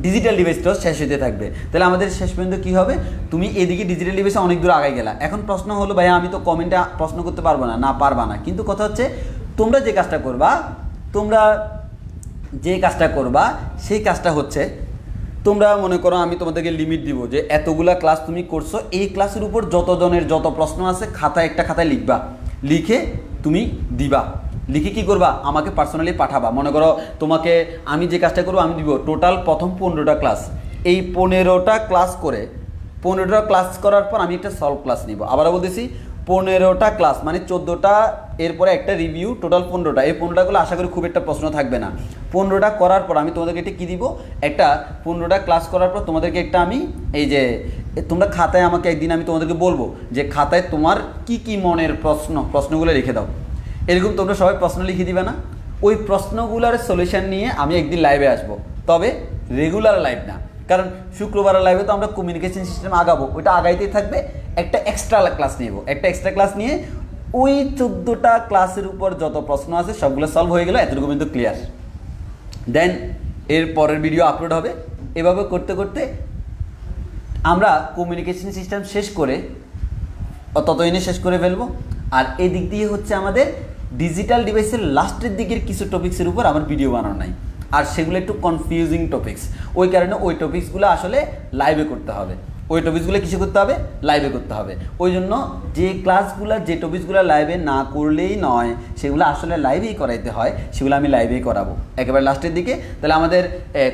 ডিজিটাল ডিভাইসটাও শেষ হতে থাকবে। তাহলে আমাদের শেষ পর্যন্ত কী হবে, তুমি এদিকে ডিজিটাল ডিভাইসে অনেক দূর আগায় গেলা। এখন প্রশ্ন হলো ভাইয়া আমি তো কমেন্টে প্রশ্ন করতে পারবো না, পারবা না। কিন্তু কথা হচ্ছে তোমরা যে কাজটা করবা সেই কাজটা হচ্ছে, তোমরা মনে করো আমি তোমাদেরকে লিমিট দিব যে এতগুলা ক্লাস তুমি করছো, এই ক্লাসের উপর যতজনের যত প্রশ্ন আছে একটা খাতায় লিখবা, লিখে তুমি দিবা। লিখে কী করবা, আমাকে পার্সোনালি পাঠাবা। মনে করো তোমাকে আমি যে কাজটা করবো, আমি দিব টোটাল প্রথম 15টা ক্লাস। এই 15টা ক্লাস করার পর আমি একটা সলভ ক্লাস নিব। আবারও বলতেছি 15টা ক্লাস মানে 14টা, এরপরে একটা রিভিউ, টোটাল 15টা। এই 15টাগুলো আশা করি খুব একটা প্রশ্ন থাকবে না। 15টা করার পর আমি তোমাদেরকে একটা কী দিব, একটা 15টা ক্লাস করার পর তোমাদেরকে একটা আমি এই যে তোমরা খাতায় আমাকে একদিন আমি তোমাদেরকে বলবো যে খাতায় তোমার কি মনের প্রশ্নগুলো লিখে দাও। এরকম তোমরা সবাই প্রশ্ন লিখে দিবে না, ওই প্রশ্নগুলোর সলিউশন নিয়ে আমি একদিন লাইভে আসবো, তবে রেগুলার লাইভ না। কারণ শুক্রবার লাইভে তো আমরা কমিউনিকেশন সিস্টেম আগাবো, ওইটা আগাইতেই থাকবে। একটা এক্সট্রা ক্লাস নিয়ে ওই 14টা ক্লাসের উপর যত প্রশ্ন আছে সবগুলো সলভ হয়ে গেল, এতটুকু কিন্তু ক্লিয়ার। দেন এর পরের ভিডিও আপলোড হবে। এভাবে করতে করতে আমরা কমিউনিকেশন সিস্টেম শেষ করে ফেলবো। আর এই দিক দিয়ে হচ্ছে আমাদের ডিজিটাল ডিভাইসের লাস্টের দিকের কিছু টপিক্সের উপর আমার ভিডিও বানানো নাই, আর সেগুলো একটু কনফিউজিং টপিক্স। ওই কারণে ওই টপিক্সগুলো আসলে লাইভে করতে হবে। লাইভে করতে হবে। ওই জন্য যে টপিক্সগুলো লাইভে না করলেই নয়, সেগুলো আসলে লাইভেই করাইতে হয়, সেগুলো আমি লাইভেই করাবো একেবারে লাস্টের দিকে। তাহলে আমাদের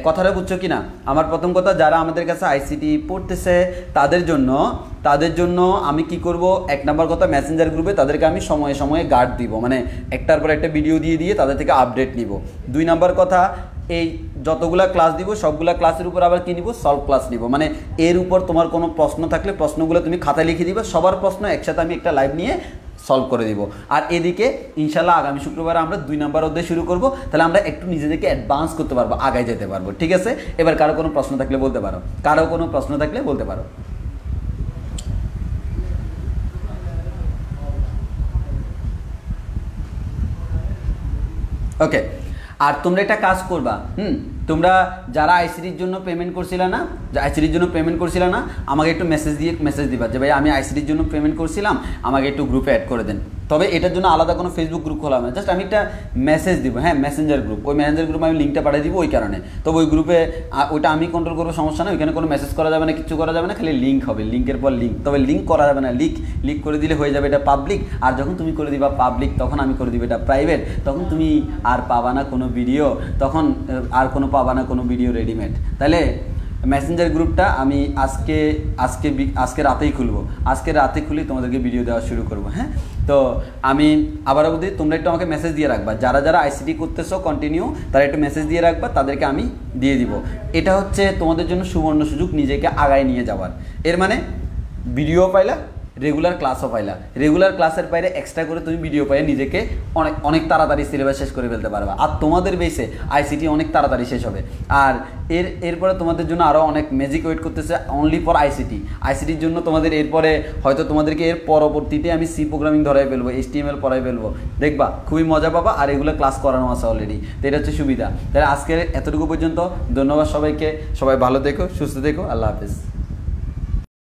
কথাটা বুঝছো কি না? আমার প্রথম কথা, যারা আমাদের কাছে আইসিটি পড়তেছে তাদের জন্য আমি কি করব, 1 নাম্বার কথা, মেসেঞ্জার গ্রুপে তাদেরকে আমি সময়ে সময়ে গার্ড দিব, মানে একটার পর একটা ভিডিও দিয়ে তাদের থেকে আপডেট নিব। 2 নাম্বার কথা, এই যতগুলা ক্লাস দিব সবগুলা ক্লাসের উপর আবার কি নিব, সলভ ক্লাস নিব। মানে এর উপর তোমার কোনো প্রশ্ন থাকলে প্রশ্নগুলো তুমি খাতায় লিখে দিবে, সবার প্রশ্ন একসাথে আমি একটা লাইভ নিয়ে সলভ করে দিব। আর এদিকে ইনশাল্লাহ আগামী শুক্রবার আমরা 2 নাম্বার অধ্যায় শুরু করব। তাহলে আমরা একটু নিজেদেরকে অ্যাডভান্স করতে পারবো, আগায় যেতে পারবো। ঠিক আছে, এবার কারো কোনো প্রশ্ন থাকলে বলতে পারো। ওকে, আর তোমরা একটা কাজ করবা, তোমরা যারা আইসিটির জন্য পেমেন্ট করছিলা না, আমাকে একটু মেসেজ দিবা যে ভাই আমি আইসিটির জন্য পেমেন্ট করছিলাম, আমাকে একটু গ্রুপে অ্যাড করে দেন। তবে এটার জন্য আলাদা কোনো ফেসবুক গ্রুপ খোলা হবে না, জাস্ট আমি একটা মেসেজ দিব, হ্যাঁ মেসেঞ্জার গ্রুপ, ওই মেসেঞ্জার গ্রুপে আমি লিঙ্কটা পাঠিয়ে দিব। ওই কারণে তবে ওই গ্রুপে ওইটা আমি কন্ট্রোল করবো, সমস্যা নেই। ওইখানে কোনো মেসেজ করা যাবে না, কিছু করা যাবে না, খালি লিঙ্ক হবে, লিঙ্কের পর লিঙ্ক। তবে লিঙ্ক করা যাবে না, লিক করে দিলে হয়ে যাবে এটা পাবলিক। আর যখন তুমি করে দিবা পাবলিক, তখন আমি করে দিব এটা প্রাইভেট। তখন তুমি আর পাবা না কোনো ভিডিও, রেডিমেড। তাহলে মেসেঞ্জার গ্রুপটা আমি আজকে রাতেই খুলবো, আজকে রাতে খুলে তোমাদেরকে ভিডিও দেওয়া শুরু করবো। হ্যাঁ, তো আমি আবারও বলি, তোমরা একটু আমাকে মেসেজ দিয়ে রাখবা, যারা আইসিটি করতেছো কন্টিনিউ, তারা একটু মেসেজ দিয়ে রাখবা, তাদেরকে আমি দিয়ে দিব। এটা হচ্ছে তোমাদের জন্য সুবর্ণ সুযোগ নিজেকে আগায় নিয়ে যাওয়ার। এর মানে ভিডিও পাইলা, রেগুলার ক্লাসও পাইলা, রেগুলার ক্লাসের বাইরে এক্সট্রা করে তুমি ভিডিও পাইলে নিজেকে অনেক তাড়াতাড়ি সিলেবাস শেষ করে ফেলতে পারবা। আর তোমাদের বেসে আইসিটি অনেক তাড়াতাড়ি শেষ হবে। আর এরপরে তোমাদের জন্য আরও অনেক ম্যাজিক ওয়েট করতেছে অনলি ফর আইসিটির জন্য। তোমাদের এরপরে হয়তো তোমাদেরকে এর পরবর্তীতে আমি সি প্রোগ্রামিং ধরাই ফেলবো, HTML পড়াই ফেলবো, দেখবা খুবই মজা পাবা। আর এগুলো ক্লাস করানো আছে অলরেডি, তো এটা হচ্ছে সুবিধা। তাহলে আজকের এতটুকু পর্যন্ত, ধন্যবাদ সবাইকে, সবাই ভালো থেকো, সুস্থ থেকো, আল্লাহ হাফেজ।